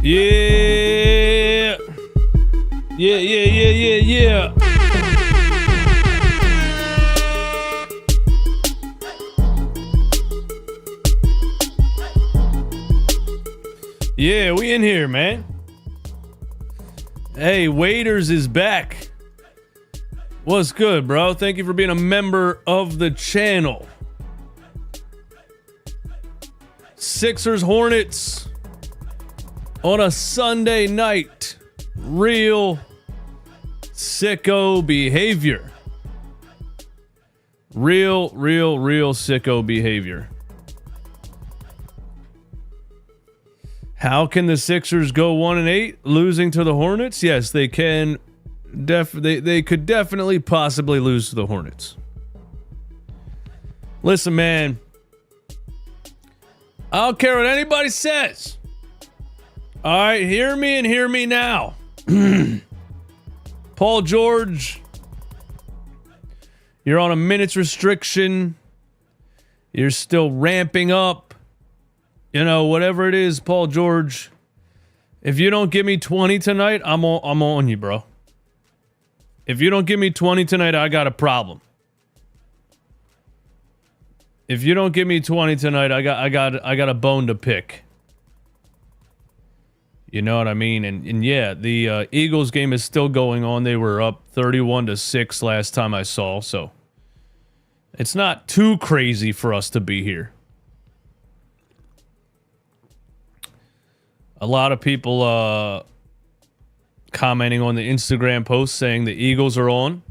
Yeah. Yeah. Yeah, we in here, man. Hey, Waiters is back. What's good, bro? Thank you for being a member of the channel. Sixers Hornets on a Sunday night. Real sicko behavior. Real sicko behavior. How can the Sixers go 1-8 losing to the Hornets? Yes, they can. They could definitely possibly lose to the Hornets. Listen, man. I don't care what anybody says. All right, hear me and hear me now. Paul George, you're on a minutes restriction. You're still ramping up. You know, whatever it is, Paul George, if you don't give me 20 tonight, I'm on you, bro. If you don't give me 20 tonight, I got a problem. If you don't give me 20 tonight, I got a bone to pick. You know what I mean? And yeah, the Eagles game is still going on. They were up 31-6 last time I saw, so it's not too crazy for us to be here. A lot of people commenting on the Instagram post saying the Eagles are on.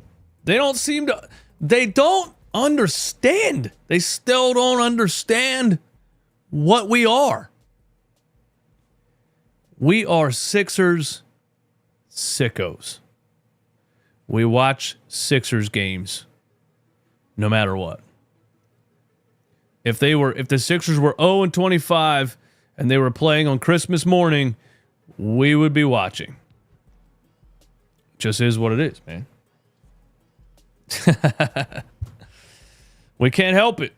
They don't understand. They still don't understand what we are. We are Sixers sickos. We watch Sixers games no matter what. If the Sixers were 0-25 and they were playing on Christmas morning, we would be watching. Just is what it is, man. We can't help it.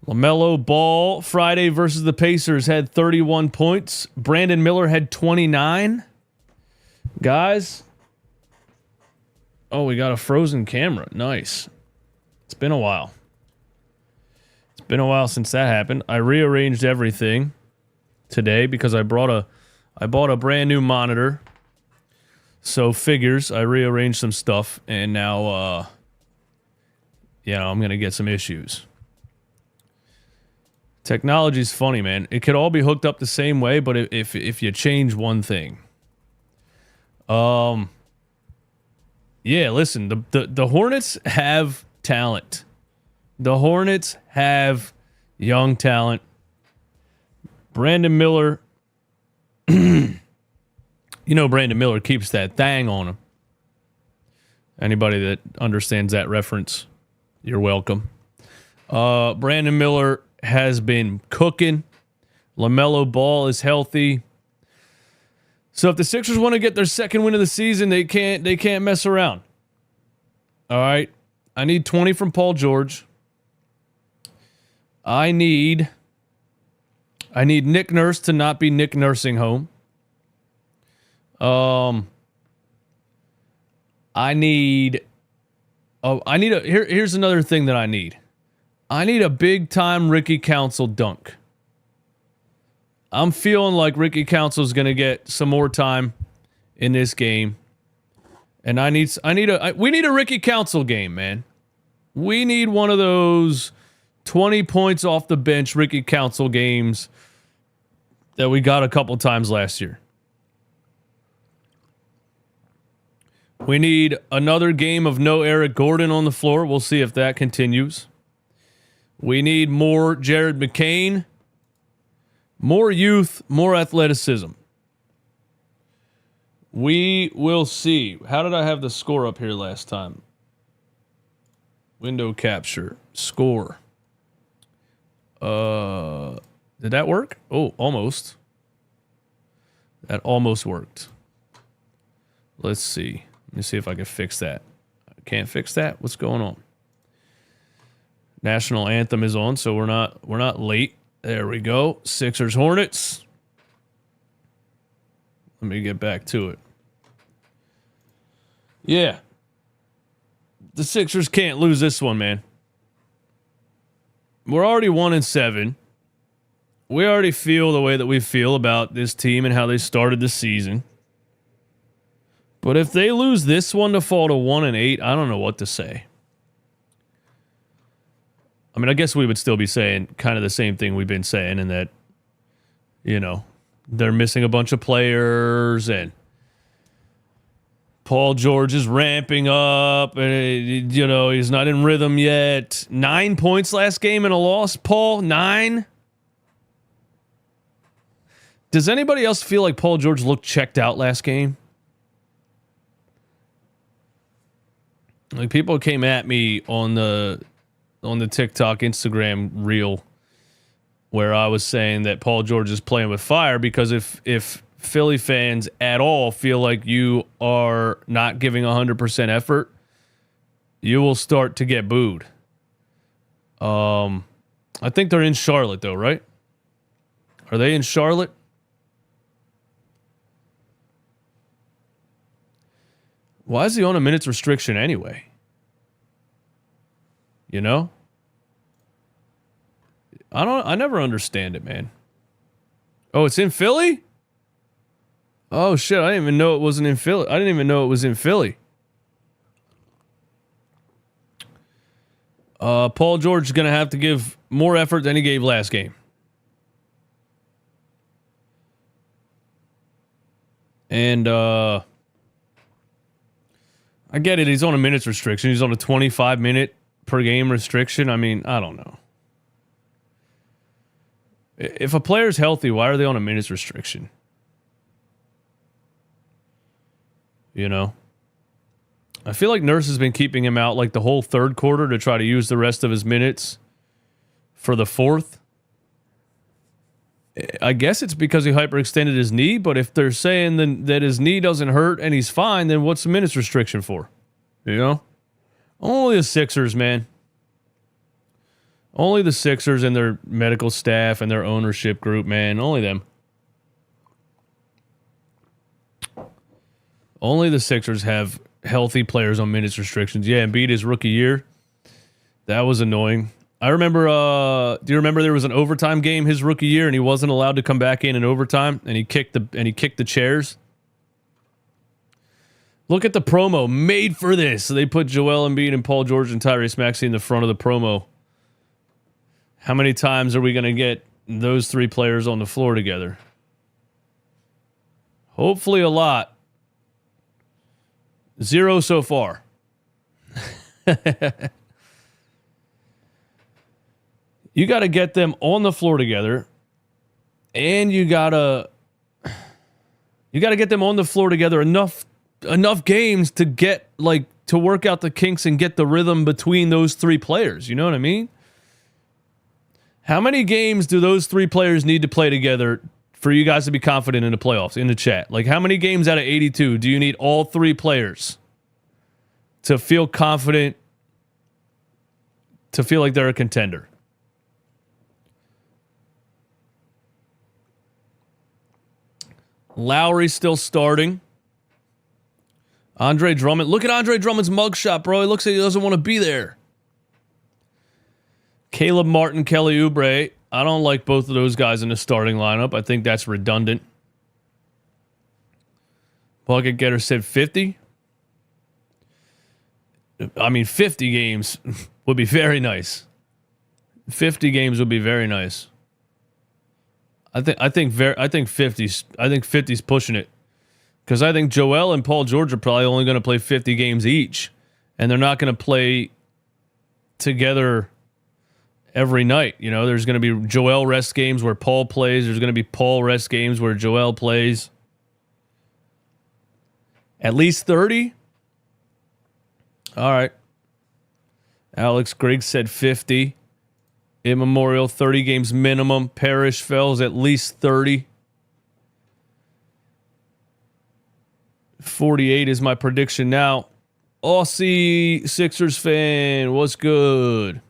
LaMelo Ball, Friday versus the Pacers, had 31 points. Brandon Miller had 29. Guys. Oh, we got a frozen camera. Nice. It's been a while. It's been a while since that happened. I rearranged everything today because I bought a brand new monitor. So figures, I rearranged some stuff, and now I'm gonna get some issues. Technology's funny, man. It could all be hooked up the same way, but if you change one thing. Yeah, listen, the Hornets have talent. The Hornets have young talent. Brandon Miller, you know Brandon Miller keeps that thing on him. Anybody that understands that reference, you're welcome. Brandon Miller has been cooking. LaMelo Ball is healthy. So if the Sixers want to get their second win of the season, they can't mess around. All right. I need 20 from Paul George. I need Nick Nurse to not be Nick Nursing home. Here's another thing that I need. I need a big time Ricky Council dunk. I'm feeling like Ricky Council's going to get some more time in this game. And we need a Ricky Council game, man. We need one of those 20 points off the bench Ricky Council games that we got a couple times last year. We need another game of no Eric Gordon on the floor. We'll see if that continues. We need more Jared McCain. More youth, more athleticism. We will see. How did I have the score up here last time? Window capture. Score. Did that work? Oh, almost. That almost worked. Let's see. Let me see if I can fix that. I can't fix that? What's going on? National anthem is on, so we're not late. There we go. Sixers, Hornets. Let me get back to it. Yeah. The Sixers can't lose this one, man. We're already 1-7. We already feel the way that we feel about this team and how they started the season. But if they lose this one to fall to 1-8, I don't know what to say. I mean, I guess we would still be saying kind of the same thing we've been saying, in that, you know, they're missing a bunch of players and Paul George is ramping up and, you know, he's not in rhythm yet. 9 points last game and a loss, Paul? 9? Does anybody else feel like Paul George looked checked out last game? Like, people came at me on the TikTok, Instagram reel where I was saying that Paul George is playing with fire, because if Philly fans at all feel like you are not giving 100% effort, you will start to get booed. I think they're in Charlotte though, right? Are they in Charlotte? Why is he on a minutes restriction anyway? You know? I never understand it, man. Oh, it's in Philly? Oh shit, I didn't even know it wasn't in Philly. I didn't even know it was in Philly. Paul George is going to have to give more effort than he gave last game. And I get it. He's on a minutes restriction. He's on a 25-minute per game restriction. I mean, I don't know. If a player's healthy, why are they on a minutes restriction? You know? I feel like Nurse has been keeping him out like the whole third quarter to try to use the rest of his minutes for the fourth. I guess it's because he hyperextended his knee, but if they're saying then that his knee doesn't hurt and he's fine, then what's the minutes restriction for? You know? Only the Sixers, man. Only the Sixers and their medical staff and their ownership group, man. Only them. Only the Sixers have healthy players on minutes restrictions. Yeah, Embiid his rookie year. That was annoying. I remember, do you remember there was an overtime game his rookie year and he wasn't allowed to come back in overtime and he kicked the chairs? Look at the promo made for this. So they put Joel Embiid and Paul George and Tyrese Maxey in the front of the promo. How many times are we going to get those three players on the floor together? Hopefully a lot. 0 so far. You got to get them on the floor together, and you got to get them on the floor together enough games to get to work out the kinks and get the rhythm between those three players. You know what I mean? How many games do those three players need to play together for you guys to be confident in the playoffs? In the chat, like, how many games out of 82 do you need all three players to feel confident, to feel like they're a contender? Lowry still starting. Andre Drummond. Look at Andre Drummond's mugshot, bro. He looks like he doesn't want to be there. Caleb Martin, Kelly Oubre. I don't like both of those guys in the starting lineup. I think that's redundant. Bucket Getter said 50. I mean, 50 games would be very nice. 50 games would be very nice. I think 50's pushing it, because I think Joel and Paul George are probably only going to play 50 games each, and they're not going to play together every night. You know, there's going to be Joel rest games where Paul plays. There's going to be Paul rest games where Joel plays. At least 30. All right. Alex Griggs said 50. Immemorial, 30 games minimum. Parrish Fells, at least 30. 48 is my prediction now. Aussie Sixers fan, what's good?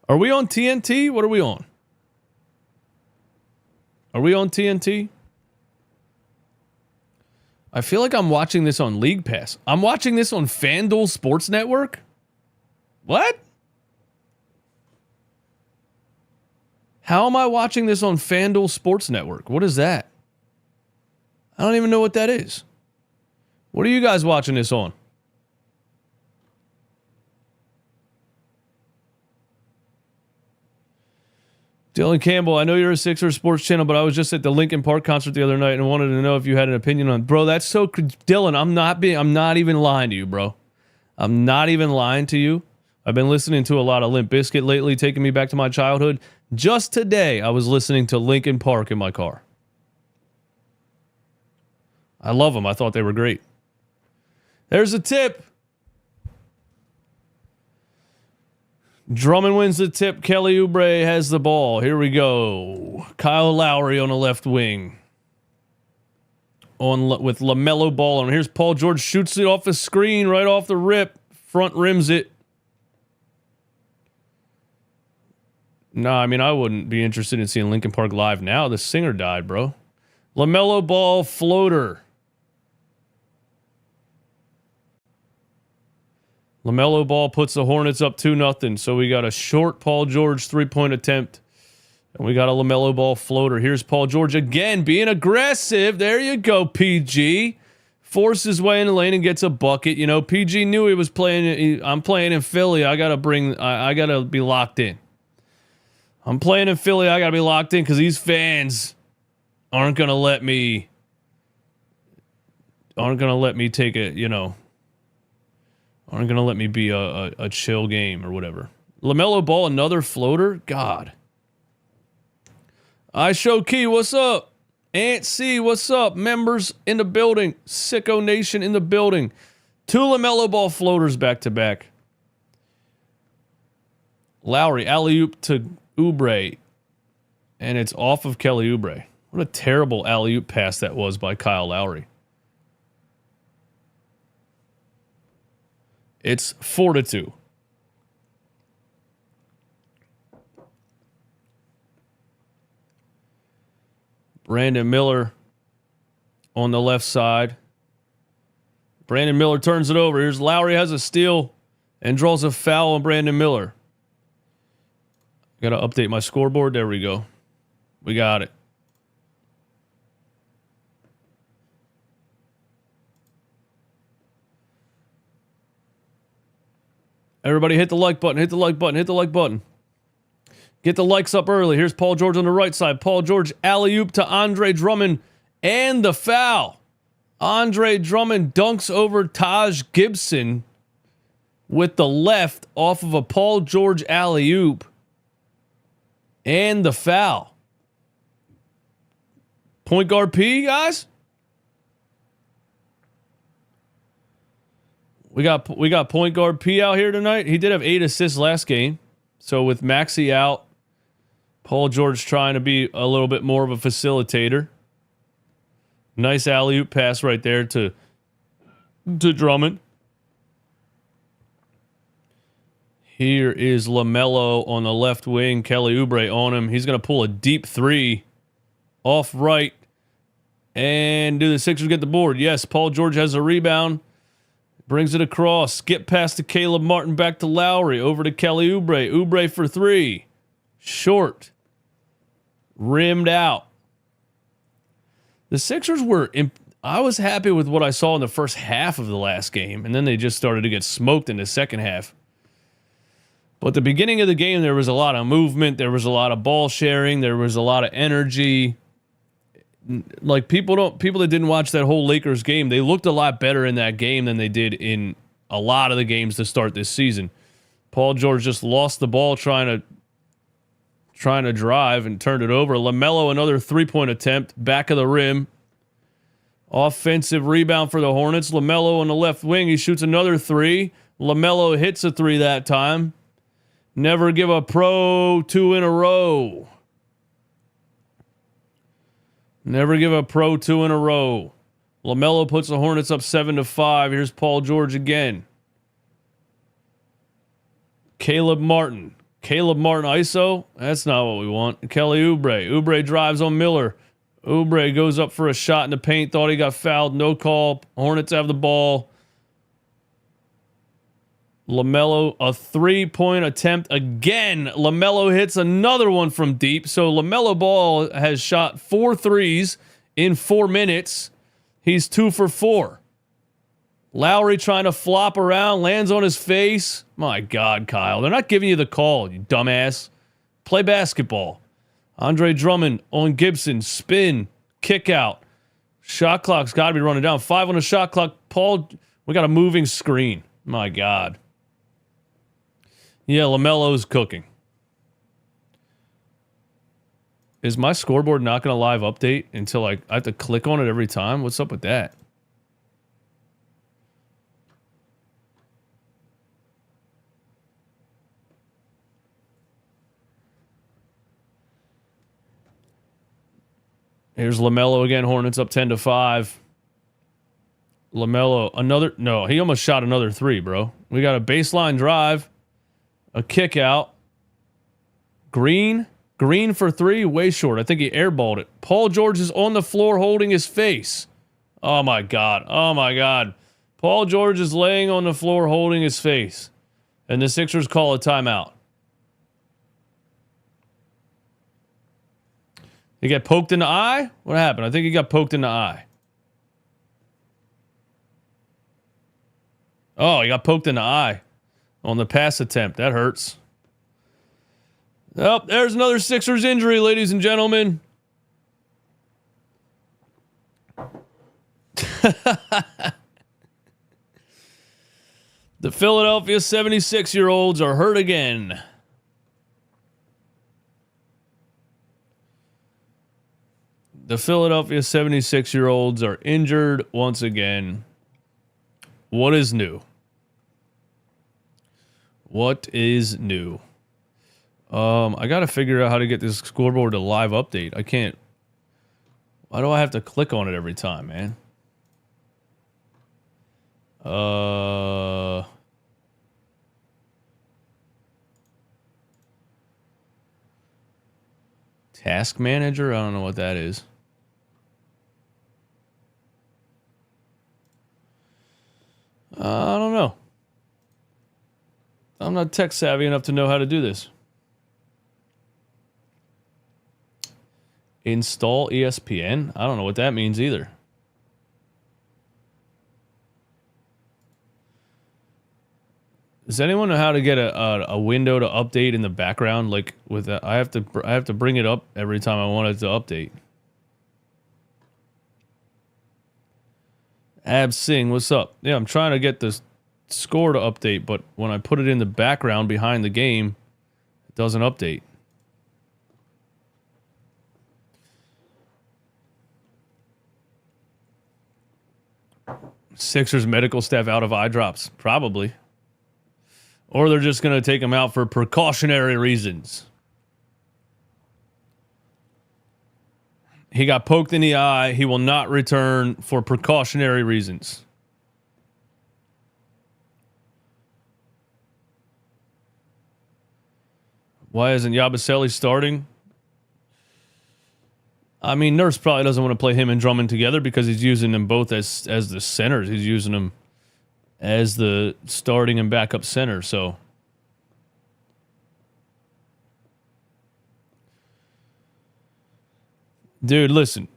Are we on TNT? What are we on? Are we on TNT? I feel like I'm watching this on League Pass. I'm watching this on FanDuel Sports Network? What? How am I watching this on FanDuel Sports Network? What is that? I don't even know what that is. What are you guys watching this on? Dylan Campbell, I know you're a Sixers sports channel, but I was just at the Linkin Park concert the other night and wanted to know if you had an opinion on. Bro, that's so Dylan, I'm not even lying to you, bro. I'm not even lying to you. I've been listening to a lot of Limp Bizkit lately, taking me back to my childhood. Just today, I was listening to Linkin Park in my car. I love them. I thought they were great. There's a tip. Drummond wins the tip. Kelly Oubre has the ball. Here we go. Kyle Lowry on the left wing. With LaMelo Ball on. Here's Paul George. Shoots it off the screen. Right off the rip. Front rims it. No, I mean, I wouldn't be interested in seeing Linkin Park live now. The singer died, bro. LaMelo Ball floater. LaMelo Ball puts the Hornets up 2-0. So we got a short Paul George 3-point attempt. And we got a LaMelo Ball floater. Here's Paul George again being aggressive. There you go, PG. Forces his way in the lane and gets a bucket. You know, PG knew he was playing. I'm playing in Philly. I got to be locked in. I'm playing in Philly. I got to be locked in because these fans aren't going to let me take it, you know. Aren't going to let me be a chill game or whatever. LaMelo Ball, another floater? God. I Show Key, what's up? Ant C, what's up? Members in the building. Sicko Nation in the building. 2 LaMelo Ball floaters back to back. Lowry, alley-oop to Oubre. And it's off of Kelly Oubre. What a terrible alley-oop pass that was by Kyle Lowry. It's 4-2. Brandon Miller on the left side. Brandon Miller turns it over. Here's Lowry, has a steal and draws a foul on Brandon Miller. Got to update my scoreboard. There we go. We got it. Everybody hit the like button, hit the like button, hit the like button. Get the likes up early. Here's Paul George on the right side. Paul George alley-oop to Andre Drummond and the foul. Andre Drummond dunks over Taj Gibson with the left off of a Paul George alley-oop and the foul. Point guard P, guys? We got point guard P out here tonight. He did have 8 assists last game. So with Maxey out, Paul George trying to be a little bit more of a facilitator. Nice alley-oop pass right there to Drummond. Here is LaMelo on the left wing. Kelly Oubre on him. He's going to pull a deep 3 off right. And do the Sixers get the board? Yes, Paul George has a rebound. Brings it across. Skip past to Caleb Martin. Back to Lowry. Over to Kelly Oubre. Oubre for 3. Short. Rimmed out. The Sixers were... I was happy with what I saw in the first half of the last game. And then they just started to get smoked in the second half. But the beginning of the game, there was a lot of movement. There was a lot of ball sharing. There was a lot of energy. Like people that didn't watch that whole Lakers game, they looked a lot better in that game than they did in a lot of the games to start this season. Paul George just lost the ball trying to drive and turned it over. LaMelo, another 3-point attempt, back of the rim. Offensive rebound for the Hornets. LaMelo on the left wing, he shoots another 3. LaMelo hits a 3 that time. Never give a pro 2 in a row. Never give a pro 2 in a row. LaMelo puts the Hornets up 7-5. Here's Paul George again. Caleb Martin. Caleb Martin ISO. That's not what we want. Kelly Oubre. Oubre drives on Miller. Oubre goes up for a shot in the paint. Thought he got fouled. No call. Hornets have the ball. LaMelo, a three-point attempt again. LaMelo hits another one from deep. So LaMelo Ball has shot 4 threes in 4 minutes. He's 2 for 4. Lowry trying to flop around, lands on his face. My God, Kyle. They're not giving you the call, you dumbass. Play basketball. Andre Drummond on Gibson. Spin. Kick out. Shot clock's got to be running down. 5 on the shot clock. Paul, we got a moving screen. My God. Yeah, LaMelo's cooking. Is my scoreboard not going to live update until I have to click on it every time? What's up with that? Here's LaMelo again. Hornets up 10-5. LaMelo, another... No, he almost shot another 3, bro. We got a baseline drive. A kick out. Green for 3, way short. I think he airballed it. Paul George is on the floor holding his face. Oh my God. Oh my God. Paul George is laying on the floor holding his face. And the Sixers call a timeout. He got poked in the eye? What happened? I think he got poked in the eye. Oh, he got poked in the eye. On the pass attempt. That hurts. Oh, there's another Sixers injury, ladies and gentlemen. The Philadelphia 76-year-olds are hurt again. The Philadelphia 76-year-olds are injured once again. What is new? What is new? I got to figure out how to get this scoreboard to live update. I can't. Why do I have to click on it every time, man? Task manager? I don't know what that is. I don't know. I'm not tech savvy enough to know how to do this. Install ESPN? I don't know what that means either. Does anyone know how to get a window to update in the background? Like with that, I have to bring it up every time I want it to update. Ab Singh, what's up? Yeah, I'm trying to get this score to update, but when I put it in the background behind the game, it doesn't update. Sixers medical staff out of eye drops, probably. Or they're just going to take him out for precautionary reasons. He got poked in the eye. He will not return for precautionary reasons. Why isn't Yabusele starting? I mean, Nurse probably doesn't want to play him and Drummond together because he's using them both as the centers. He's using them as the starting and backup center, so. Dude, listen.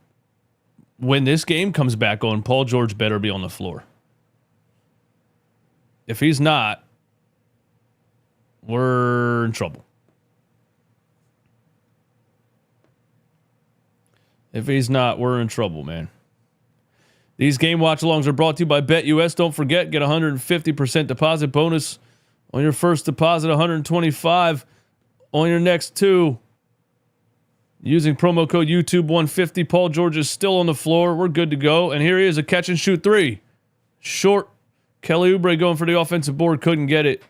When this game comes back on, Paul George better be on the floor. If he's not, we're in trouble. If he's not, we're in trouble, man. These game watch-alongs are brought to you by BetUS. Don't forget, get a 150% deposit bonus on your first deposit, 125 on your next 2. Using promo code YouTube150. Paul George is still on the floor. We're good to go. And here he is, a catch-and-shoot 3. Short. Kelly Oubre going for the offensive board. Couldn't get it.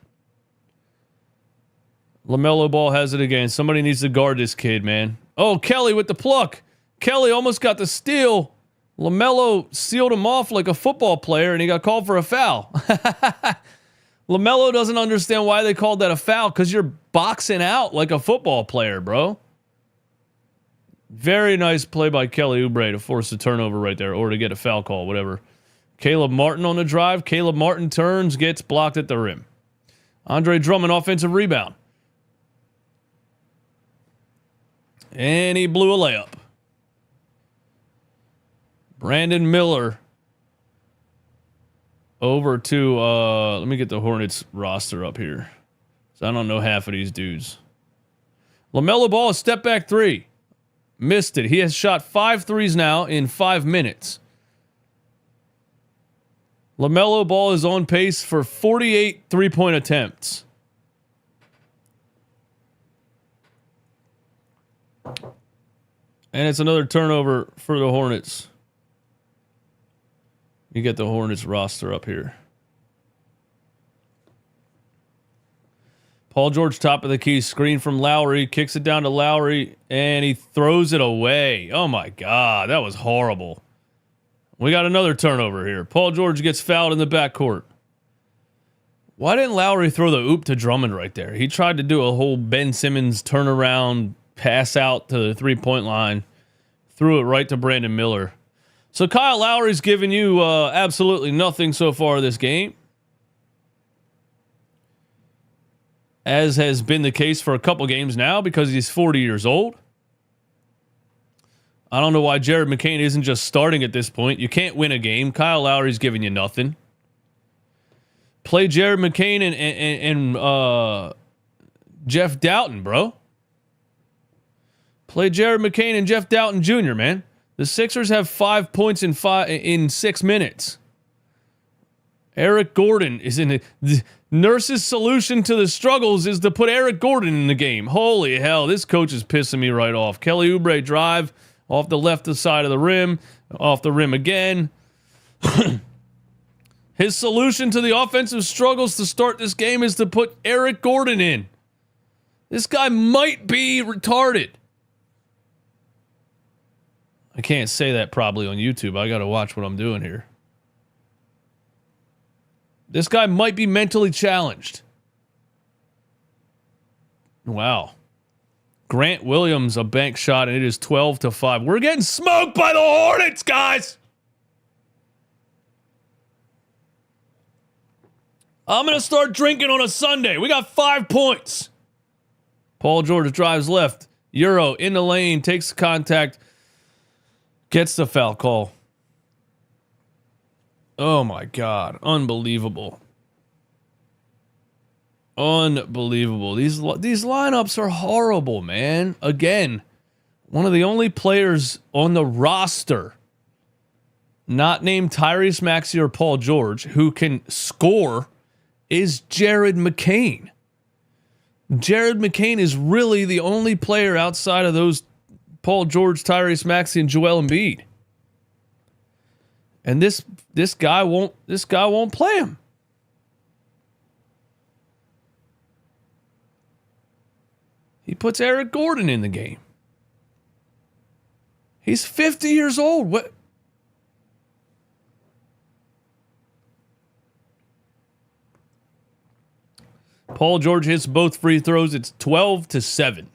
LaMelo Ball has it again. Somebody needs to guard this kid, man. Oh, Kelly with the pluck. Kelly almost got the steal. LaMelo sealed him off like a football player, and he got called for a foul. LaMelo doesn't understand why they called that a foul, because you're boxing out like a football player, bro. Very nice play by Kelly Oubre to force a turnover right there, or to get a foul call, whatever. Caleb Martin on the drive. Caleb Martin turns, gets blocked at the rim. Andre Drummond, offensive rebound. And he blew a layup. Brandon Miller over to, let me get the Hornets roster up here. So I don't know half of these dudes. LaMelo Ball, a step back three. Missed it. He has shot 5 threes now in 5 minutes. LaMelo Ball is on pace for 48 three-point attempts. And it's another turnover for the Hornets. You get the Hornets roster up here. Paul George, top of the key, screen from Lowry, kicks it down to Lowry, and he throws it away. Oh my God, that was horrible. We got another turnover here. Paul George gets fouled in the backcourt. Why didn't Lowry throw the oop to Drummond right there? He tried to do a whole Ben Simmons turnaround, pass out to the three-point line, threw it right to Brandon Miller. So Kyle Lowry's given you absolutely nothing so far this game, as has been the case for a couple games now because he's 40 years old. I don't know why Jared McCain isn't just starting at this point. You can't win a game. Kyle Lowry's giving you nothing. Play Jared McCain and Jeff Doughton, bro. Play Jared McCain and Jeff Doughton Jr., man. The Sixers have 5 points in 6 minutes. Eric Gordon is in it. The Nurse's solution to the struggles is to put Eric Gordon in the game. Holy hell, this coach is pissing me right off. Kelly Oubre drive off the left side of the rim, off the rim again. His solution to the offensive struggles to start this game is to put Eric Gordon in. This guy might be retarded. I can't say that probably on YouTube. I got to watch what I'm doing here. This guy might be mentally challenged. Wow. Grant Williams, a bank shot, and it is 12-5. We're getting smoked by the Hornets, guys. I'm going to start drinking on a Sunday. We got 5 points. Paul George drives left. Euro in the lane, takes the contact, gets the foul call. Oh my God. Unbelievable. Unbelievable. These lineups are horrible, man. Again, one of the only players on the roster not named Tyrese Maxey or Paul George who can score is Jared McCain. Jared McCain is really the only player outside of those Paul George, Tyrese Maxey, and Joel Embiid. And this guy won't play him. He puts Eric Gordon in the game. He's 50 years old. What? Paul George hits both free throws. It's 12-7.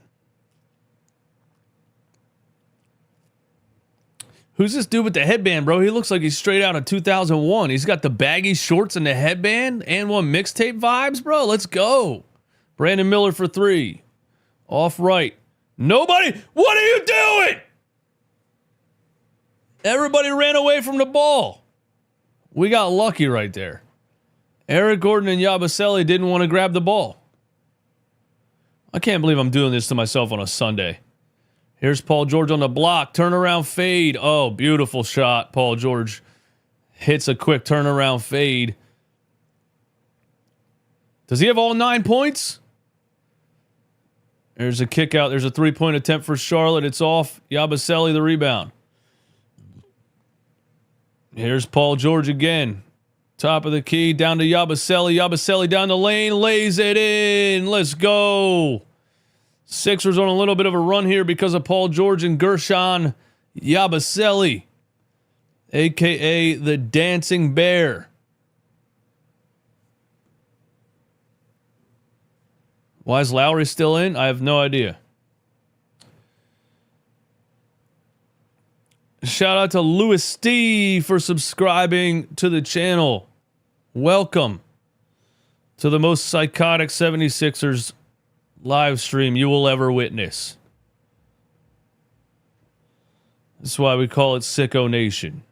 Who's this dude with the headband, bro? He looks like he's straight out of 2001. He's got the baggy shorts and the headband and one mixtape vibes, bro. Let's go. Brandon Miller for three. Off right. Nobody. What are you doing? Everybody ran away from the ball. We got lucky right there. Eric Gordon and Yabusele didn't want to grab the ball. I can't believe I'm doing this to myself on a Sunday. Here's Paul George on the block. Turnaround fade. Oh, beautiful shot. Paul George hits a quick turnaround fade. Does he have all 9 points? There's a kick out. There's a three-point attempt for Charlotte. It's off. Yabusele the rebound. Here's Paul George again. Top of the key. Down to Yabusele. Yabusele down the lane. Lays it in. Let's go. Sixers on a little bit of a run here because of Paul George and Gershon Yabusele, a.k.a. the Dancing Bear. Why is Lowry still in? I have no idea. Shout out to Louis Steve for subscribing to the channel. Welcome to the most psychotic 76ers live stream you will ever witness. That's why we call it Sicko Nation.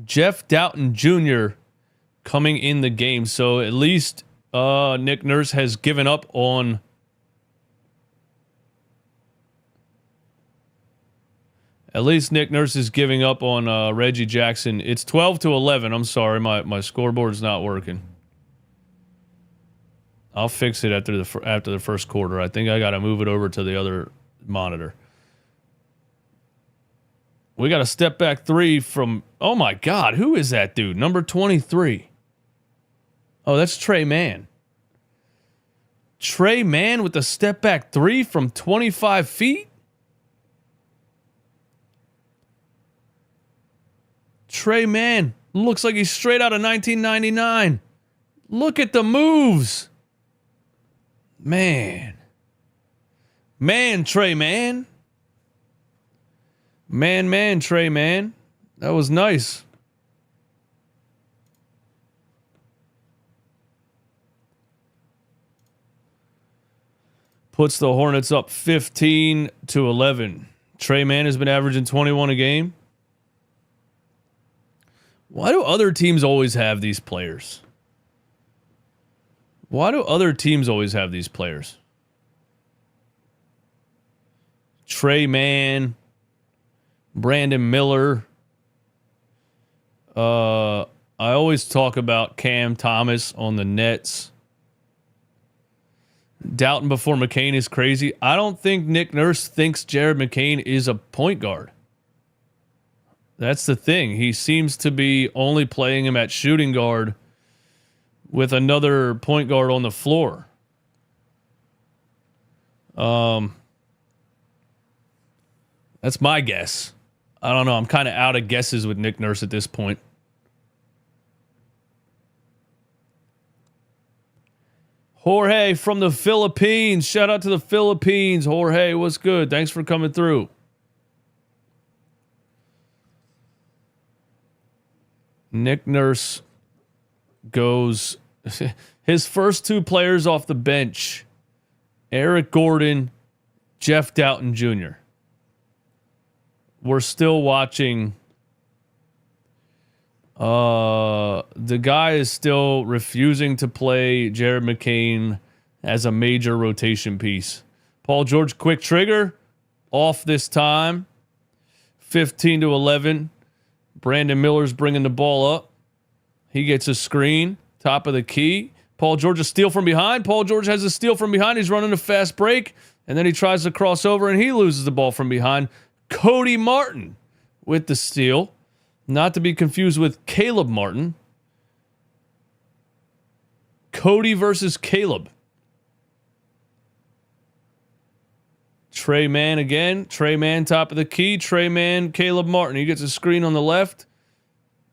Jeff Doughton Jr. coming in the game. So at least Nick Nurse has given up on... At least Nick Nurse is giving up on Reggie Jackson. It's 12-11. I'm sorry, my scoreboard's not working. I'll fix it after the first quarter. I think I got to move it over to the other monitor. We got a step back three from... Oh, my God. Who is that dude? Number 23. Oh, that's Trey Mann. Trey Mann with a step back three from 25 feet? Trey Mann looks like he's straight out of 1999. Look at the moves. Man, Trey Mann. Man, Trey Mann. That was nice. Puts the Hornets up 15-11. Trey Mann has been averaging 21 a game. Why do other teams always have these players? Trey Mann, Brandon Miller. I always talk about Cam Thomas on the Nets. Doughton before McCain is crazy. I don't think Nick Nurse thinks Jared McCain is a point guard. That's the thing. He seems to be only playing him at shooting guard with another point guard on the floor. That's my guess. I don't know. I'm kind of out of guesses with Nick Nurse at this point. Jorge from the Philippines. Shout out to the Philippines. Jorge, what's good? Thanks for coming through. Nick Nurse goes... his first two players off the bench, Eric Gordon, Jeff Doughton Jr. We're still watching... the guy is still refusing to play Jared McCain as a major rotation piece. Paul George, quick trigger. Off this time. 15-11. Brandon Miller's bringing the ball up. He gets a screen. Top of the key. Paul George a steal from behind. Paul George has a steal from behind. He's running a fast break. And then he tries to cross over and he loses the ball from behind. Cody Martin with the steal. Not to be confused with Caleb Martin. Cody versus Caleb. Trey Mann again. Trey Mann top of the key. Trey Mann, Caleb Martin. He gets a screen on the left.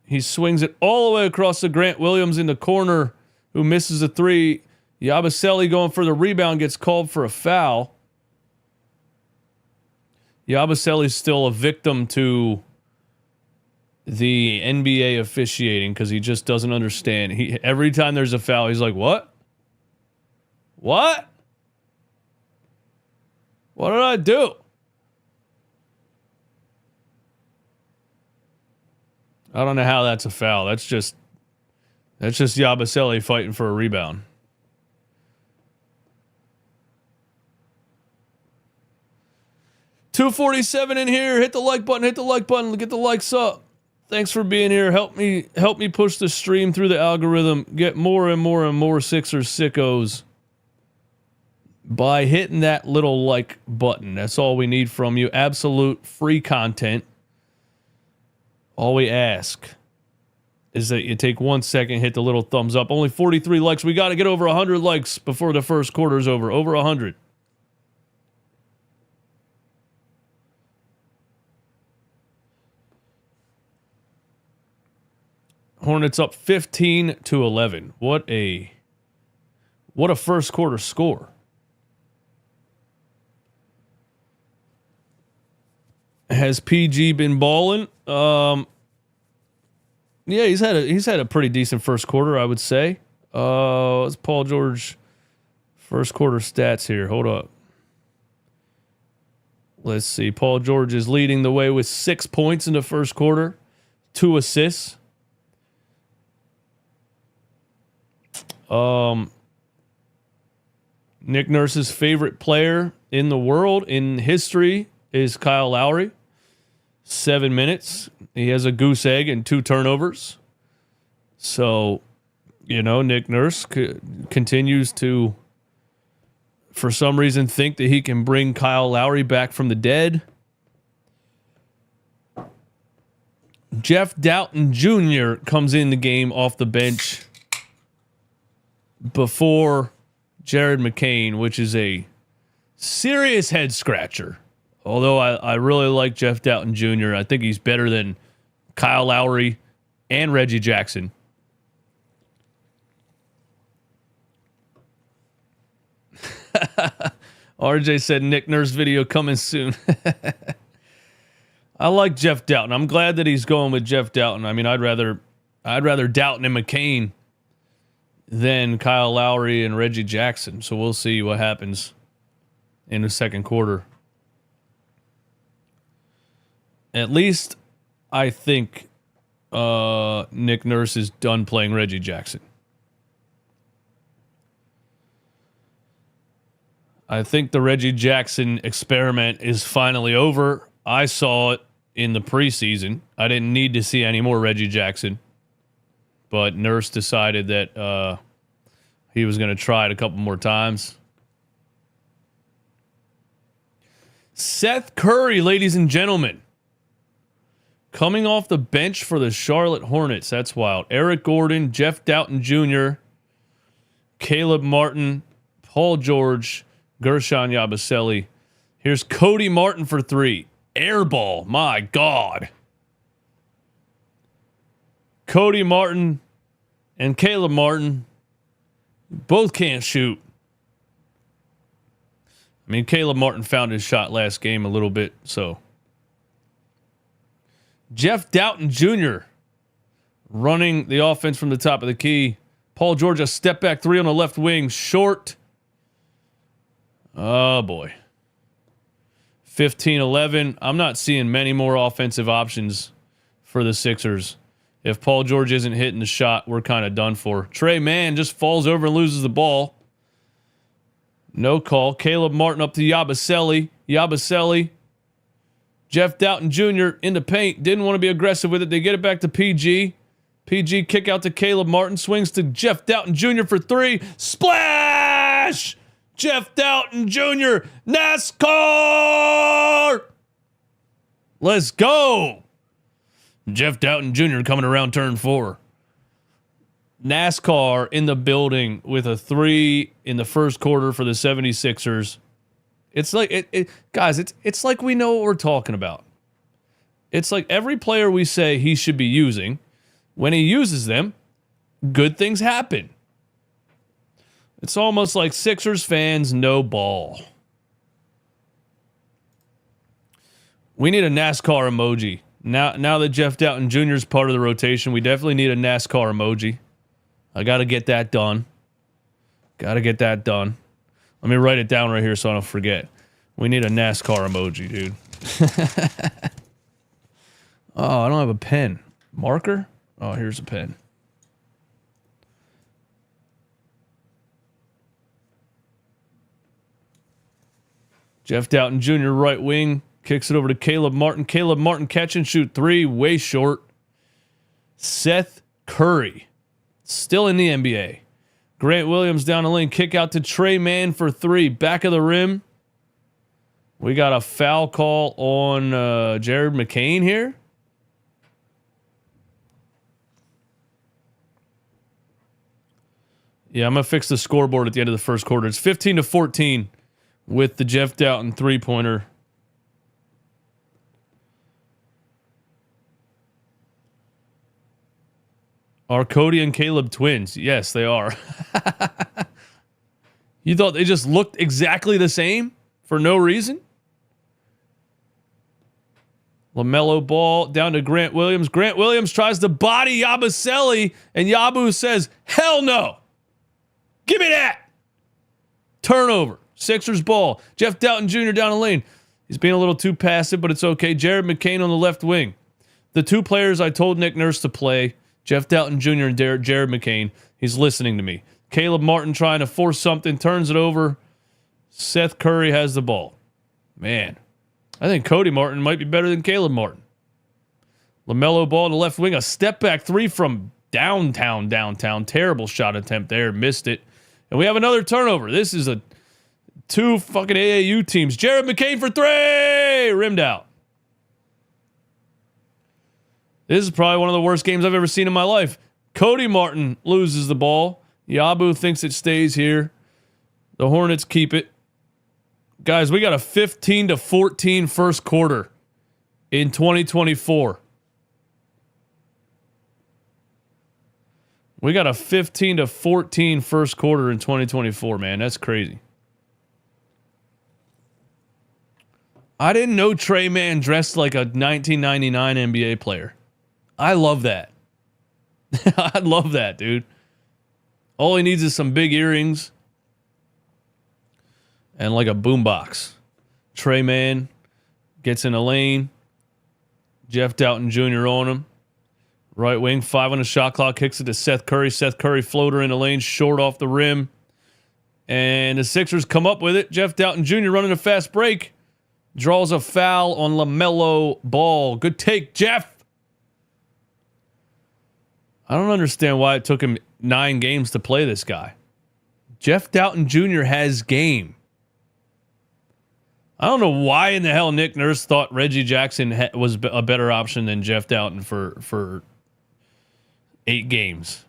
He swings it all the way across to Grant Williams in the corner, who misses a three. Yabusele going for the rebound, gets called for a foul. Yabusele's still a victim to the NBA officiating because he just doesn't understand. Every time there's a foul, he's like, what? What? What did I do? I don't know how that's a foul. That's just Yabusele fighting for a rebound. $247 in here. Hit the like button. Hit the like button. Get the likes up. Thanks for being here. Help me push the stream through the algorithm. Get more and more and more Sixers sickos by hitting that little like button. That's all we need from you. Absolute free content. All we ask is that you take 1 second, hit the little thumbs up. Only 43 likes. We got to get over 100 likes before the first quarter's over. Over 100. Hornets up 15-11. What What a first quarter score. Has PG been balling? Yeah, he's had a pretty decent first quarter, I would say. It's Paul George first quarter stats here. Hold up. Let's see. Paul George is leading the way with 6 points in the first quarter, 2 assists. Nick Nurse's favorite player in the world, in history, is Kyle Lowry. 7 minutes. He has a goose egg and 2 turnovers. So, Nick Nurse continues to, for some reason, think that he can bring Kyle Lowry back from the dead. Jeff Doughton Jr. comes in the game off the bench before Jared McCain, which is a serious head scratcher. Although I really like Jeff Doughton Jr. I think he's better than Kyle Lowry and Reggie Jackson. RJ said Nick Nurse video coming soon. I like Jeff Doughton. I'm glad that he's going with Jeff Doughton. I mean, I'd rather Doughton and McCain than Kyle Lowry and Reggie Jackson. So we'll see what happens in the second quarter. At least I think Nick Nurse is done playing Reggie Jackson. I think the Reggie Jackson experiment is finally over. I saw it in the preseason. I didn't need to see any more Reggie Jackson. But Nurse decided that he was going to try it a couple more times. Seth Curry, ladies and gentlemen. Coming off the bench for the Charlotte Hornets. That's wild. Eric Gordon, Jeff Doughton Jr., Caleb Martin, Paul George, Gershon Yabusele. Here's Cody Martin for 3. Airball. My God. Cody Martin and Caleb Martin both can't shoot. I mean, Caleb Martin found his shot last game a little bit, so. Jeff Doughton Jr. running the offense from the top of the key. Paul George, a step back 3 on the left wing. Short. Oh, boy. 15-11. I'm not seeing many more offensive options for the Sixers. If Paul George isn't hitting the shot, we're kind of done for. Trey Mann just falls over and loses the ball. No call. Caleb Martin up to Yabusele. Yabusele. Jeff Doughton Jr. in the paint. Didn't want to be aggressive with it. They get it back to PG. PG kick out to Caleb Martin. Swings to Jeff Doughton Jr. for 3. Splash! Jeff Doughton Jr. NASCAR! Let's go! Jeff Doughton Jr. coming around turn 4. NASCAR in the building with a 3 in the first quarter for the 76ers. It's like, guys, it's like we know what we're talking about. It's like every player we say he should be using, when he uses them, good things happen. It's almost like Sixers fans know ball. We need a NASCAR emoji. Now that Jeff Doughton Jr. is part of the rotation, we definitely need a NASCAR emoji. I got to get that done. Let me write it down right here so I don't forget. We need a NASCAR emoji, dude. Oh, I don't have a pen. Marker? Oh, here's a pen. Jeff Doughton Jr., right wing. Kicks it over to Caleb Martin. Caleb Martin catch and shoot 3. Way short. Seth Curry. Still in the NBA. Grant Williams down the lane. Kick out to Trey Mann for 3. Back of the rim. We got a foul call on Jared McCain here. Yeah, I'm going to fix the scoreboard at the end of the first quarter. It's 15-14 with the Jeff Doughton three-pointer. Are Cody and Caleb twins? Yes, they are. You thought they just looked exactly the same for no reason? LaMelo Ball down to Grant Williams. Grant Williams tries to body Yabusele, and Yabu says, hell no. Give me that. Turnover. Sixers ball. Jeff Doughton Jr. down the lane. He's being a little too passive, but it's okay. Jared McCain on the left wing. The two players I told Nick Nurse to play, Jeff Doughton Jr. and Jared McCain. He's listening to me. Caleb Martin trying to force something, turns it over. Seth Curry has the ball. Man, I think Cody Martin might be better than Caleb Martin. LaMelo Ball to left wing. A step back three from downtown. Terrible shot attempt there. Missed it. And we have another turnover. This is a two fucking AAU teams. Jared McCain for three. Rimmed out. This is probably one of the worst games I've ever seen in my life. Cody Martin loses the ball. Yabu thinks it stays here. The Hornets keep it. Guys, we got a 15-14 first quarter in 2024. We got a 15-14 first quarter in 2024, man. That's crazy. I didn't know Trey Mann dressed like a 1999 NBA player. I love that. I love that, dude. All he needs is some big earrings and like a boombox. Trey Mann gets in a lane. Jeff Doughton Jr. on him. Right wing, 5 on the shot clock, kicks it to Seth Curry. Seth Curry floater in the lane, short off the rim. And the Sixers come up with it. Jeff Doughton Jr. running a fast break. Draws a foul on LaMelo Ball. Good take, Jeff. I don't understand why it took him 9 games to play this guy. Jeff Doughton Jr. has game. I don't know why in the hell Nick Nurse thought Reggie Jackson was a better option than Jeff Doughton for 8 games.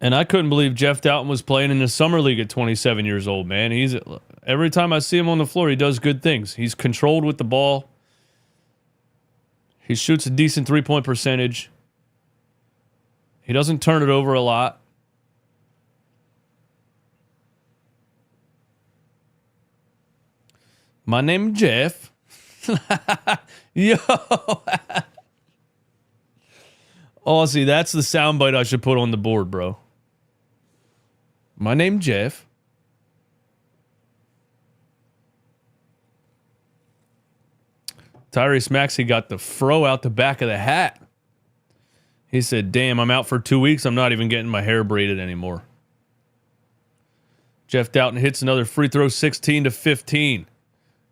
And I couldn't believe Jeff Doughton was playing in the summer league at 27 years old, man. Every time I see him on the floor, he does good things. He's controlled with the ball. He shoots a decent three-point percentage. He doesn't turn it over a lot. My name is Jeff. Yo. Oh, see, that's the soundbite I should put on the board, bro. My name is Jeff. Tyrese Maxey got the fro out the back of the hat. He said, damn, I'm out for 2 weeks. I'm not even getting my hair braided anymore. Jeff Doughton hits another free throw, 16-15.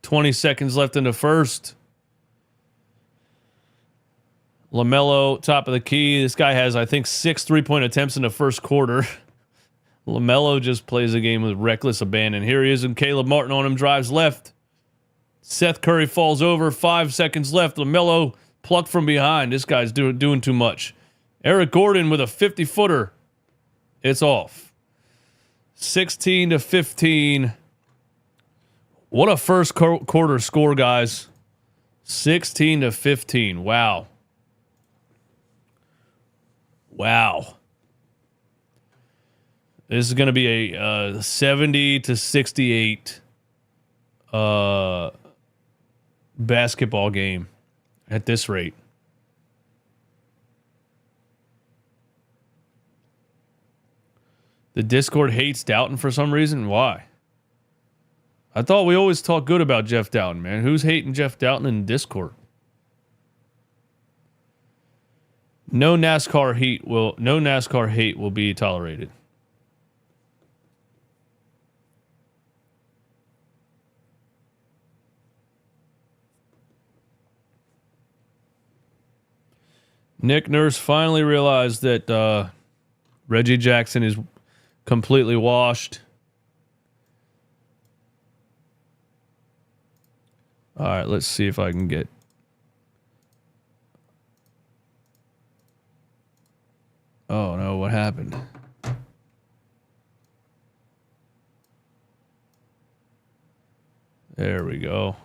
20 seconds left in the first. LaMelo, top of the key. This guy has, I think, 6 3-point attempts in the first quarter. LaMelo just plays a game with reckless abandon. Here he is, and Caleb Martin on him, drives left. Seth Curry falls over, 5 seconds left. LaMelo plucked from behind. This guy's doing too much. Eric Gordon with a 50-footer. It's off. 16-15. What a first quarter score, guys. 16-15. Wow. Wow. This is going to be a 70-68 basketball game at this rate. The Discord hates Doughton for some reason. Why? I thought we always talk good about Jeff Doughton, man. Who's hating Jeff Doughton in Discord? No NASCAR hate will be tolerated. Nick Nurse finally realized that Reggie Jackson is completely washed. All right, let's see if I can get... Oh, no, what happened? There we go.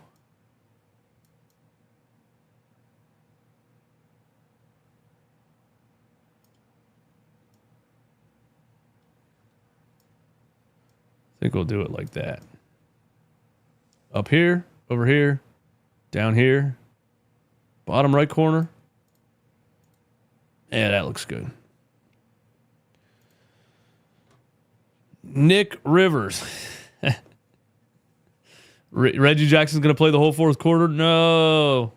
think we'll do it like that. Up here, over here, down here, bottom right corner. Yeah, that looks good. Nick Rivers. Reggie Jackson's going to play the whole fourth quarter? No.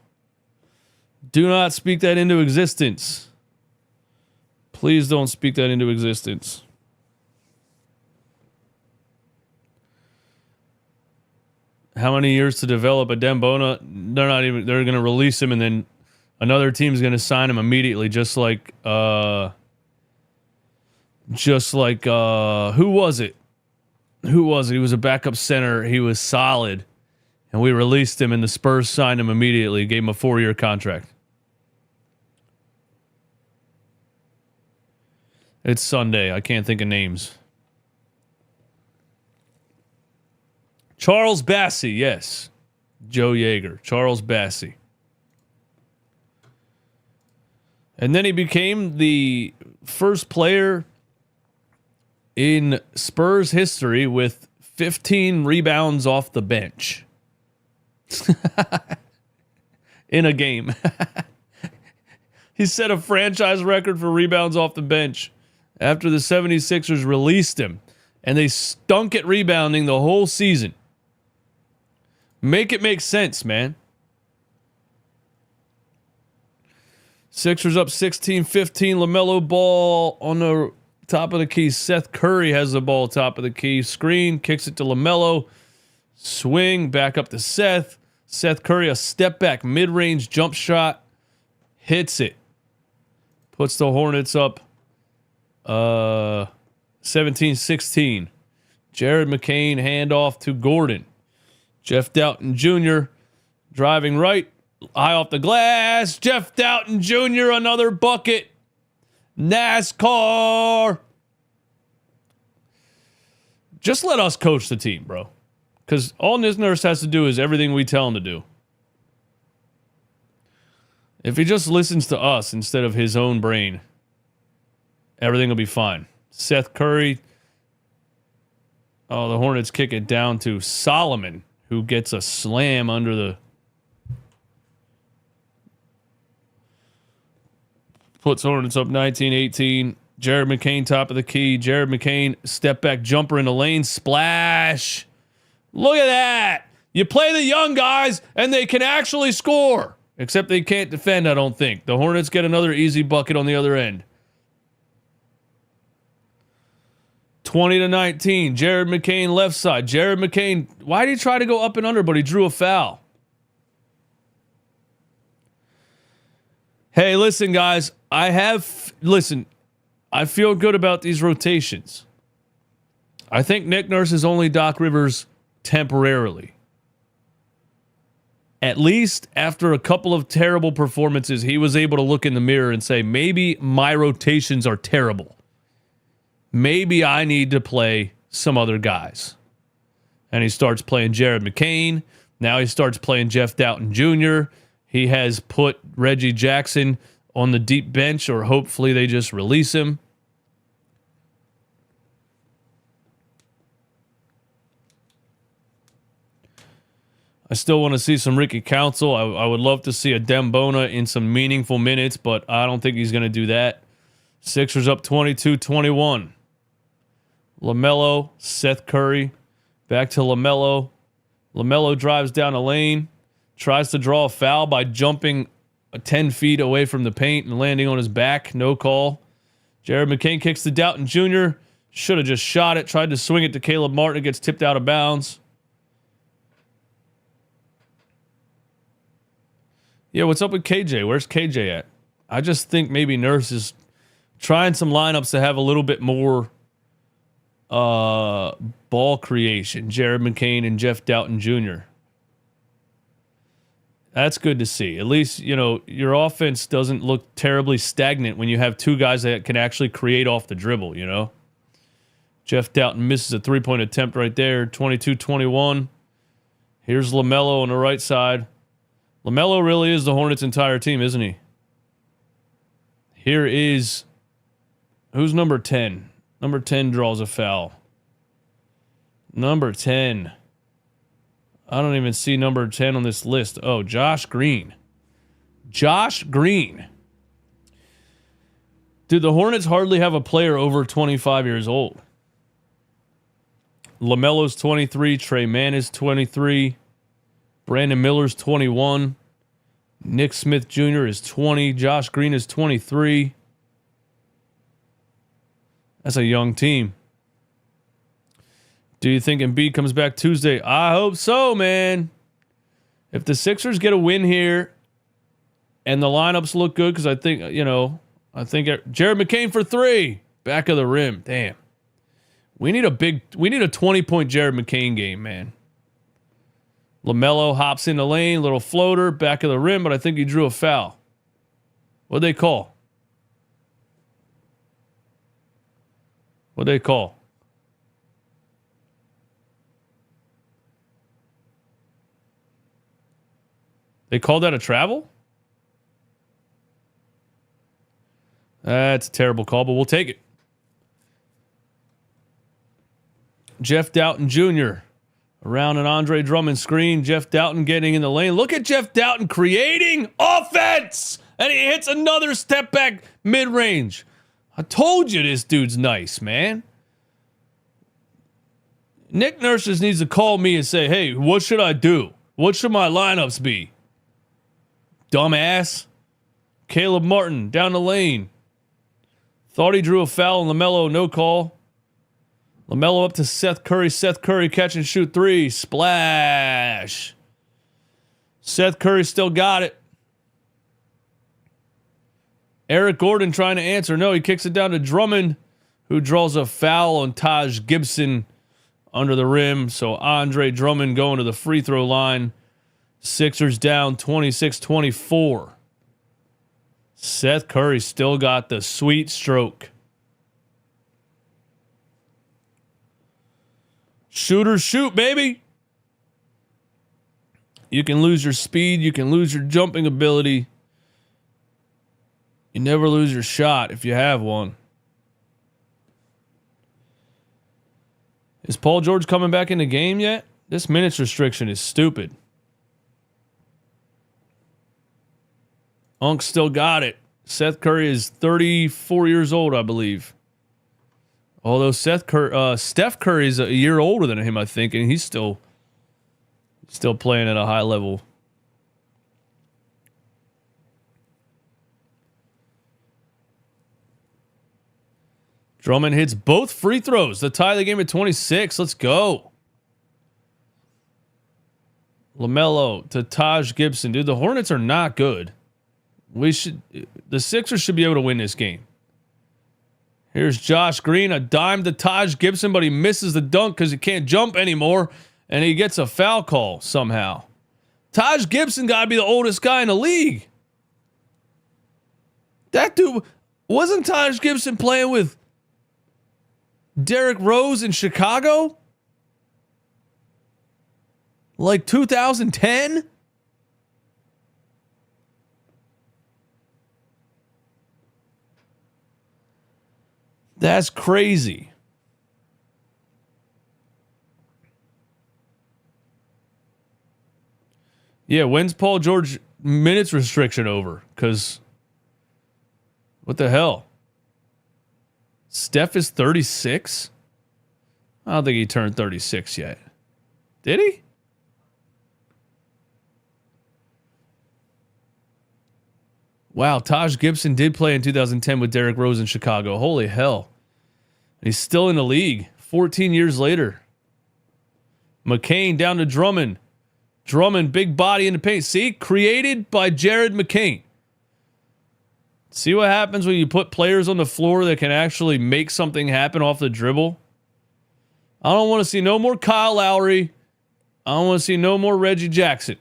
Do not speak that into existence. Please don't speak that into existence. How many years to develop a Dembona? They're going to release him and then another team's going to sign him immediately, just like who was it? Who was it? He was a backup center. He was solid. And we released him and the Spurs signed him immediately, gave him a 4-year contract. It's Sunday. I can't think of names. Charles Bassey, yes. Joe Yeager. Charles Bassey. And then he became the first player in Spurs history with 15 rebounds off the bench. In a game. He set a franchise record for rebounds off the bench after the 76ers released him. And they stunk at rebounding the whole season. Make it make sense, man. Sixers up 16-15. LaMelo Ball on the top of the key. Seth Curry has the ball top of the key. Screen, kicks it to LaMelo. Swing, back up to Seth. Seth Curry, a step back, mid-range jump shot. Hits it. Puts the Hornets up 17-16. Jared McCain, handoff to Gordon. Jeff Doughton Jr. driving right. Eye off the glass. Jeff Doughton Jr. another bucket. NASCAR. Just let us coach the team, bro. Because all Nick Nurse has to do is everything we tell him to do. If he just listens to us instead of his own brain, everything will be fine. Seth Curry. Oh, the Hornets kick it down to Solomon, who gets a slam under the... Puts Hornets up 19-18. Jared McCain, top of the key. Jared McCain, step back jumper in the lane. Splash. Look at that. You play the young guys, and they can actually score. Except they can't defend, I don't think. The Hornets get another easy bucket on the other end. 20-19. Jared McCain, left side. Jared McCain, why did he try to go up and under, but he drew a foul? Hey, listen, guys. I feel good about these rotations. I think Nick Nurse is only Doc Rivers temporarily. At least after a couple of terrible performances, he was able to look in the mirror and say, maybe my rotations are terrible. Maybe I need to play some other guys. And he starts playing Jared McCain. Now he starts playing Jeff Doughton Jr. He has put Reggie Jackson on the deep bench, or hopefully they just release him. I still want to see some Ricky Council. I would love to see a Dembona in some meaningful minutes, but I don't think he's going to do that. Sixers up 22-21. LaMelo, Seth Curry, back to LaMelo. LaMelo drives down a lane, tries to draw a foul by jumping 10 feet away from the paint and landing on his back. No call. Jared McCain kicks to Doughton Jr. Should have just shot it. Tried to swing it to Caleb Martin. It gets tipped out of bounds. Yeah, what's up with KJ? Where's KJ at? I just think maybe Nurse is trying some lineups to have a little bit more ball creation. Jared McCain and Jeff Doughton Jr. That's good to see. At least, your offense doesn't look terribly stagnant when you have two guys that can actually create off the dribble, Jeff Doughton misses a three-point attempt right there, 22-21. Here's LaMelo on the right side. LaMelo really is the Hornets' entire team, isn't he? Here is... Who's number 10? Number 10 draws a foul. Number 10. I don't even see number 10 on this list. Oh, Josh Green. Josh Green. Dude, the Hornets hardly have a player over 25 years old. LaMelo's 23. Trey Mann is 23. Brandon Miller's 21. Nick Smith Jr. is 20. Josh Green is 23. That's a young team. Do you think Embiid comes back Tuesday? I hope so, man. If the Sixers get a win here and the lineups look good, because I think, Jared McCain for 3. Back of the rim. Damn. We need a 20-point Jared McCain game, man. LaMelo hops in the lane, little floater, back of the rim, but I think he drew a foul. What'd they call? They called that a travel? That's a terrible call, but we'll take it. Jeff Doughton Jr. around an Andre Drummond screen. Jeff Doughton getting in the lane. Look at Jeff Doughton creating offense! And he hits another step back mid-range. I told you this dude's nice, man. Nick Nurse just needs to call me and say, hey, what should I do? What should my lineups be? Dumbass. Caleb Martin down the lane. Thought he drew a foul on LaMelo, no call. LaMelo up to Seth Curry. Seth Curry catch and shoot 3. Splash. Seth Curry still got it. Eric Gordon trying to answer. No, he kicks it down to Drummond, who draws a foul on Taj Gibson under the rim. So Andre Drummond going to the free throw line. Sixers down 26-24. Seth Curry still got the sweet stroke. Shooters shoot, baby. You can lose your speed. You can lose your jumping ability. You never lose your shot if you have one. Is Paul George coming back in the game yet? This minutes restriction is stupid. Unk still got it. Seth Curry is 34 years old, I believe. Although Steph Curry is a year older than him, I think, and he's still playing at a high level. Drummond hits both free throws to tie the game at 26. Let's go. LaMelo to Taj Gibson. Dude, the Hornets are not good. The Sixers should be able to win this game. Here's Josh Green, a dime to Taj Gibson, but he misses the dunk because he can't jump anymore, and he gets a foul call somehow. Taj Gibson got to be the oldest guy in the league. That dude, wasn't Taj Gibson playing with Derrick Rose in Chicago? Like 2010? That's crazy. Yeah, when's Paul George minutes restriction over? Because what the hell? Steph is 36? I don't think he turned 36 yet. Did he? Wow, Taj Gibson did play in 2010 with Derrick Rose in Chicago. Holy hell. He's still in the league 14 years later. McCain down to Drummond. Drummond, big body in the paint. See? Created by Jared McCain. See what happens when you put players on the floor that can actually make something happen off the dribble? I don't want to see no more Kyle Lowry. I don't want to see no more Reggie Jackson.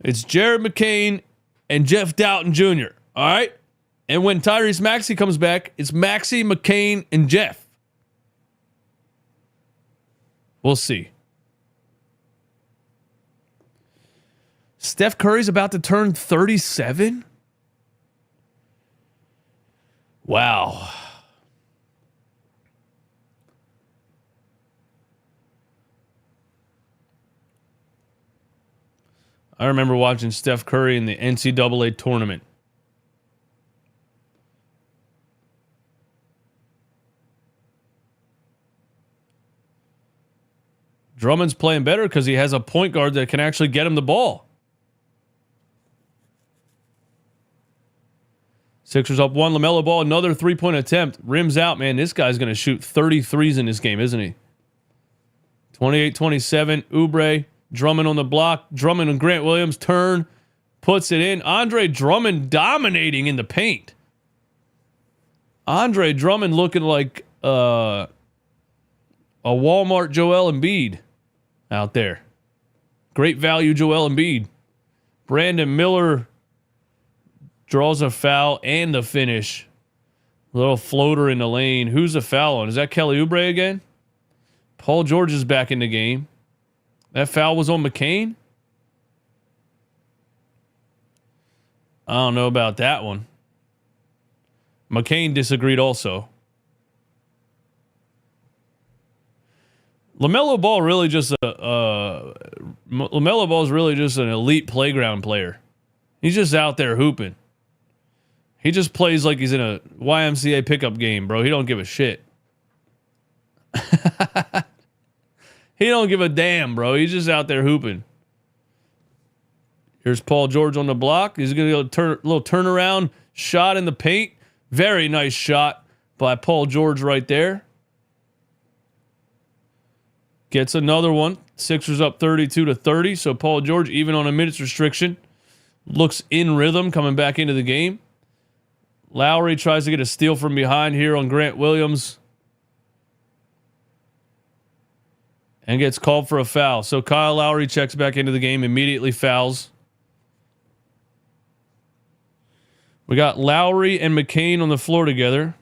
It's Jared McCain and Jeff Doughton Jr. All right? And when Tyrese Maxey comes back, it's Maxey, McCain, and Jeff. We'll see. Steph Curry's about to turn 37? Wow. I remember watching Steph Curry in the NCAA tournament. Drummond's playing better because he has a point guard that can actually get him the ball. Sixers up 1. LaMelo Ball, another three-point attempt. Rims out, man. This guy's going to shoot 33s in this game, isn't he? 28-27. Oubre. Drummond on the block. Drummond and Grant Williams turn. Puts it in. Andre Drummond dominating in the paint. Andre Drummond looking like a Walmart Joel Embiid out there. Great value Joel Embiid. Brandon Miller draws a foul and the finish. Little floater in the lane. Who's the foul on? Is that Kelly Oubre again? Paul George is back in the game. That foul was on McCain? I don't know about that one. McCain disagreed also. LaMelo Ball really just LaMelo Ball is really just an elite playground player. He's just out there hooping. He just plays like he's in a YMCA pickup game, bro. He don't give a shit. He don't give a damn, bro. He's just out there hooping. Here's Paul George on the block. He's going to go little turnaround shot in the paint. Very nice shot by Paul George right there. Gets another one. Sixers up 32-30. So Paul George, even on a minutes restriction, looks in rhythm coming back into the game. Lowry tries to get a steal from behind here on Grant Williams. And gets called for a foul. So Kyle Lowry checks back into the game, immediately fouls. We got Lowry and McCain on the floor together.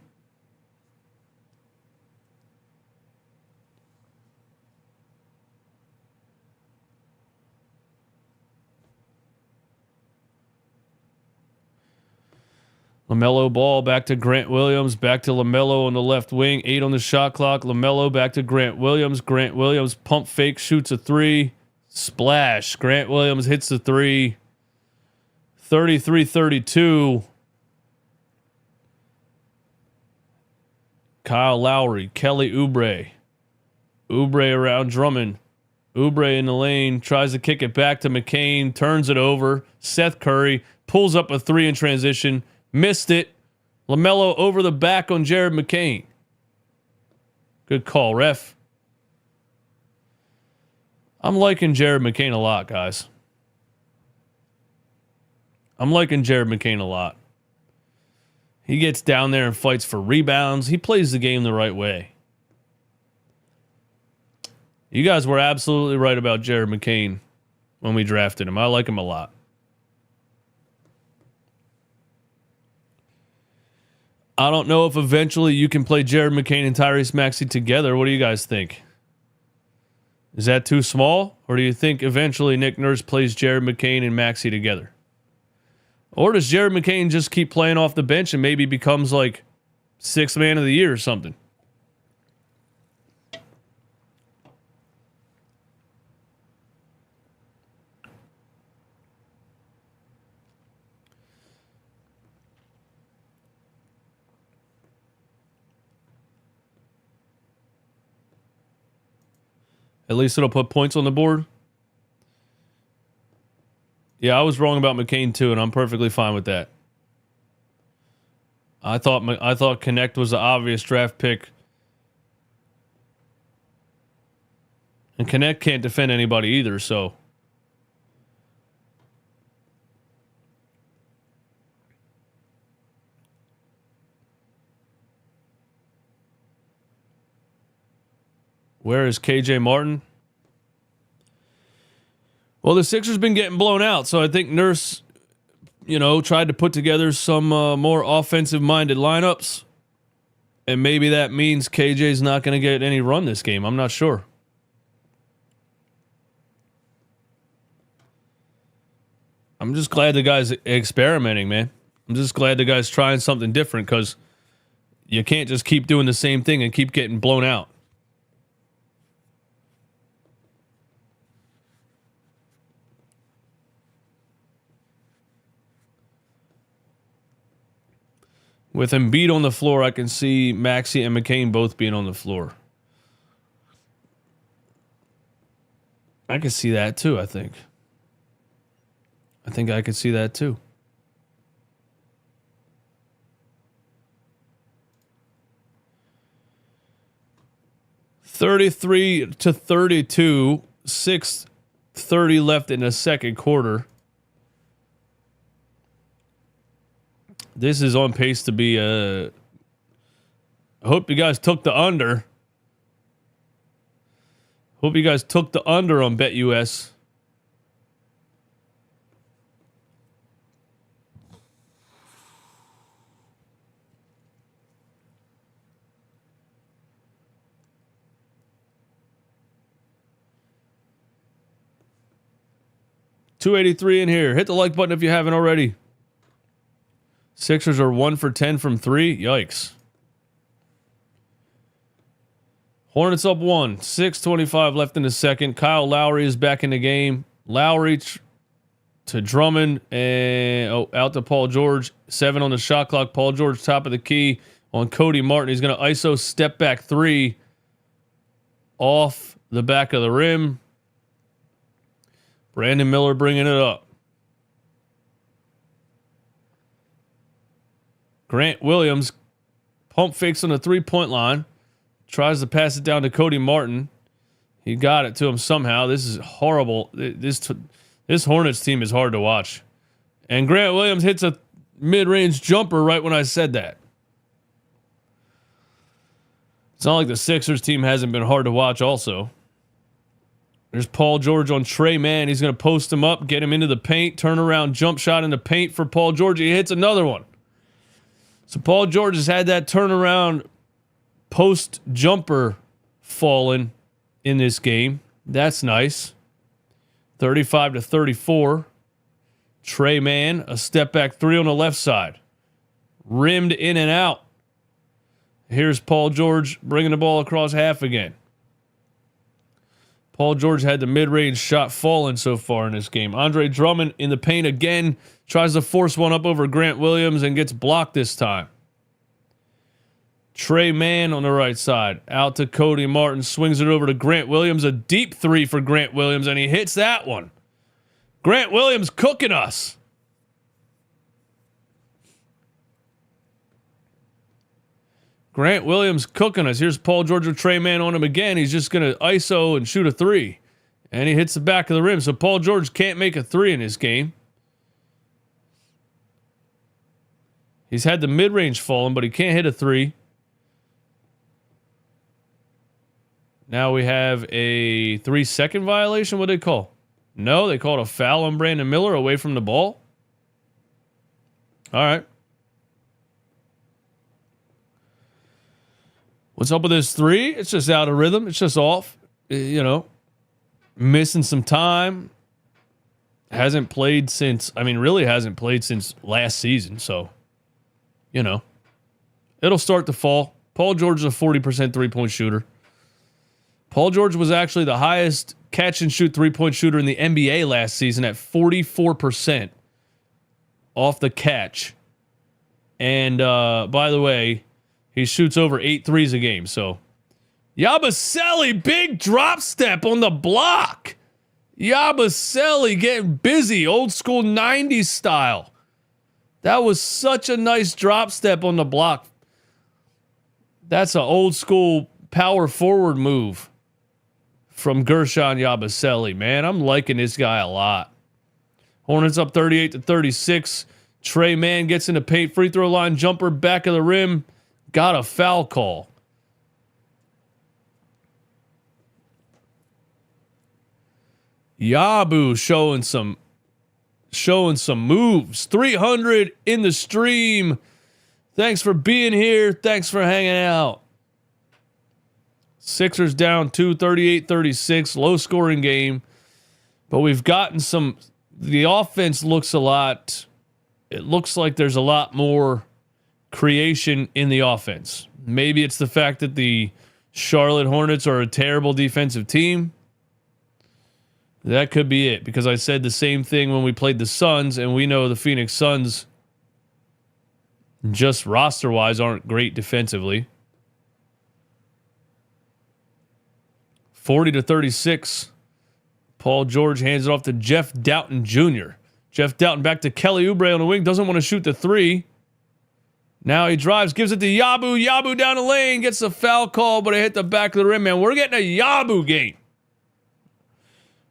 LaMelo Ball back to Grant Williams. Back to LaMelo on the left wing. 8 on the shot clock. LaMelo back to Grant Williams. Grant Williams pump fake, shoots a 3. Splash. Grant Williams hits the 3. 33-32. Kyle Lowry. Kelly Oubre. Oubre around Drummond. Oubre in the lane. Tries to kick it back to McCain. Turns it over. Seth Curry pulls up a 3 in transition. Missed it. LaMelo over the back on Jared McCain. Good call, ref. I'm liking Jared McCain a lot, guys. I'm liking Jared McCain a lot. He gets down there and fights for rebounds. He plays the game the right way. You guys were absolutely right about Jared McCain when we drafted him. I like him a lot. I don't know if eventually you can play Jared McCain and Tyrese Maxey together. What do you guys think? Is that too small? Or do you think eventually Nick Nurse plays Jared McCain and Maxey together? Or does Jared McCain just keep playing off the bench and maybe becomes like 6th man of the year or something? At least it'll put points on the board. Yeah, I was wrong about McCain too, and I'm perfectly fine with that. I thought Connect was the obvious draft pick. And Connect can't defend anybody either, so. Where is KJ Martin? Well, the Sixers been getting blown out, so I think Nurse, tried to put together some more offensive-minded lineups, and maybe that means KJ's not going to get any run this game. I'm not sure. I'm just glad the guy's experimenting, man. I'm just glad the guy's trying something different because you can't just keep doing the same thing and keep getting blown out. With Embiid on the floor, I can see Maxey and McCain both being on the floor. I could see that too, I think. I could see that too. $33-32, 6:30 left in the second quarter. This is on pace to be I hope you guys took the under. Hope you guys took the under on BetUS. $283 in here. Hit the like button if you haven't already. Sixers are 1 for 10 from 3. Yikes. Hornets up 1. 6:25 left in the second. Kyle Lowry is back in the game. Lowry to Drummond and out to Paul George. 7 on the shot clock. Paul George top of the key on Cody Martin. He's going to ISO step back 3 off the back of the rim. Brandon Miller bringing it up. Grant Williams pump fakes on the 3-point line. Tries to pass it down to Cody Martin. He got it to him somehow. This is horrible. This Hornets team is hard to watch. And Grant Williams hits a mid-range jumper right when I said that. It's not like the Sixers team hasn't been hard to watch also. There's Paul George on Trey Mann. He's going to post him up, get him into the paint, turn around, jump shot in the paint for Paul George. He hits another one. So Paul George has had that turnaround post jumper fallen in this game. That's nice. 35-34. Trey Mann, a step back 3 on the left side. Rimmed in and out. Here's Paul George bringing the ball across half again. Paul George had the mid-range shot fallen so far in this game. Andre Drummond in the paint again. Tries to force one up over Grant Williams and gets blocked this time. Trey Mann on the right side. Out to Cody Martin. Swings it over to Grant Williams. A deep 3 for Grant Williams, and he hits that one. Grant Williams cooking us. Grant Williams cooking us. Here's Paul George with Trey Mann on him again. He's just going to ISO and shoot a 3. And he hits the back of the rim. So Paul George can't make a 3 in this game. He's had the mid-range fallen, but he can't hit a 3. Now we have a 3-second violation. What do they call? No, they called a foul on Brandon Miller away from the ball. All right. What's up with this 3? It's just out of rhythm. It's just off. Missing some time. Hasn't played since, really hasn't played since last season. So, it'll start to fall. Paul George is a 40% three-point shooter. Paul George was actually the highest catch-and-shoot three-point shooter in the NBA last season at 44% off the catch. And, by the way, he shoots over 8 threes a game. So, Yabusele, big drop step on the block. Yabusele getting busy, old school 90s style. That was such a nice drop step on the block. That's an old school power forward move from Gershon Yabusele, man. I'm liking this guy a lot. Hornets up 38-36. Trey Mann gets in the paint, free throw line, jumper, back of the rim. Got a foul call. Yabu showing some moves. 300 in the stream. Thanks for being here. Thanks for hanging out. Sixers down 2, 38-36. Low scoring game. But we've gotten some. The offense looks a lot. It looks like there's a lot more creation in the offense. Maybe it's the fact that the Charlotte Hornets are a terrible defensive team. That could be it, because I said the same thing when we played the Suns, and we know the Phoenix Suns just roster-wise aren't great defensively. 40-36. Paul George hands it off to Jeff Doughton Jr. Jeff Doughton back to Kelly Oubre on the wing. Doesn't want to shoot the three. Now he drives, gives it to Yabu. Yabu down the lane, gets a foul call, but it hit the back of the rim, man. We're getting a Yabu game.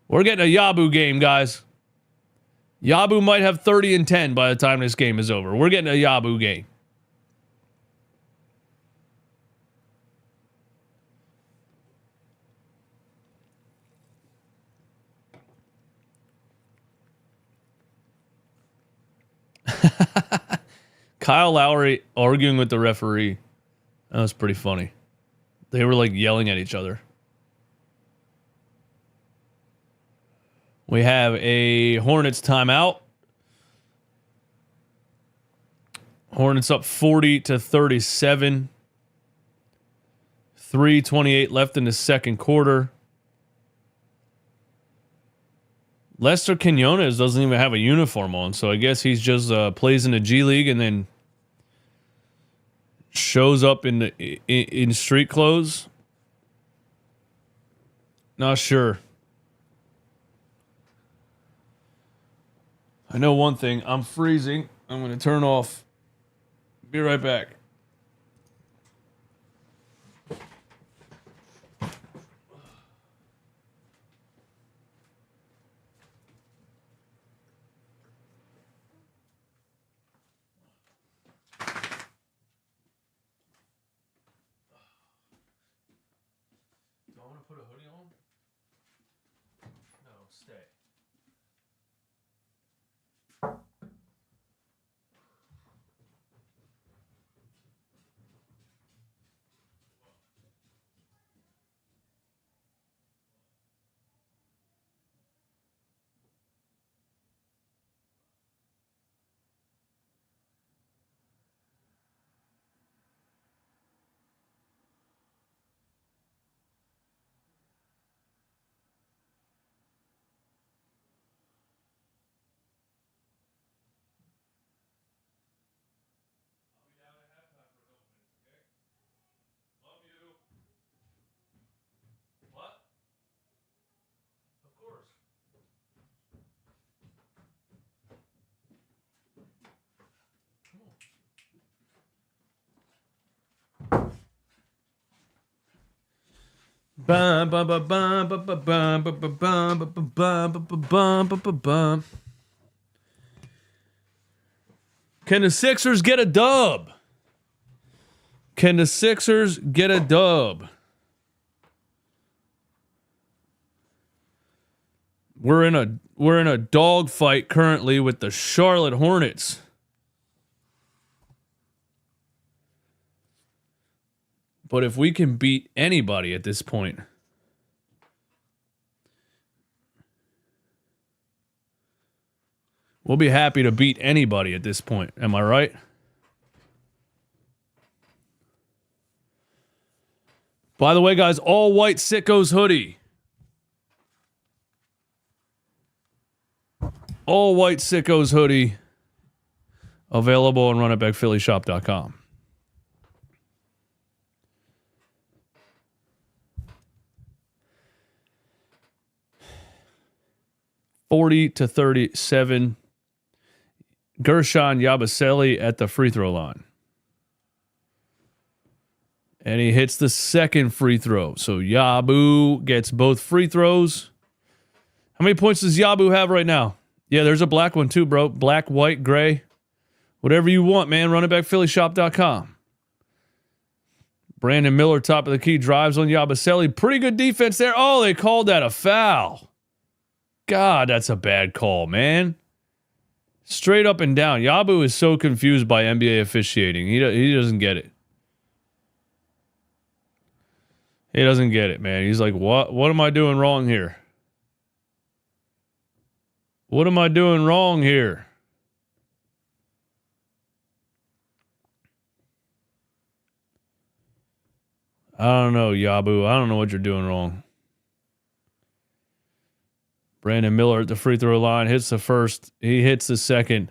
We're getting a Yabu game, guys. Yabu might have 30 and 10 by the time this game is over. We're getting a Yabu game. Kyle Lowry arguing with the referee. That was pretty funny. They were like yelling at each other. We have a Hornets timeout. Hornets up 40-37. 3:28 left in the second quarter. Lester Quinones doesn't even have a uniform on, so I guess he's just plays in the G League and then shows up in street clothes. Not sure. I know one thing. I'm freezing. I'm going to turn off. Be right back. Put a hoodie on? No, stay. Can the Sixers get a dub? Can the Sixers get a dub? We're in a dogfight currently with the Charlotte Hornets. But if we can beat anybody at this point, we'll be happy to beat anybody at this point. Am I right? By the way, guys, all white Sickos hoodie. All white Sickos hoodie available on runitbackphillyshop.com. (40-37). Gershon Yabusele at the free throw line. And he hits the second free throw. So Yabu gets both free throws. How many points does Yabu have right now? Yeah, there's a black one too, bro. Black, white, gray. Whatever you want, man. runitbackphillyshop.com. Brandon Miller, top of the key, drives on Yabusele. Pretty good defense there. Oh, they called that a foul. God, that's a bad call, man. Straight up and down. Yabu is so confused by NBA officiating. He doesn't get it. He doesn't get it, man. He's like, what am I doing wrong here? What am I doing wrong here? I don't know, Yabu. I don't know what you're doing wrong. Brandon Miller at the free throw line hits the first. He hits the second.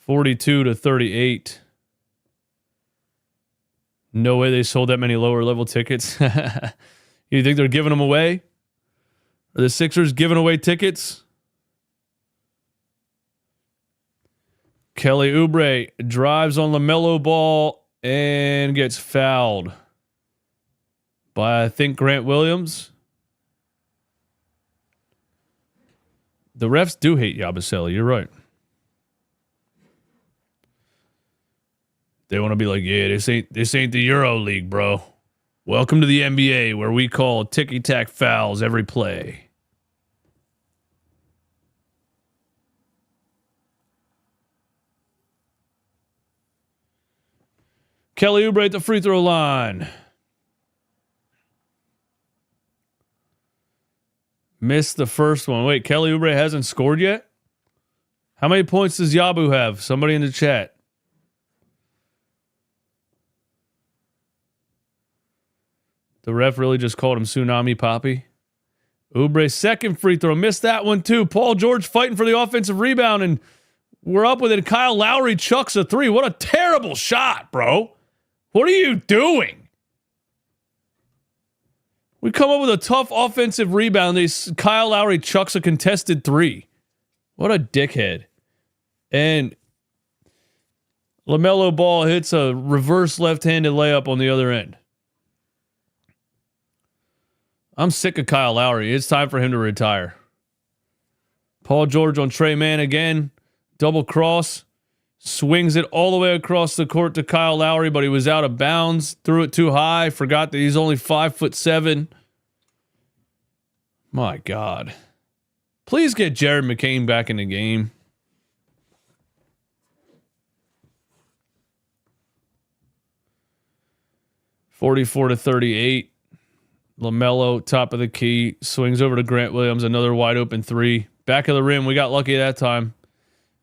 42-38. No way they sold that many lower level tickets. You think they're giving them away? Are the Sixers giving away tickets? Kelly Oubre drives on LaMelo Ball and gets fouled by, I think, Grant Williams. The refs do hate Yabusele. You're right. They want to be like, yeah, this ain't the Euro League, bro. Welcome to the NBA, where we call ticky-tack fouls every play. Kelly Oubre at the free throw line. Missed the first one. Wait, Kelly Oubre hasn't scored yet? How many points does Yabu have? Somebody in the chat. The ref really just called him Tsunami Poppy. Oubre's second free throw. Missed that one too. Paul George fighting for the offensive rebound, and we're up with it. Kyle Lowry chucks a three. What a terrible shot, bro. What are you doing? We come up with a tough offensive rebound. Kyle Lowry chucks a contested three. What a dickhead. And LaMelo Ball hits a reverse left-handed layup on the other end. I'm sick of Kyle Lowry. It's time for him to retire. Paul George on Trey Mann again. Double cross. Swings it all the way across the court to Kyle Lowry, but he was out of bounds. Threw it too high. Forgot that he's only 5'7". My God. Please get Jared McCain back in the game. (44-38). LaMelo, top of the key, swings over to Grant Williams, another wide open three. Back of the rim, we got lucky that time.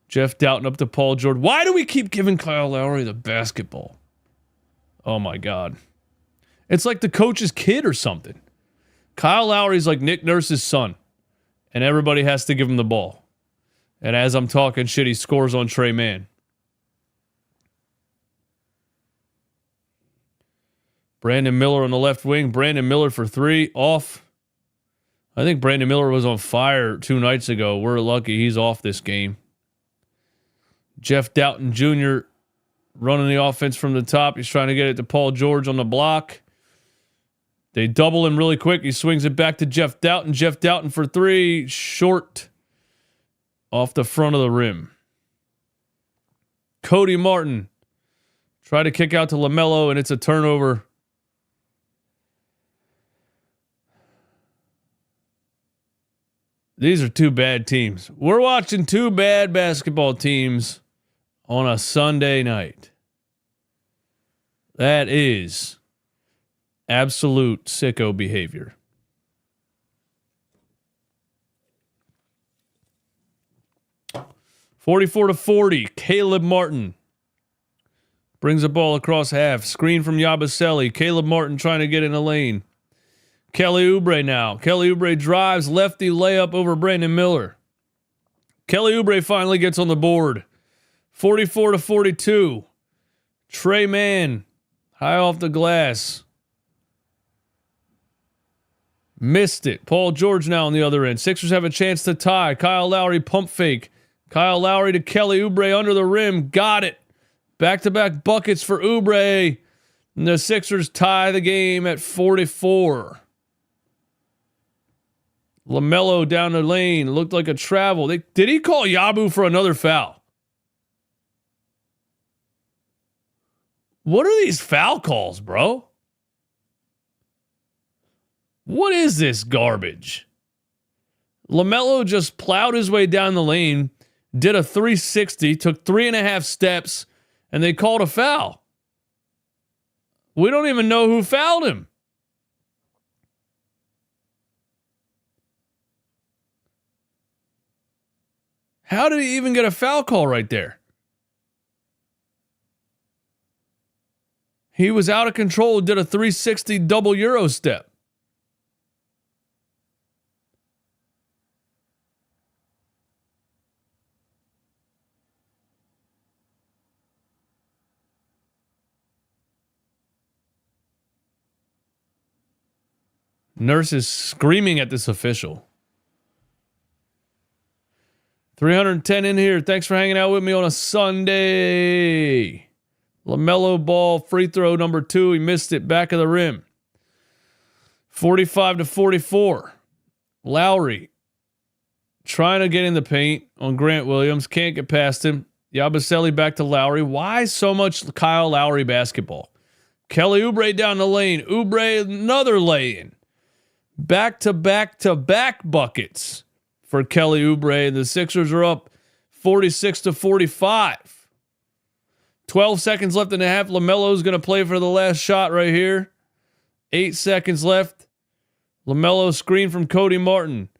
Jeff Doughton up to Paul George. Why do we keep giving Kyle Lowry the basketball? Oh my God. It's like the coach's kid or something. Kyle Lowry's like Nick Nurse's son, and everybody has to give him the ball. And as I'm talking shit, he scores on Trey Mann. Brandon Miller on the left wing. Brandon Miller for three. Off. I think Brandon Miller was on fire 2 nights ago. We're lucky he's off this game. Jeff Doughton Jr. running the offense from the top. He's trying to get it to Paul George on the block. They double him really quick. He swings it back to Jeff Doughton. Jeff Doughton for three. Short. Off the front of the rim. Cody Martin. Try to kick out to LaMelo, and it's a turnover. These are two bad teams. We're watching two bad basketball teams on a Sunday night. That is absolute sicko behavior. (44-40). Caleb Martin brings the ball across half. Screen from Yabusele. Caleb Martin trying to get in the lane. Kelly Oubre now. Kelly Oubre drives, lefty layup over Brandon Miller. Kelly Oubre finally gets on the board. 44-42. Trey Mann, high off the glass. Missed it. Paul George now on the other end. Sixers have a chance to tie. Kyle Lowry pump fake. Kyle Lowry to Kelly Oubre under the rim. Got it. Back-to-back buckets for Oubre. And the Sixers tie the game at 44. LaMelo down the lane. Looked like a travel. Did he call Yabu for another foul? What are these foul calls, bro? What is this garbage? LaMelo just plowed his way down the lane, did a 360, took 3.5 steps, and they called a foul. We don't even know who fouled him. How did he even get a foul call right there? He was out of control, did a 360 double Euro step. Nurse is screaming at this official. 310 in here. Thanks for hanging out with me on a Sunday. LaMelo Ball, free throw number 2. He missed it, back of the rim. 45-44. Lowry trying to get in the paint on Grant Williams. Can't get past him. Yabusele back to Lowry. Why so much Kyle Lowry basketball? Kelly Oubre down the lane. Oubre another lay-in. Back-to-back-to-back buckets for Kelly Oubre. The Sixers are up 46-45. 12 seconds left in the half. LaMelo's going to play for the last shot right here. 8 seconds left. LaMelo screen from Cody Martin.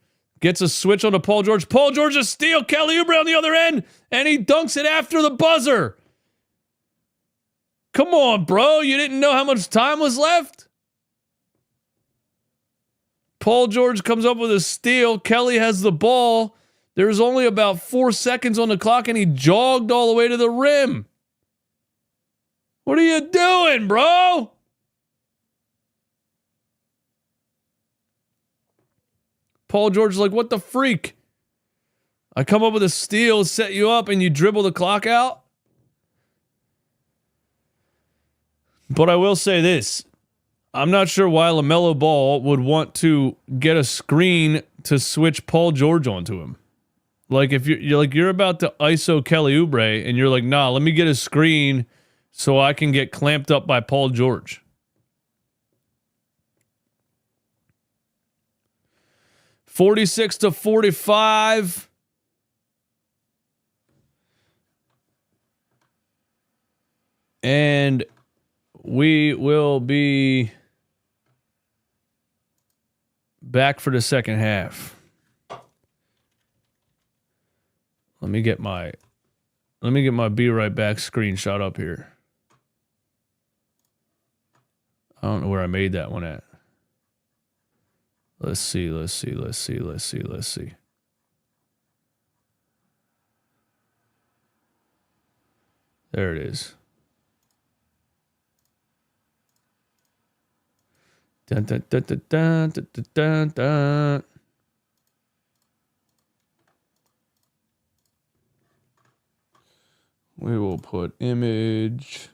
Gets a switch on to Paul George. Paul George a steal. Kelly Oubre on the other end. And he dunks it after the buzzer. Come on, bro. You didn't know how much time was left? Paul George comes up with a steal. Kelly has the ball. There's only about 4 seconds on the clock, and he jogged all the way to the rim. What are you doing, bro? Paul George is like, what the freak? I come up with a steal, set you up, and you dribble the clock out? But I will say this. I'm not sure why LaMelo Ball would want to get a screen to switch Paul George onto him. Like if you're about to ISO Kelly Oubre and you're like, nah, let me get a screen so I can get clamped up by Paul George. 46-45. And we will be back for the second half. Let me get my Be Right Back screenshot up here. I don't know where I made that one at. Let's see. There it is. Dun, dun, dun, dun, dun, dun, dun, dun. We will put image.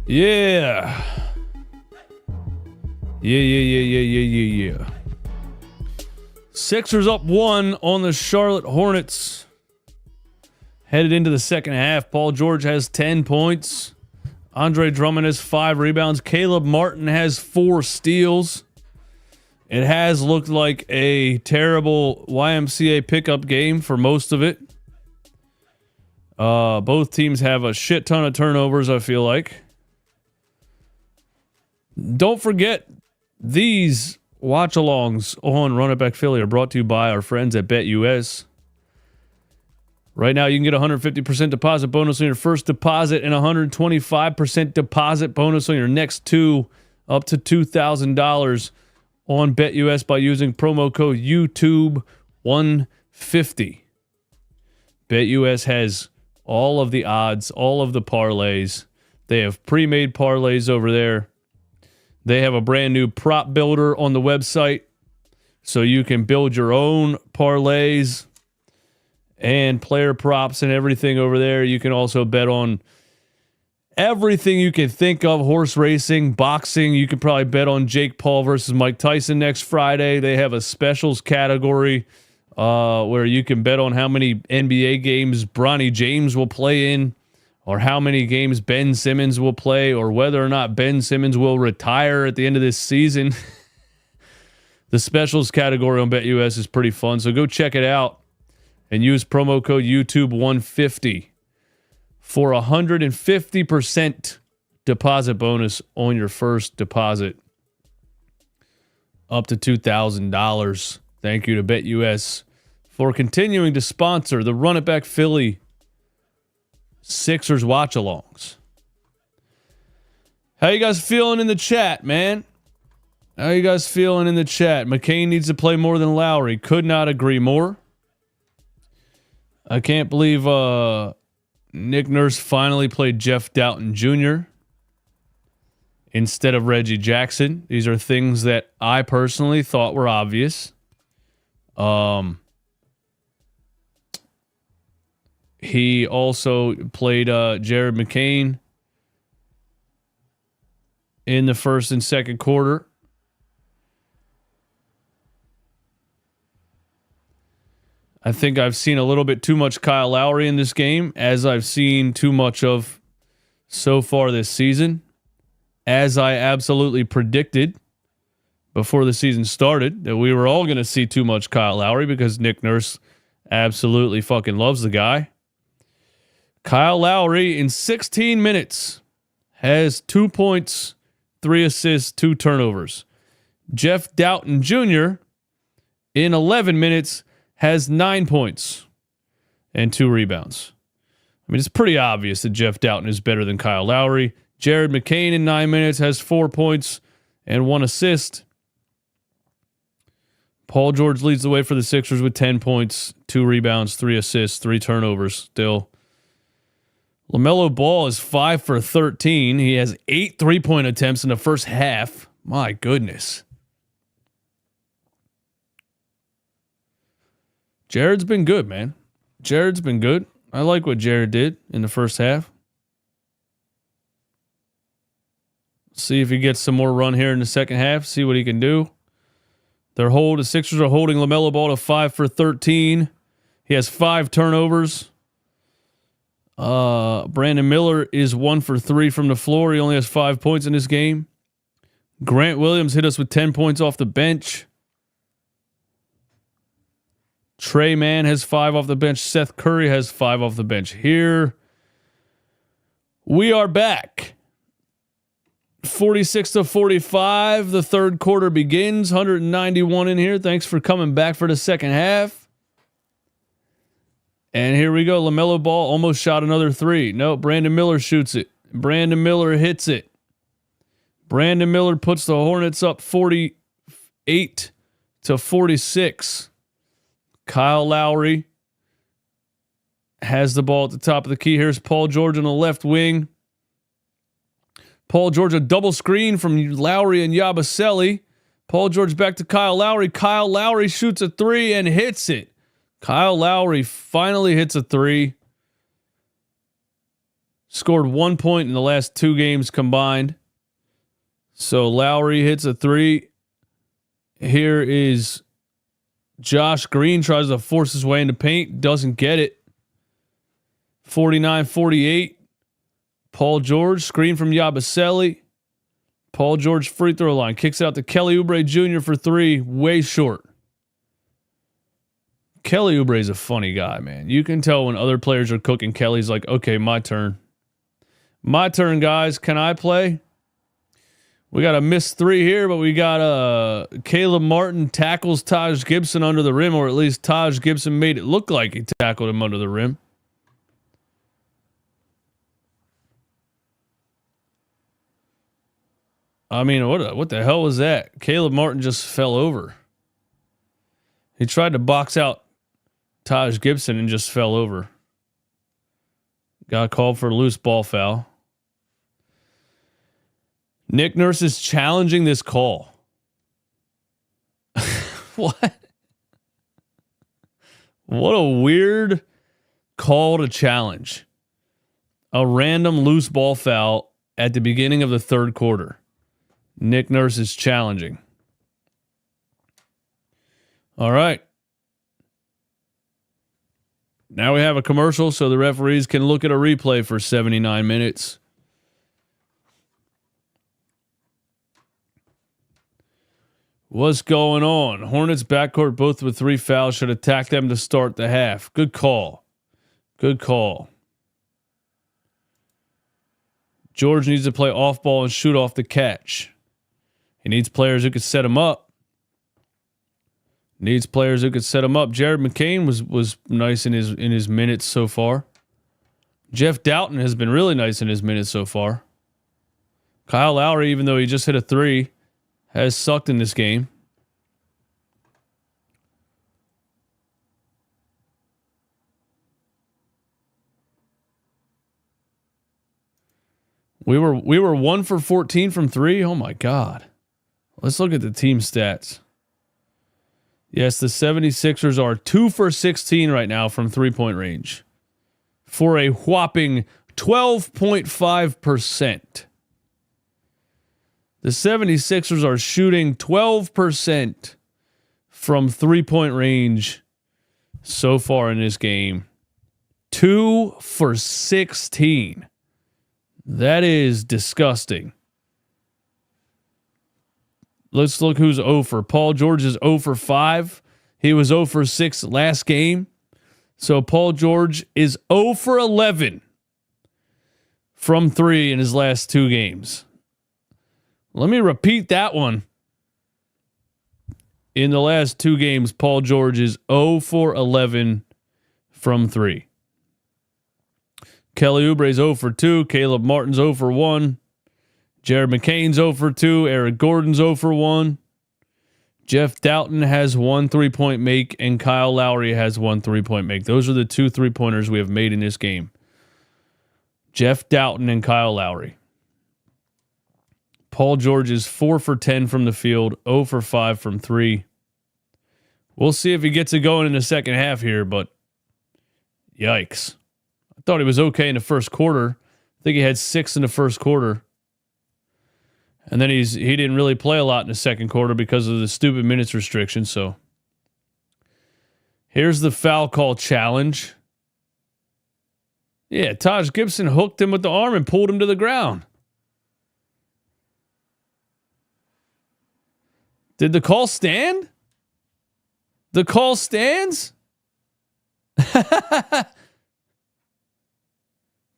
Yeah. Yeah. Sixers up 1 on the Charlotte Hornets. Headed into the second half, Paul George has 10 points. Andre Drummond has 5 rebounds. Caleb Martin has 4 steals. It has looked like a terrible YMCA pickup game for most of it. Both teams have a shit ton of turnovers, I feel like. Don't forget, these watch-alongs on Run It Back Philly are brought to you by our friends at BetUS. Right now, you can get a 150% deposit bonus on your first deposit and a 125% deposit bonus on your next 2, up to $2,000 on BetUS by using promo code YouTube150. BetUS has all of the odds, all of the parlays. They have pre-made parlays over there. They have a brand new prop builder on the website, so you can build your own parlays and player props and everything over there. You can also bet on everything you can think of: horse racing, boxing. You could probably bet on Jake Paul versus Mike Tyson next Friday. They have a specials category where you can bet on how many NBA games Bronny James will play in, or how many games Ben Simmons will play, or whether or not Ben Simmons will retire at the end of this season. The specials category on BetUS is pretty fun, so go check it out and use promo code YouTube150 for a 150% deposit bonus on your first deposit up to $2,000. Thank you to BetUS for continuing to sponsor the Run It Back Philly Sixers watch-alongs. How you guys feeling in the chat, man? How you guys feeling in the chat? McCain needs to play more than Lowry. Could not agree more. I can't believe Nick Nurse finally played Jeff Doughton Jr. instead of Reggie Jackson. These are things that I personally thought were obvious. He also played Jared McCain in the first and second quarter. I think I've seen a little bit too much Kyle Lowry in this game, as I've seen too much of so far this season. As I absolutely predicted before the season started, that we were all going to see too much Kyle Lowry because Nick Nurse absolutely fucking loves the guy. Kyle Lowry in 16 minutes has 2 points, 3 assists, 2 turnovers. Jeff Doughton Jr. in 11 minutes has 9 points and 2 rebounds. I mean, it's pretty obvious that Jeff Doughton is better than Kyle Lowry. Jared McCain in 9 minutes has 4 points and 1 assist. Paul George leads the way for the Sixers with 10 points, 2 rebounds, 3 assists, 3 turnovers still. LaMelo Ball is 5 for 13. He has 8 3-point attempts in the first half. My goodness. Jared's been good, man. Jared's been good. I like what Jared did in the first half. See if he gets some more run here in the second half. See what he can do. The Sixers are holding LaMelo Ball to 5 for 13. He has 5 turnovers. Brandon Miller is 1 for 3 from the floor. He only has 5 points in this game. Grant Williams hit us with 10 points off the bench. Trey Mann has 5 off the bench. Seth Curry has 5 off the bench. Here we are back. 46-45. The third quarter begins. 191 in here. Thanks for coming back for the second half. And here we go. LaMelo Ball almost shot another 3. No, Brandon Miller shoots it. Brandon Miller hits it. Brandon Miller puts the Hornets up 48-46. Kyle Lowry has the ball at the top of the key. Here's Paul George on the left wing. Paul George, a double screen from Lowry and Yabusele. Paul George back to Kyle Lowry. Kyle Lowry shoots a 3 and hits it. Kyle Lowry finally hits a 3. Scored 1 point in the last 2 games combined. So Lowry hits a 3. Here is Josh Green, tries to force his way into paint. Doesn't get it. 49-48. Paul George, screen from Yabusele. Paul George free throw line. Kicks out to Kelly Oubre Jr. for 3. Way short. Kelly Oubre is a funny guy, man. You can tell when other players are cooking. Kelly's like, okay, my turn. My turn, guys. Can I play? We got a missed 3 here, but we got Caleb Martin tackles Taj Gibson under the rim, or at least Taj Gibson made it look like he tackled him under the rim. I mean, what the hell was that? Caleb Martin just fell over. He tried to box out Taj Gibson and just fell over. Got called for a loose ball foul. Nick Nurse is challenging this call. What? What a weird call to challenge. A random loose ball foul at the beginning of the third quarter. Nick Nurse is challenging. All right. Now we have a commercial so the referees can look at a replay for 79 minutes. What's going on? Hornets backcourt both with 3 fouls. Should attack them to start the half. Good call. Good call. George needs to play off ball and shoot off the catch. He needs players who could set him up. Needs players who could set him up. Jared McCain was nice in his minutes so far. Jeff Doughton has been really nice in his minutes so far. Kyle Lowry, even though he just hit a 3, has sucked in this game. We were 1 for 14 from 3. Oh my God. Let's look at the team stats. Yes, the 76ers are 2 for 16 right now from 3-point range for a whopping 12.5%. The 76ers are shooting 12% from 3-point range so far in this game. 2 for 16. That is disgusting. Let's look who's 0 for. Paul George is 0 for 5. He was 0 for 6 last game. So Paul George is 0 for 11 from 3 in his last 2 games. Let me repeat that one. In the last 2 games, Paul George is 0 for 11 from 3. Kelly Oubre's 0 for 2. Caleb Martin's 0 for 1. Jared McCain's 0 for 2. Eric Gordon's 0 for 1. Jeff Doughton has 1 3-point make, and Kyle Lowry has 1 3-point make. Those are the 2 3-pointers we have made in this game. Jeff Doughton and Kyle Lowry. Paul George is 4 for 10 from the field, 0 for 5 from 3. We'll see if he gets it going in the second half here, but yikes. I thought he was okay in the first quarter. I think he had 6 in the first quarter. And then he didn't really play a lot in the second quarter because of the stupid minutes restriction. So here's the foul call challenge. Yeah, Taj Gibson hooked him with the arm and pulled him to the ground. Did the call stand? The call stands? The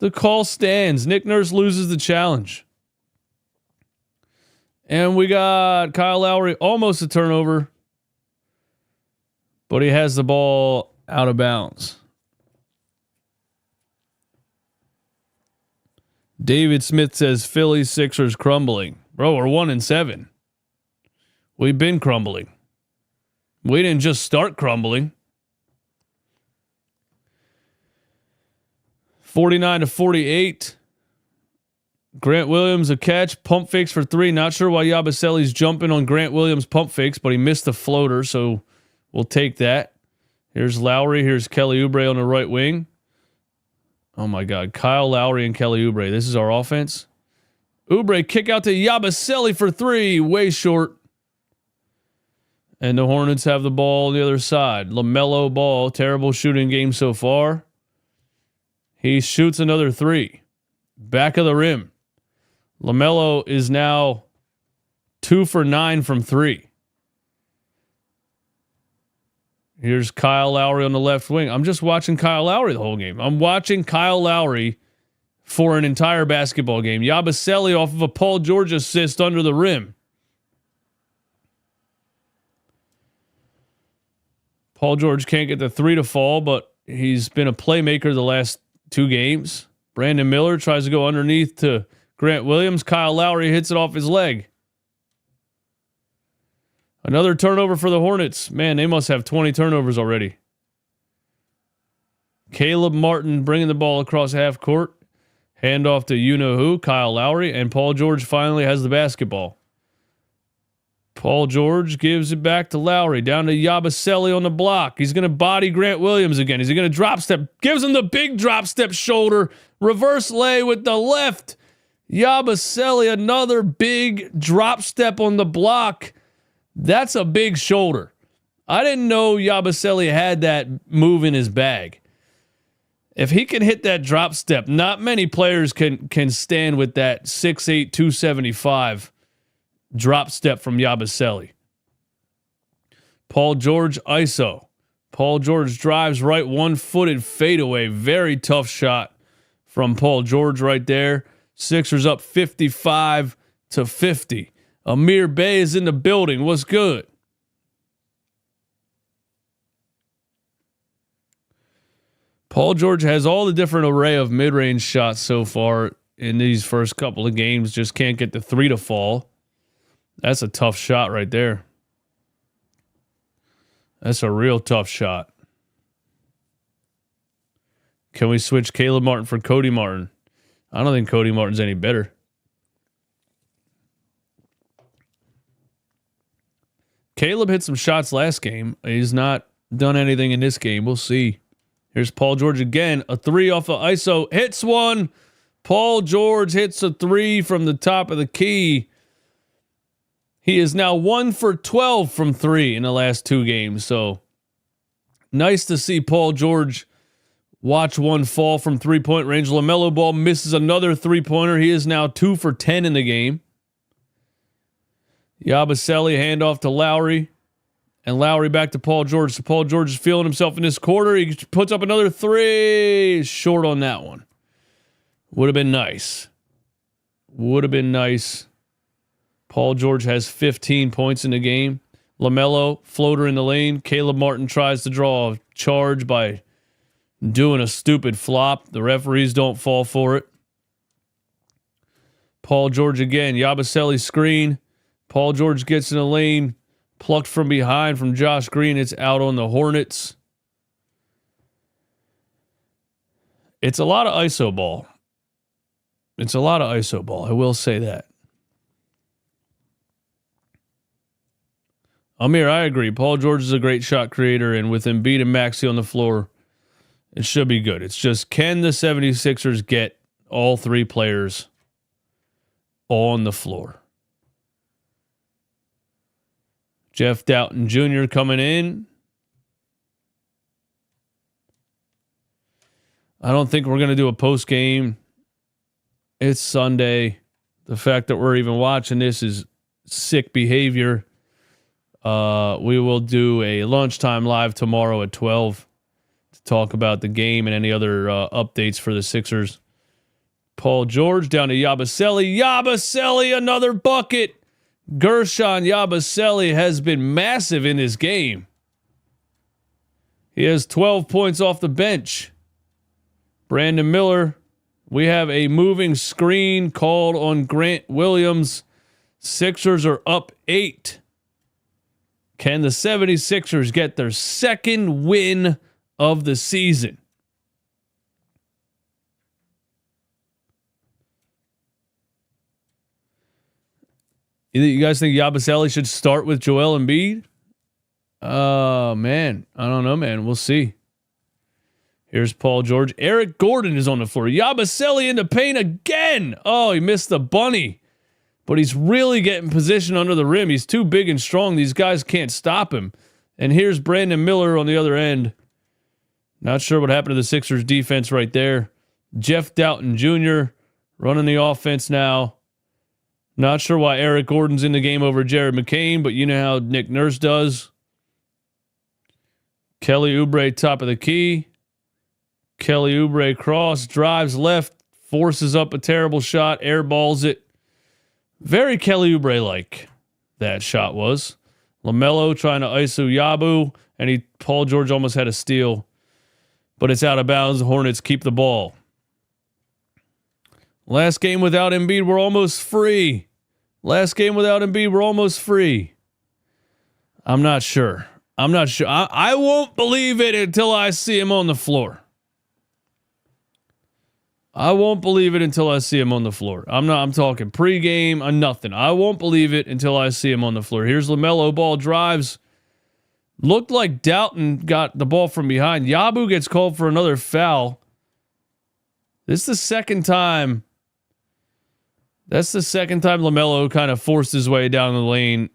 call stands. Nick Nurse loses the challenge. And we got Kyle Lowry almost a turnover, but he has the ball out of bounds. David Smith says Philly Sixers crumbling. Bro, we're 1-7. We've been crumbling. We didn't just start crumbling. 49-48. Grant Williams a catch, pump fakes for 3. Not sure why Yabusele's jumping on Grant Williams pump fakes, but he missed the floater, so we'll take that. Here's Lowry. Here's Kelly Oubre on the right wing. Oh my God. Kyle Lowry and Kelly Oubre. This is our offense. Oubre kick out to Yabusele for three. Way short. And the Hornets have the ball on the other side. LaMelo Ball. Terrible shooting game so far. He shoots another three. Back of the rim. LaMelo is now 2 for 9 from three. Here's Kyle Lowry on the left wing. I'm just watching Kyle Lowry the whole game. I'm watching Kyle Lowry for an entire basketball game. Yabusele off of a Paul George assist under the rim. Paul George can't get the three to fall, but he's been a playmaker the last 2 games. Brandon Miller tries to go underneath to Grant Williams. Kyle Lowry hits it off his leg. Another turnover for the Hornets. Man, they must have 20 turnovers already. Caleb Martin bringing the ball across half court. Hand off to you-know-who, Kyle Lowry, and Paul George finally has the basketball. Paul George gives it back to Lowry. Down to Yabusele on the block. He's going to body Grant Williams again. Is he going to drop step? Gives him the big drop step shoulder. Reverse lay with the left. Yabusele, another big drop step on the block. That's a big shoulder. I didn't know Yabusele had that move in his bag. If he can hit that drop step, not many players can stand with that 6'8", 275 drop step from Yabusele. Paul George ISO. Paul George drives right, one-footed fadeaway. Very tough shot from Paul George right there. Sixers up 55-50. Amir Bey is in the building. What's good? Paul George has all the different array of mid-range shots so far in these first couple of games. Just can't get the three to fall. That's a tough shot right there. That's a real tough shot. Can we switch Caleb Martin for Cody Martin? I don't think Cody Martin's any better. Caleb hit some shots last game. He's not done anything in this game. We'll see. Here's Paul George again. A three off of ISO. Hits one. Paul George hits a three from the top of the key. He is now 1 for 12 from three in the last 2 games. So nice to see Paul George watch one fall from three-point range. LaMelo Ball misses another three-pointer. He is now 2 for 10 in the game. Yabusele handoff to Lowry. And Lowry back to Paul George. So Paul George is feeling himself in this quarter. He puts up another three. Short on that one. Would have been nice. Would have been nice. Paul George has 15 points in the game. LaMelo, floater in the lane. Caleb Martin tries to draw a charge by doing a stupid flop. The referees don't fall for it. Paul George again. Yabusele screen. Paul George gets in the lane. Plucked from behind from Josh Green. It's out on the Hornets. It's a lot of ISO ball. It's a lot of ISO ball. I will say that. Amir, I agree. Paul George is a great shot creator, and with Embiid and Maxey on the floor, it should be good. It's just, can the 76ers get all 3 players on the floor? Jeff Doughton Jr. coming in. I don't think we're going to do a post game. It's Sunday. The fact that we're even watching this is sick behavior. We will do a lunchtime live tomorrow at 12 to talk about the game and any other updates for the Sixers. Paul George down to Yabusele. Yabusele, another bucket. Gershon Yabusele has been massive in this game. He has 12 points off the bench. Brandon Miller, we have a moving screen called on Grant Williams. Sixers are up 8. Can the 76ers get their second win of the season? You guys think Yabusele should start with Joel Embiid? Man. I don't know, man. We'll see. Here's Paul George. Eric Gordon is on the floor. Yabusele in the paint again. Oh, he missed the bunny. But he's really getting position under the rim. He's too big and strong. These guys can't stop him. And here's Brandon Miller on the other end. Not sure what happened to the Sixers defense right there. Jeff Doughton Jr. running the offense now. Not sure why Eric Gordon's in the game over Jared McCain, but you know how Nick Nurse does. Kelly Oubre top of the key. Kelly Oubre cross, drives left, forces up a terrible shot, airballs it. Very Kelly Oubre-like that shot was. LaMelo trying to ISO Yabu, and Paul George almost had a steal. But it's out of bounds. The Hornets keep the ball. Last game without Embiid, we're almost free. Last game without Embiid, we're almost free. I'm not sure. I won't believe it until I see him on the floor. I won't believe it until I see him on the floor. I'm talking pregame or nothing. I won't believe it until I see him on the floor. Here's LaMelo, ball drives. Looked like Doughton got the ball from behind. Yabu gets called for another foul. This is the second time. That's the second time LaMelo kind of forced his way down the lane.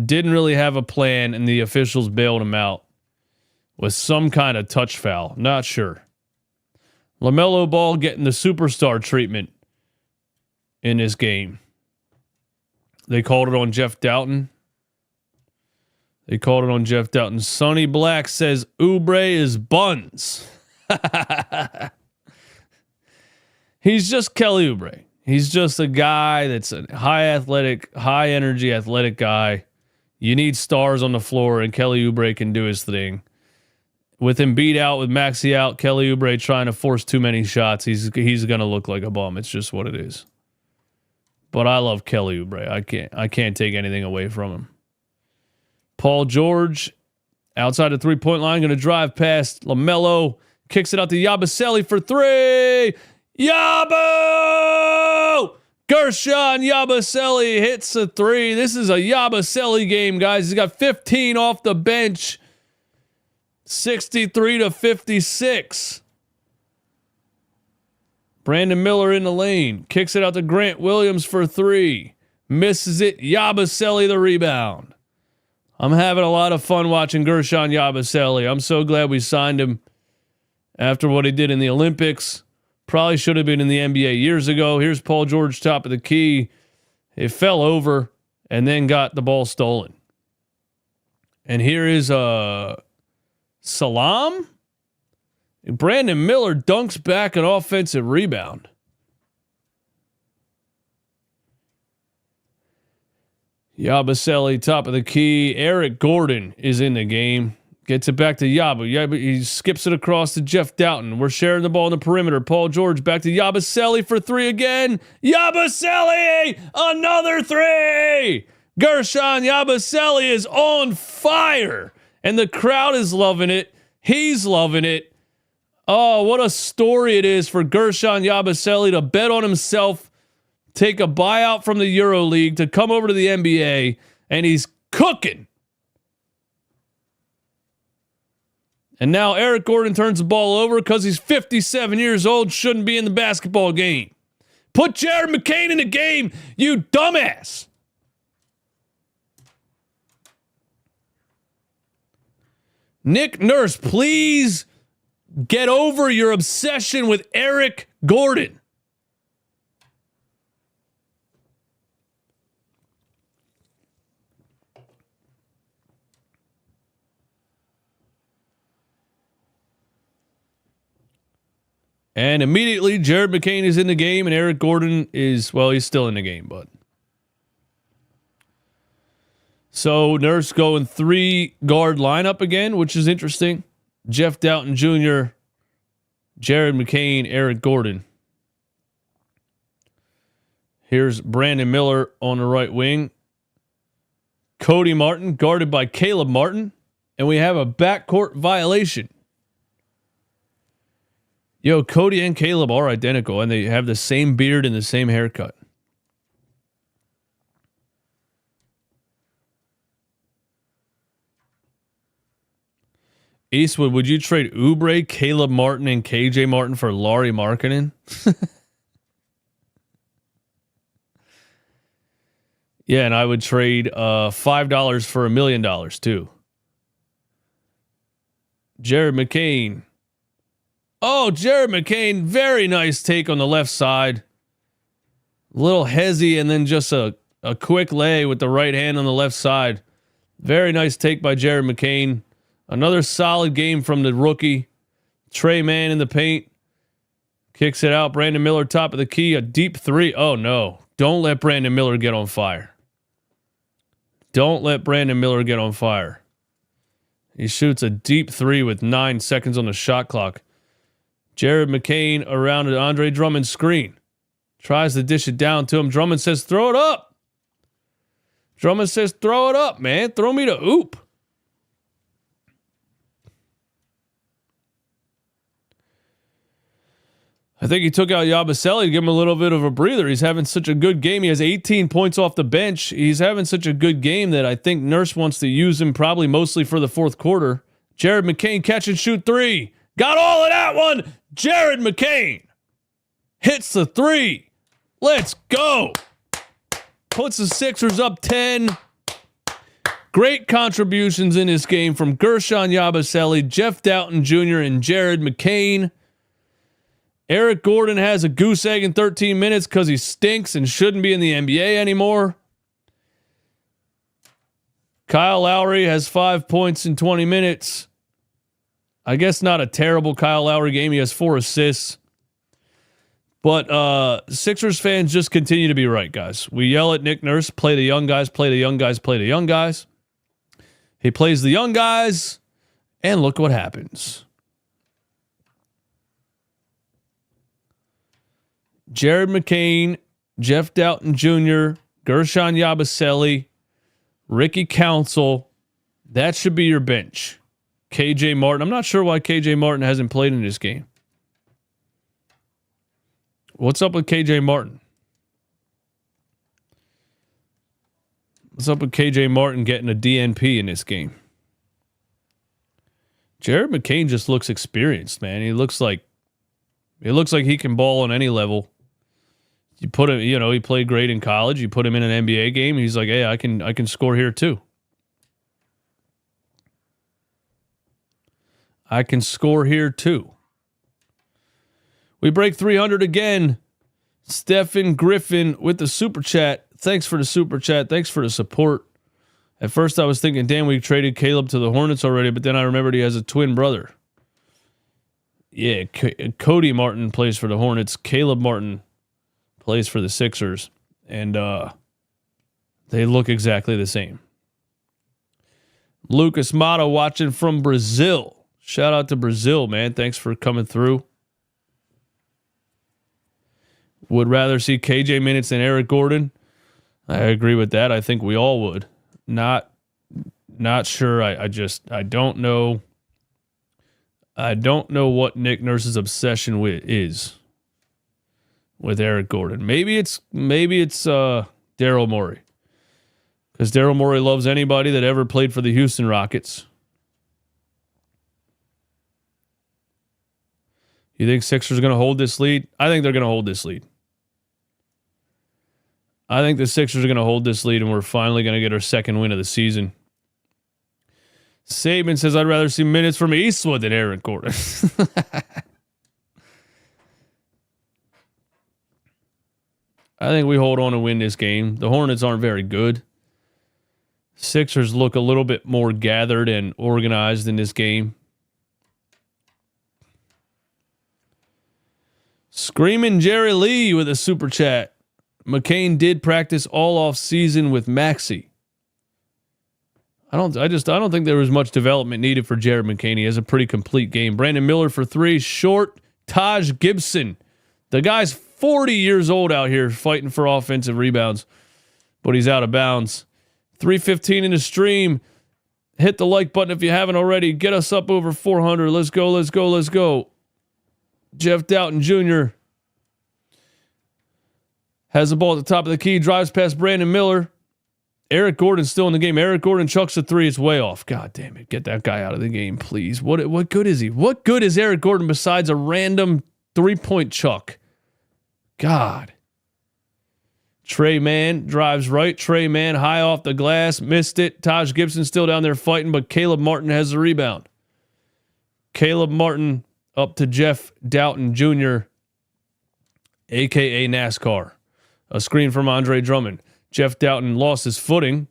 Didn't really have a plan, and the officials bailed him out with some kind of touch foul. Not sure. LaMelo Ball getting the superstar treatment in this game. They called it on Jeff Doughton. Sonny Black says Oubre is buns. He's just Kelly Oubre. He's just a guy that's a high energy athletic guy. You need stars on the floor, and Kelly Oubre can do his thing. With Embiid out, with Maxey out, Kelly Oubre trying to force too many shots, he's going to look like a bum. It's just what it is. But I love Kelly Oubre. I can't take anything away from him. Paul George, outside the three-point line, going to drive past LaMelo, kicks it out to Yabusele for three. Yabu! Gershon Yabusele hits a three. This is a Yabusele game, guys. He's got 15 off the bench. 63-56. Brandon Miller in the lane. Kicks it out to Grant Williams for three. Misses it. Yabusele the rebound. I'm having a lot of fun watching Gershon Yabusele. I'm so glad we signed him after what he did in the Olympics. Probably should have been in the NBA years ago. Here's Paul George top of the key. It fell over and then got the ball stolen. And here is Salam. Brandon Miller dunks back an offensive rebound. Yabusele top of the key. Eric Gordon is in the game. Gets it back to Yabu. He skips it across to Jeff Doughton. We're sharing the ball on the perimeter. Paul George back to Yabusele for three again. Yabusele! Another three! Gershon Yabusele is on fire. And the crowd is loving it. He's loving it. Oh, what a story it is for Gershon Yabusele to bet on himself, take a buyout from the EuroLeague to come over to the NBA, and he's cooking. And now Eric Gordon turns the ball over because he's 57 years old, shouldn't be in the basketball game. Put Jared McCain in the game, you dumbass. Nick Nurse, please get over your obsession with Eric Gordon. And immediately, Jared McCain is in the game, and Eric Gordon is, well, he's still in the game, but. So, Nurse going 3-guard lineup again, which is interesting. Jeff Doughton Jr., Jared McCain, Eric Gordon. Here's Brandon Miller on the right wing. Cody Martin guarded by Caleb Martin. And we have a backcourt violation. Yo, Cody and Caleb are identical, and they have the same beard and the same haircut. Eastwood, would you trade Oubre, Caleb Martin, and KJ Martin for Lauri Markkanen? Yeah, and I would trade $5 for $1 million too. Jared McCain. Oh, Jared McCain, very nice take on the left side. A little hezzy and then just a quick lay with the right hand on the left side. Very nice take by Jared McCain. Another solid game from the rookie. Trey Mann in the paint. Kicks it out. Brandon Miller, top of the key. A deep three. Oh, no. Don't let Brandon Miller get on fire. Don't let Brandon Miller get on fire. He shoots a deep three with 9 seconds on the shot clock. Jared McCain around an Andre Drummond screen. Tries to dish it down to him. Drummond says, throw it up. Drummond says, throw it up, man. Throw me to oop. I think he took out Yabusele to give him a little bit of a breather. He's having such a good game. He has 18 points off the bench. He's having such a good game that I think Nurse wants to use him probably mostly for the fourth quarter. Jared McCain catch and shoot three. Got all of that one. Jared McCain hits the three. Let's go. Puts the Sixers up 10. Great contributions in this game from Gershon Yabusele, Jeff Doughton Jr., and Jared McCain. Eric Gordon has a goose egg in 13 minutes because he stinks and shouldn't be in the NBA anymore. Kyle Lowry has 5 points in 20 minutes. I guess not a terrible Kyle Lowry game. He has 4 assists. But Sixers fans just continue to be right, guys. We yell at Nick Nurse, play the young guys, play the young guys, play the young guys. He plays the young guys, and look what happens. Jared McCain, Jeff Doughton Jr., Gershon Yabusele, Ricky Council. That should be your bench. KJ Martin. I'm not sure why KJ Martin hasn't played in this game. What's up with KJ Martin? What's up with KJ Martin getting a DNP in this game? Jared McCain just looks experienced, man. He looks like he can ball on any level. You put him, he played great in college. You put him in an NBA game, he's like, hey, I can score here too. I can score here too. We break 300 again. Stephen Griffin with the super chat. Thanks for the super chat. Thanks for the support. At first I was thinking, damn, we traded Caleb to the Hornets already, but then I remembered he has a twin brother. Yeah, Cody Martin plays for the Hornets. Caleb Martin plays for the Sixers. And they look exactly the same. Lucas Mata watching from Brazil. Shout out to Brazil, man. Thanks for coming through. Would rather see KJ minutes than Eric Gordon. I agree with that. I think we all would. Not sure. I don't know. I don't know what Nick Nurse's obsession is with Eric Gordon. Maybe it's Daryl Morey, because Daryl Morey loves anybody that ever played for the Houston Rockets. You think Sixers are going to hold this lead? I think they're going to hold this lead. I think the Sixers are going to hold this lead, and we're finally going to get our second win of the season. Saban says, I'd rather see minutes from Eastwood than Eric Gordon. I think we hold on to win this game. The Hornets aren't very good. Sixers look a little bit more gathered and organized in this game. Screaming Jerry Lee with a super chat. McCain did practice all off season with Maxey. I don't think there was much development needed for Jared McCain. He has a pretty complete game. Brandon Miller for 3, short. Taj Gibson. The guy's 40 years old out here fighting for offensive rebounds, but he's out of bounds. 3:15 in the stream. Hit the like button if you haven't already. Get us up over 400. Let's go, let's go, let's go. Jeff Doughton Jr. has the ball at the top of the key, drives past Brandon Miller. Eric Gordon's still in the game. Eric Gordon chucks a three. It's way off. God damn it. Get that guy out of the game, please. What good is he? What good is Eric Gordon besides a random 3-point chuck? God. Trey Mann drives right. Trey Mann high off the glass. Missed it. Taj Gibson still down there fighting, but Caleb Martin has the rebound. Caleb Martin up to Jeff Doughton Jr., a.k.a. NASCAR. A screen from Andre Drummond. Jeff Doughton lost his footing.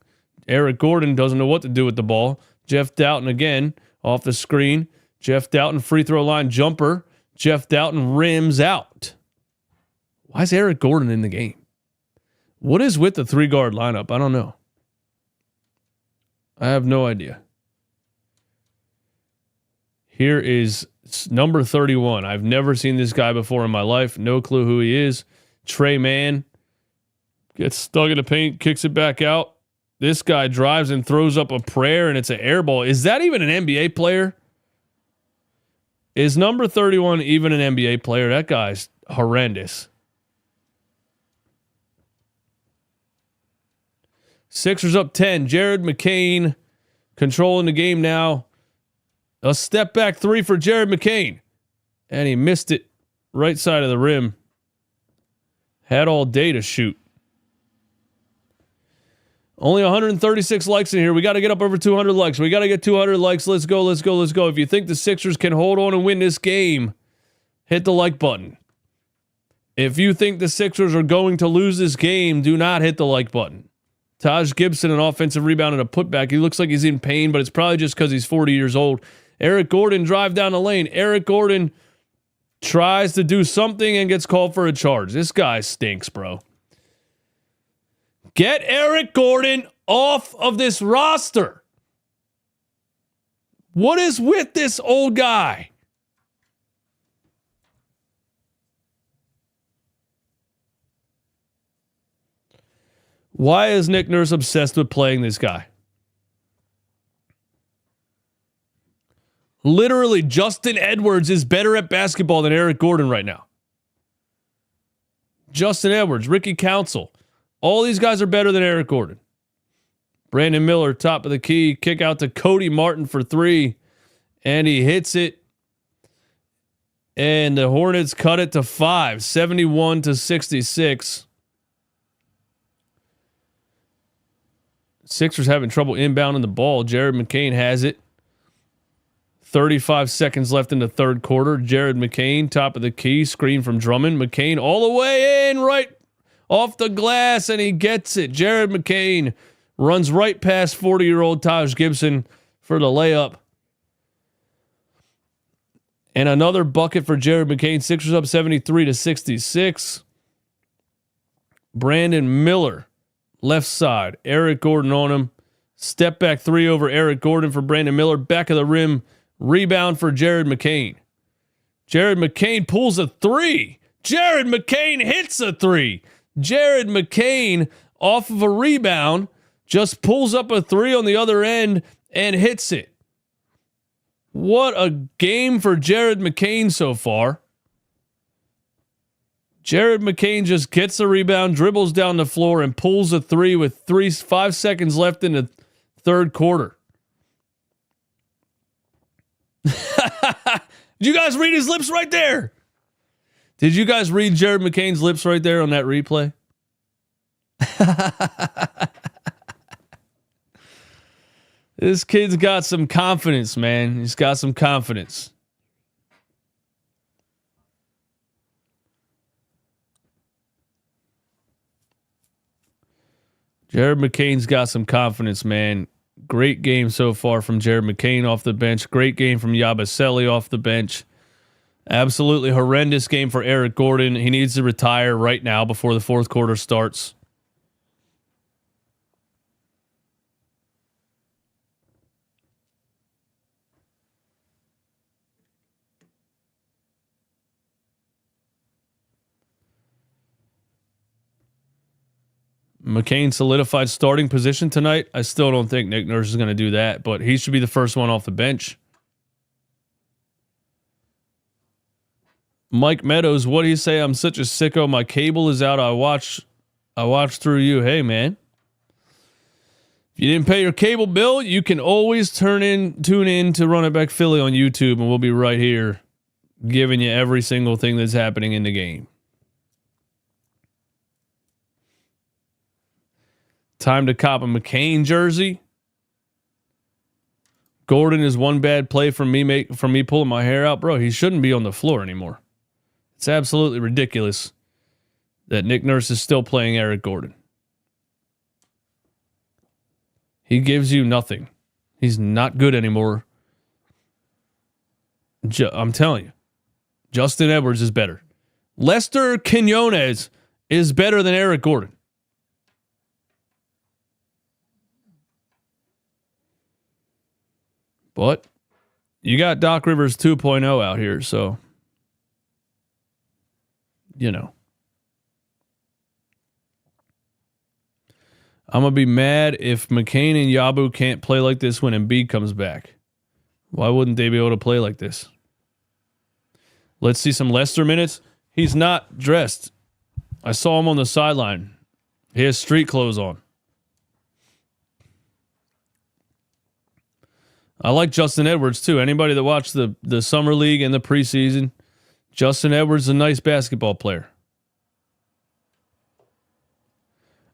Eric Gordon doesn't know what to do with the ball. Jeff Doughton again off the screen. Jeff Doughton free throw line jumper. Jeff Doughton rims out. Why is Eric Gordon in the game? What is with the 3-guard lineup? I don't know. I have no idea. Here is number 31. I've never seen this guy before in my life. No clue who he is. Trey Mann gets stuck in the paint, kicks it back out. This guy drives and throws up a prayer, and it's an air ball. Is that even an NBA player? Is number 31 even an NBA player? That guy's horrendous. Sixers up 10. Jared McCain controlling the game now. A step back three for Jared McCain. And he missed it right side of the rim. Had all day to shoot. Only 136 likes in here. We got to get up over 200 likes. We got to get 200 likes. Let's go, let's go, let's go. If you think the Sixers can hold on and win this game, hit the like button. If you think the Sixers are going to lose this game, do not hit the like button. Taj Gibson, an offensive rebound and a putback. He looks like he's in pain, but it's probably just because he's 40 years old. Eric Gordon drive down the lane. Eric Gordon tries to do something and gets called for a charge. This guy stinks, bro. Get Eric Gordon off of this roster. What is with this old guy? Why is Nick Nurse obsessed with playing this guy? Literally, Justin Edwards is better at basketball than Eric Gordon right now. Justin Edwards, Ricky Council. All these guys are better than Eric Gordon. Brandon Miller, top of the key. Kick out to Cody Martin for three. And he hits it. And the Hornets cut it to 5. 71-66. Sixers having trouble inbounding the ball. Jared McCain has it. 35 seconds left in the third quarter. Jared McCain, top of the key. Screen from Drummond. McCain all the way in, right off the glass, and he gets it. Jared McCain runs right past 40-year-old Taj Gibson for the layup. And another bucket for Jared McCain. Sixers up 73-66. Brandon Miller, left side. Eric Gordon on him. Step back three over Eric Gordon for Brandon Miller. Back of the rim. Rebound for Jared McCain. Jared McCain pulls a three. Jared McCain hits a three. Jared McCain, off of a rebound, just pulls up a three on the other end and hits it. What a game for Jared McCain so far. Jared McCain just gets the rebound, dribbles down the floor, and pulls a three with 5 seconds left in the third quarter. Did you guys read his lips right there? Did you guys read Jared McCain's lips right there on that replay? This kid's got some confidence, man. He's got some confidence. Jared McCain's got some confidence, man. Great game so far from Jared McCain off the bench. Great game from Yabusele off the bench. Absolutely horrendous game for Eric Gordon. He needs to retire right now before the fourth quarter starts. McCain solidified starting position tonight. I still don't think Nick Nurse is going to do that, but he should be the first one off the bench. Mike Meadows, what do you say? I'm such a sicko. My cable is out. I watch through you. Hey, man. If you didn't pay your cable bill, you can always tune in to Run It Back Philly on YouTube, and we'll be right here giving you every single thing that's happening in the game. Time to cop a McCain jersey. Gordon is one bad play from me pulling my hair out. Bro, he shouldn't be on the floor anymore. It's absolutely ridiculous that Nick Nurse is still playing Eric Gordon. He gives you nothing. He's not good anymore. I'm telling you. Justin Edwards is better. Lester Quinones is better than Eric Gordon. But you got Doc Rivers 2.0 out here, so, you know. I'm going to be mad if McCain and Yabu can't play like this when Embiid comes back. Why wouldn't they be able to play like this? Let's see some Lester minutes. He's not dressed. I saw him on the sideline. He has street clothes on. I like Justin Edwards, too. Anybody that watched the Summer League and the preseason, Justin Edwards is a nice basketball player.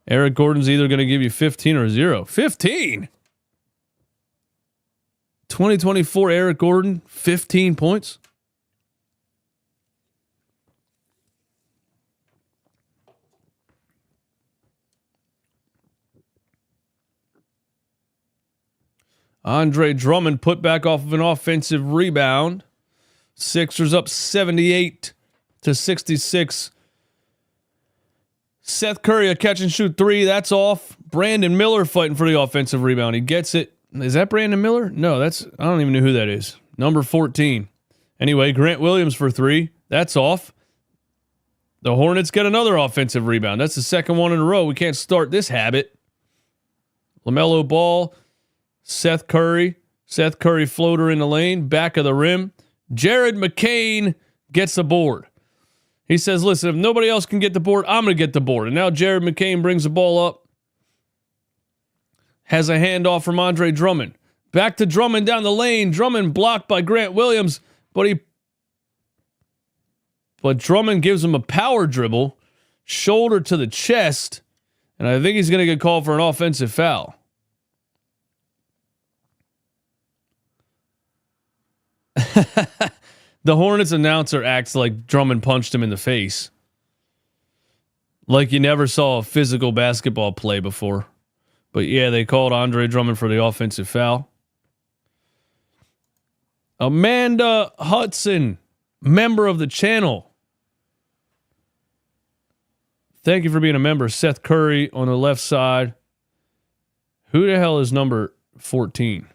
Eric Gordon's either going to give you 15 or 0. 15? 2024 Eric Gordon, 15 points? Andre Drummond put back off of an offensive rebound. Sixers up 78-66. Seth Curry, a catch and shoot 3. That's off. Brandon Miller fighting for the offensive rebound. He gets it. Is that Brandon Miller? No, I don't even know who that is. Number 14. Anyway, Grant Williams for 3. That's off. The Hornets get another offensive rebound. That's the second one in a row. We can't start this habit. LaMelo Ball. Seth Curry floater in the lane, back of the rim. Jared McCain gets the board. He says, listen, if nobody else can get the board, I'm going to get the board. And now Jared McCain brings the ball up. Has a handoff from Andre Drummond. Back to Drummond down the lane. Drummond blocked by Grant Williams, but Drummond gives him a power dribble, shoulder to the chest, and I think he's going to get called for an offensive foul. The Hornets announcer acts like Drummond punched him in the face. Like you never saw a physical basketball play before. But yeah, they called Andre Drummond for the offensive foul. Amanda Hudson, member of the channel. Thank you for being a member. Seth Curry on the left side. Who the hell is number 14?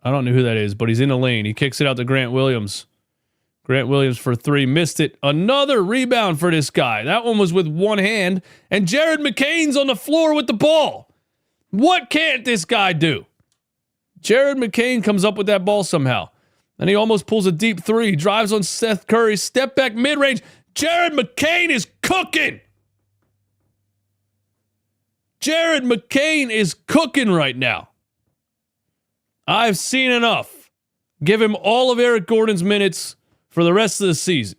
I don't know who that is, but he's in the lane. He kicks it out to Grant Williams. Grant Williams for 3. Missed it. Another rebound for this guy. That one was with one hand. And Jared McCain's on the floor with the ball. What can't this guy do? Jared McCain comes up with that ball somehow. And he almost pulls a deep 3. Drives on Seth Curry. Step back mid-range. Jared McCain is cooking. Jared McCain is cooking right now. I've seen enough. Give him all of Eric Gordon's minutes for the rest of the season.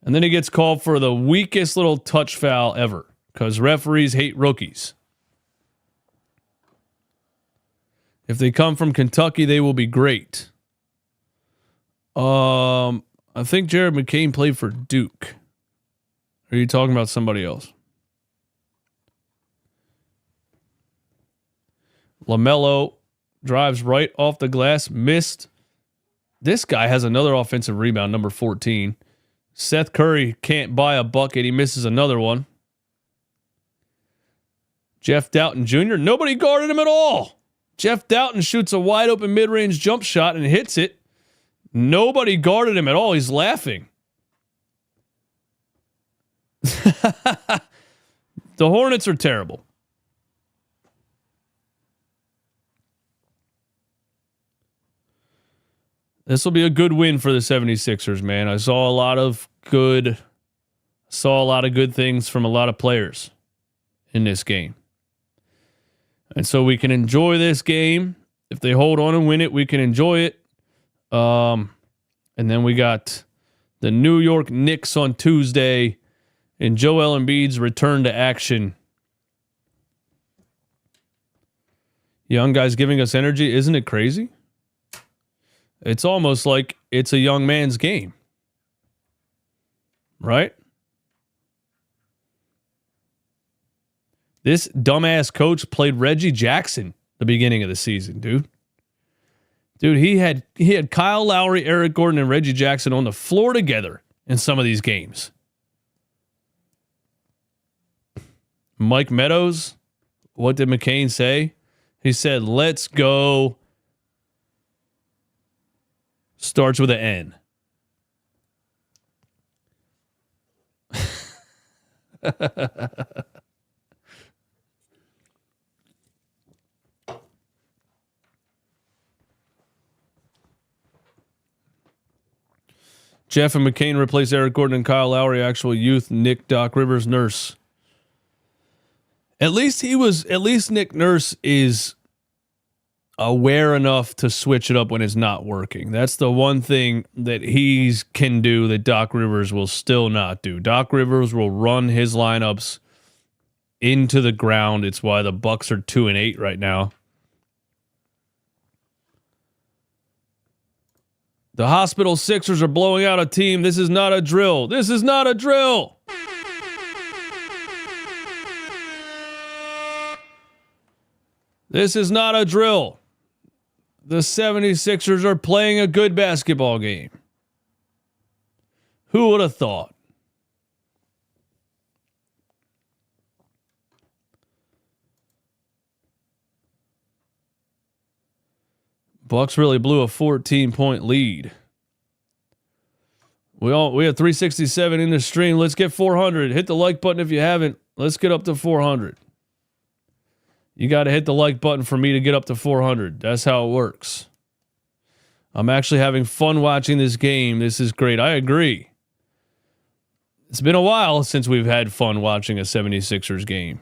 And then he gets called for the weakest little touch foul ever because referees hate rookies. If they come from Kentucky, they will be great. I think Jared McCain played for Duke. Or are you talking about somebody else? LaMelo drives right off the glass. Missed. This guy has another offensive rebound, number 14. Seth Curry can't buy a bucket. He misses another one. Jeff Doughton Jr., nobody guarded him at all. Jeff Doughton shoots a wide open mid-range jump shot and hits it. Nobody guarded him at all. He's laughing. The Hornets are terrible. This will be a good win for the 76ers, man. I saw a lot of good things from a lot of players in this game. And so we can enjoy this game. If they hold on and win it, we can enjoy it. And then we got the New York Knicks on Tuesday and Joel Embiid's return to action. Young guys giving us energy. Isn't it crazy? It's almost like it's a young man's game. Right? This dumbass coach played Reggie Jackson the beginning of the season, dude. Dude, he had Kyle Lowry, Eric Gordon, and Reggie Jackson on the floor together in some of these games. Mike Meadows, what did McCain say? He said, let's go. Starts with an N. Jeff and McCain replace Eric Gordon and Kyle Lowry, actual youth Nick Doc Rivers Nurse. At least Nick Nurse is aware enough to switch it up when it's not working. That's the one thing that he can do that Doc Rivers will still not do. Doc Rivers will run his lineups into the ground. It's why the Bucks are 2-8 right now. The hospital Sixers are blowing out a team. This is not a drill. This is not a drill. This is not a drill. The 76ers are playing a good basketball game. Who would have thought? Bucks really blew a 14-point lead. We have 367 in the stream. Let's get 400. Hit the like button if you haven't. Let's get up to 400. You got to hit the like button for me to get up to 400. That's how it works. I'm actually having fun watching this game. This is great. I agree. It's been a while since we've had fun watching a 76ers game.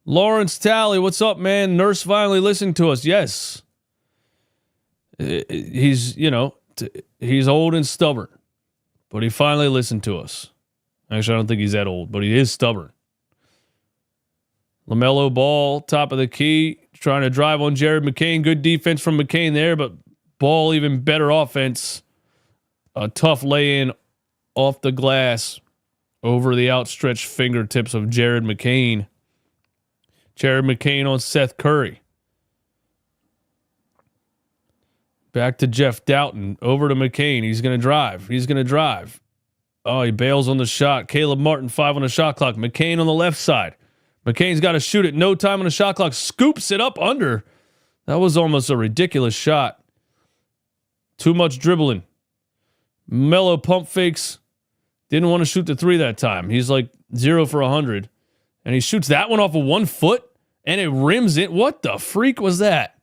Lawrence Talley, what's up, man? Nurse finally listened to us. Yes. He's old and stubborn, but he finally listened to us. Actually, I don't think he's that old, but he is stubborn. LaMelo Ball, top of the key, trying to drive on Jared McCain. Good defense from McCain there, but Ball even better offense. A tough lay-in off the glass over the outstretched fingertips of Jared McCain. Jared McCain on Seth Curry. Back to Jeff Doughton. Over to McCain. He's going to drive. Oh, he bails on the shot. Caleb Martin, 5 on the shot clock. McCain on the left side. McCain's got to shoot it. No time on the shot clock. Scoops it up under. That was almost a ridiculous shot. Too much dribbling. Melo pump fakes. Didn't want to shoot the three that time. He's like 0 for 100. And he shoots that one off of 1 foot. And it rims it. What the freak was that?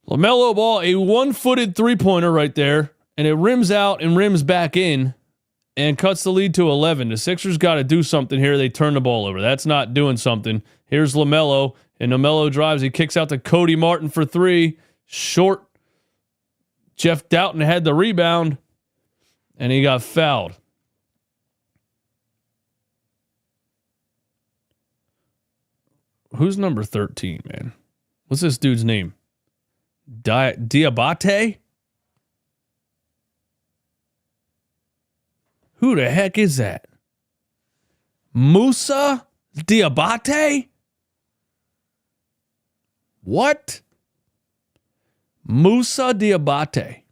LaMelo Ball, a 1-footed three-pointer right there. And it rims out and rims back in and cuts the lead to 11. The Sixers got to do something here. They turn the ball over. That's not doing something. Here's LaMelo. And LaMelo drives. He kicks out to Cody Martin for 3. Short. Jeff Doughton had the rebound. And he got fouled. Who's number 13, man? What's this dude's name? Diabate? Who the heck is that? Musa Diabate? What? Musa Diabate.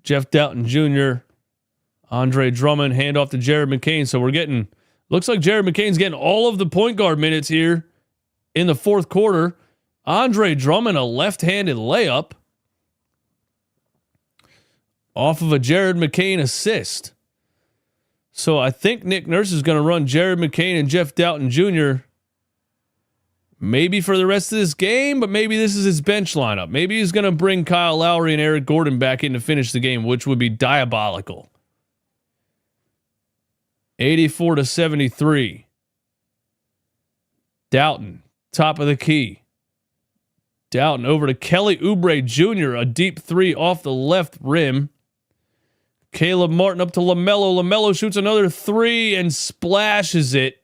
Jeff Doughton Jr., Andre Drummond, hand off to Jared McCain. So we're getting... Looks like Jared McCain's getting all of the point guard minutes here in the fourth quarter. Andre Drummond, a left-handed layup off of a Jared McCain assist. So I think Nick Nurse is going to run Jared McCain and Jeff Doughton Jr. maybe for the rest of this game, but maybe this is his bench lineup. Maybe he's going to bring Kyle Lowry and Eric Gordon back in to finish the game, which would be diabolical. 84-73. Doughton, top of the key. Doughton over to Kelly Oubre Jr., a deep three off the left rim. Caleb Martin up to LaMelo. LaMelo shoots another three and splashes it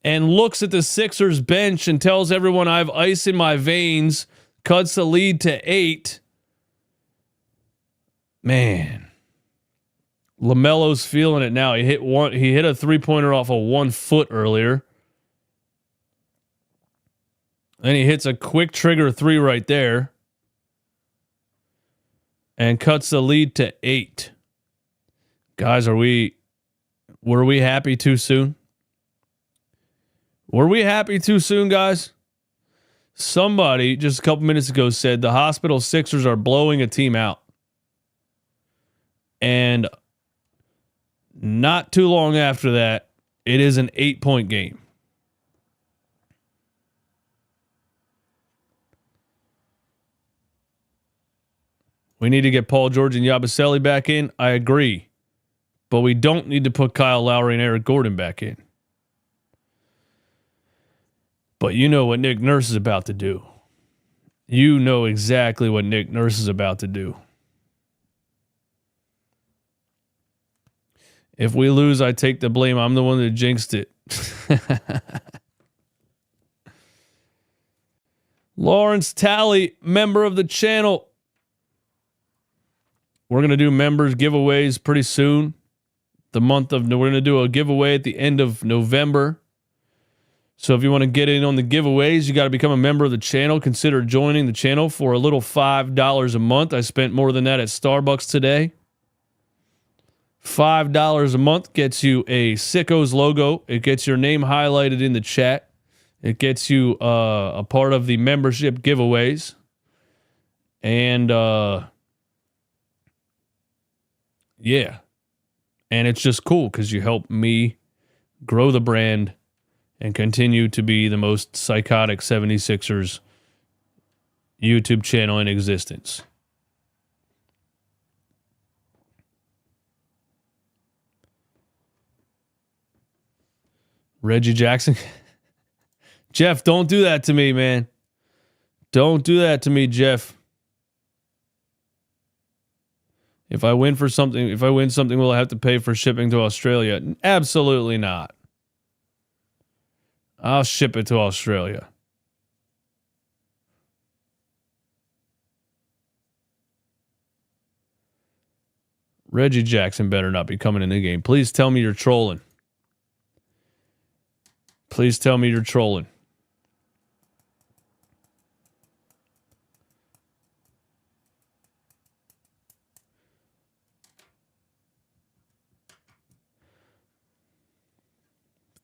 and looks at the Sixers bench and tells everyone, I have ice in my veins. Cuts the lead to 8. Man. LaMelo's feeling it now. He hit a three-pointer off of 1 foot earlier. Then he hits a quick trigger three right there. And cuts the lead to 8. Guys, were we happy too soon? Were we happy too soon, guys? Somebody just a couple minutes ago said the hospital Sixers are blowing a team out. And not too long after that, it is an 8-point game. We need to get Paul George and Yabusele back in. I agree. But we don't need to put Kyle Lowry and Eric Gordon back in. But you know what Nick Nurse is about to do. You know exactly what Nick Nurse is about to do. If we lose, I take the blame. I'm the one that jinxed it. Lawrence Talley, member of the channel. We're going to do members giveaways pretty soon. We're going to do a giveaway at the end of November. So if you want to get in on the giveaways, you got to become a member of the channel. Consider joining the channel for a little $5 a month. I spent more than that at Starbucks today. $5 a month gets you a Sickos logo. It gets your name highlighted in the chat. It gets you a part of the membership giveaways. And yeah. And it's just cool because you help me grow the brand and continue to be the most psychotic 76ers YouTube channel in existence. Reggie Jackson. Jeff, don't do that to me, man. Don't do that to me, Jeff. If I win something, will I have to pay for shipping to Australia? Absolutely not. I'll ship it to Australia. Reggie Jackson better not be coming in the game. Please tell me you're trolling. Please tell me you're trolling.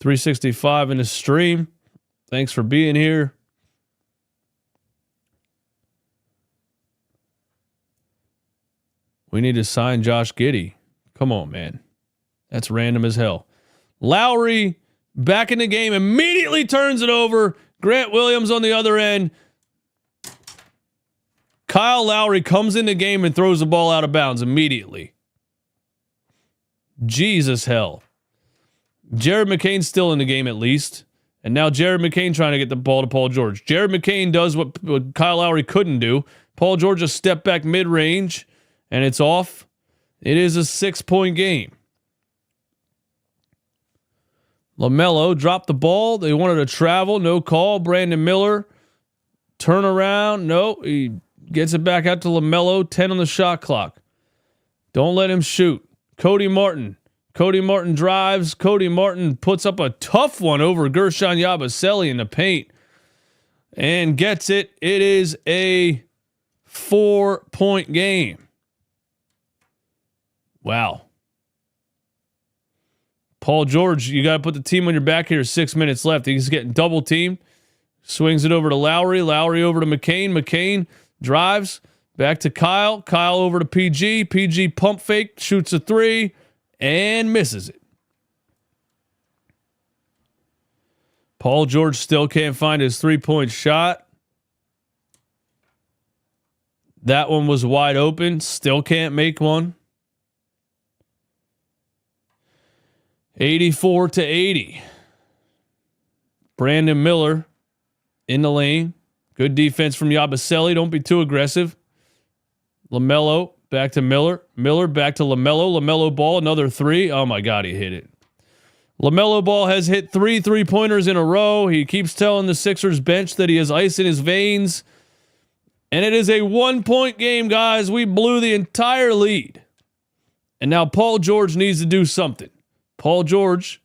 $365 in the stream. Thanks for being here. We need to sign Josh Giddey. Come on, man. That's random as hell. Lowry back in the game, immediately turns it over. Grant Williams on the other end. Kyle Lowry comes in the game and throws the ball out of bounds immediately. Jesus hell. Jared McCain's still in the game at least. And now Jared McCain trying to get the ball to Paul George. Jared McCain does what Kyle Lowry couldn't do. Paul George a step back mid-range, and it's off. It is a 6-point game. LaMelo dropped the ball. They wanted to travel. No call. Brandon Miller. Turn around. No. He gets it back out to LaMelo. 10 on the shot clock. Don't let him shoot. Cody Martin. Cody Martin drives. Cody Martin puts up a tough one over Gershon Yabusele in the paint and gets it. It is a 4-point game. Wow. Paul George, you got to put the team on your back here. 6 minutes left. He's getting double teamed. Swings it over to Lowry. Lowry over to McCain. McCain drives back to Kyle. Kyle over to PG. PG pump fake. Shoots a three. And misses it. Paul George still can't find his 3-point shot. That one was wide open. Still can't make one. 84-80. Brandon Miller in the lane. Good defense from Yabusele. Don't be too aggressive. LaMelo back to Miller. Miller back to LaMelo. LaMelo ball, another three. Oh my God, he hit it. LaMelo Ball has hit 3 3-pointers in a row. He keeps telling the Sixers bench that he has ice in his veins. And it is a 1-point game, guys. We blew the entire lead. And now Paul George needs to do something. Paul George,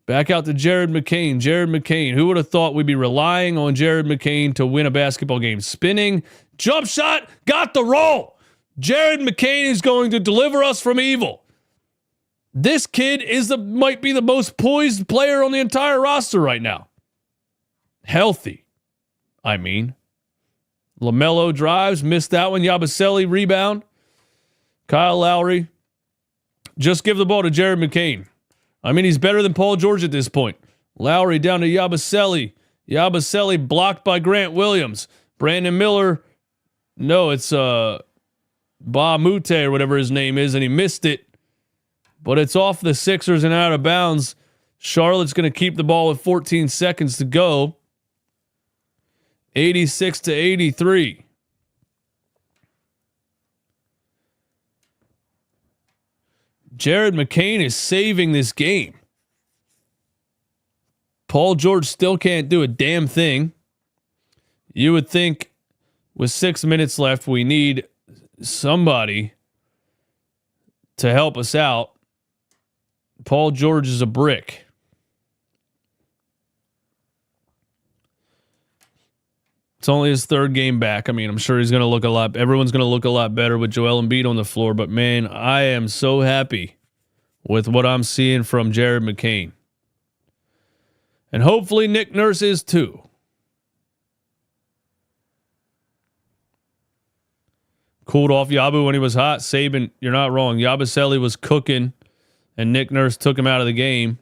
back out to Jared McCain. Jared McCain. Who would have thought we'd be relying on Jared McCain to win a basketball game? Spinning, jump shot, got the roll. Jared McCain is going to deliver us from evil. This kid might be the most poised player on the entire roster right now. Healthy, I mean. LaMelo drives, missed that one. Yabusele rebound. Kyle Lowry. Just give the ball to Jared McCain. I mean, he's better than Paul George at this point. Lowry down to Yabusele. Yabusele blocked by Grant Williams. Brandon Miller. No, it's Ba Mute or whatever his name is, and he missed it. But it's off the Sixers and out of bounds. Charlotte's going to keep the ball with 14 seconds to go. 86-83. Jared McCain is saving this game. Paul George still can't do a damn thing. You would think with 6 minutes left, we need somebody to help us out. Paul George is a brick. It's only his third game back. I mean, I'm sure he's going to look a lot. Everyone's going to look a lot better with Joel Embiid on the floor. But man, I am so happy with what I'm seeing from Jared McCain, and hopefully Nick Nurse is too. Cooled off Yabu when he was hot. Saban, you're not wrong. Yabusele was cooking, and Nick Nurse took him out of the game.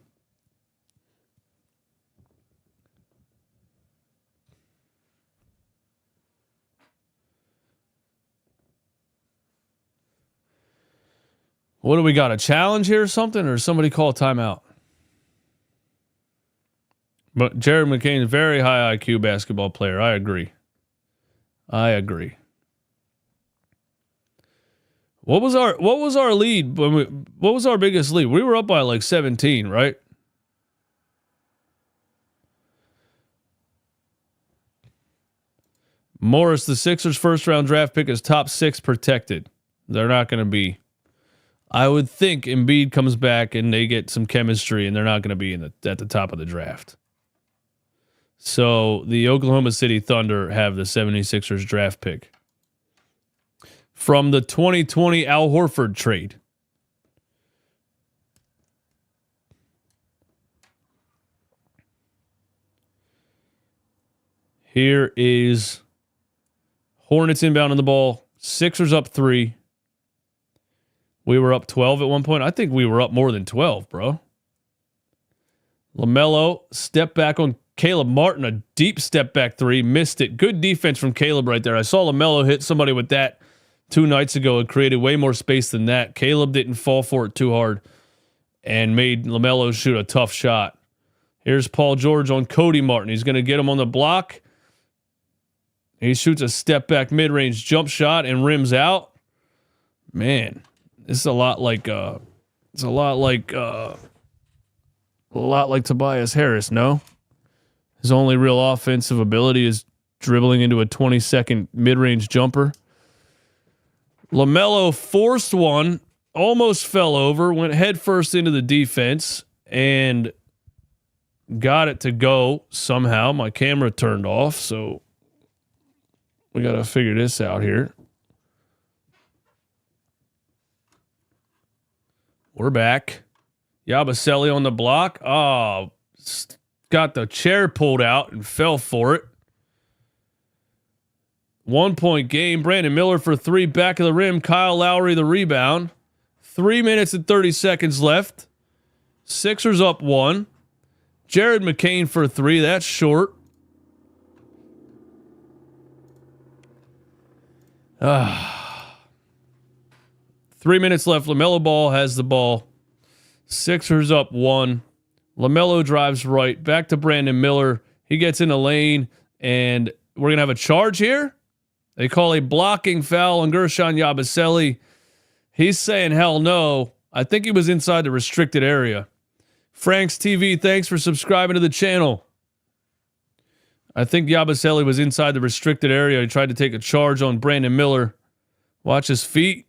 What do we got? A challenge here or something? Or somebody call a timeout? But Jared McCain is a very high IQ basketball player. I agree. What was our lead what was our biggest lead? We were up by like 17, right? Morris, the Sixers' first round draft pick, is top 6 protected. They're not going to be. I would think Embiid comes back and they get some chemistry, and they're not going to be at the top of the draft. So the Oklahoma City Thunder have the 76ers draft pick from the 2020 Al Horford trade. Here is Hornets inbound on the ball. Sixers up 3. We were up 12 at one point. I think we were up more than 12, bro. LaMelo, step back on Caleb Martin, a deep step back 3. Missed it. Good defense from Caleb right there. I saw LaMelo hit somebody with that 2 nights ago. It created way more space than that. Caleb didn't fall for it too hard and made LaMelo shoot a tough shot. Here's Paul George on Cody Martin. He's going to get him on the block. He shoots a step back mid-range jump shot and rims out. Man, this is a lot like Tobias Harris, no? His only real offensive ability is dribbling into a 20-second mid-range jumper. LaMelo forced one, almost fell over, went head first into the defense, and got it to go somehow. My camera turned off, so we got to figure this out here. We're back. Yabusele on the block. Oh, got the chair pulled out and fell for it. 1-point game. Brandon Miller for 3, back of the rim. Kyle Lowry the rebound. 3 minutes and 30 seconds left. Sixers up 1. Jared McCain for 3. That's short. 3 minutes left. LaMelo Ball has the ball. Sixers up 1. LaMelo drives right. Back to Brandon Miller. He gets in the lane, and we're going to have a charge here. They call a blocking foul on Gershon Yabusele. He's saying hell no. I think he was inside the restricted area. Frank's TV, thanks for subscribing to the channel. I think Yabusele was inside the restricted area. He tried to take a charge on Brandon Miller. Watch his feet.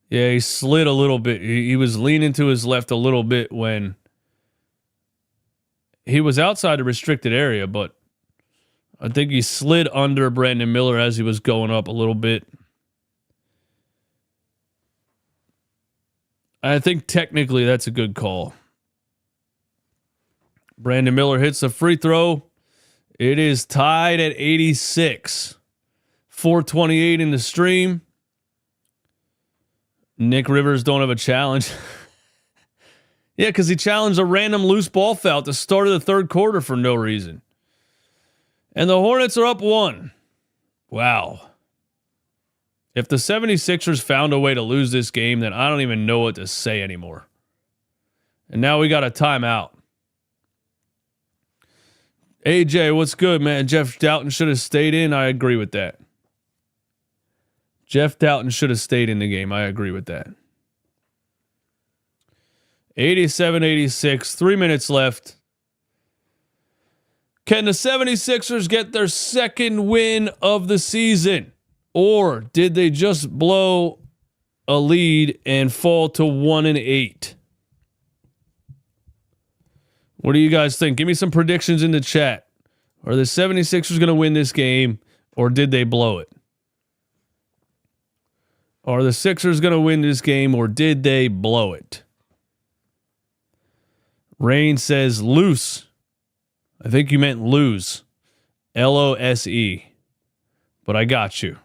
Yeah, he slid a little bit. He was leaning to his left a little bit when he was outside the restricted area, but I think he slid under Brandon Miller as he was going up a little bit. I think technically that's a good call. Brandon Miller hits a free throw. It is tied at 86. 4:28 in the stream. Nick Rivers don't have a challenge. Yeah, because he challenged a random loose ball foul at the start of the third quarter for no reason. And the Hornets are up 1. Wow. If the 76ers found a way to lose this game, then I don't even know what to say anymore. And now we got a timeout. AJ, what's good, man? Jeff Doughton should have stayed in. I agree with that. Jeff Doughton should have stayed in the game. I agree with that. 87-86, 3 minutes left. Can the 76ers get their second win of the season? Or did they just blow a lead and fall to 1-8? What do you guys think? Give me some predictions in the chat. Are the 76ers going to win this game, or did they blow it? Are the Sixers going to win this game, or did they blow it? Rain says loose. I think you meant lose. LOSE. But I got you.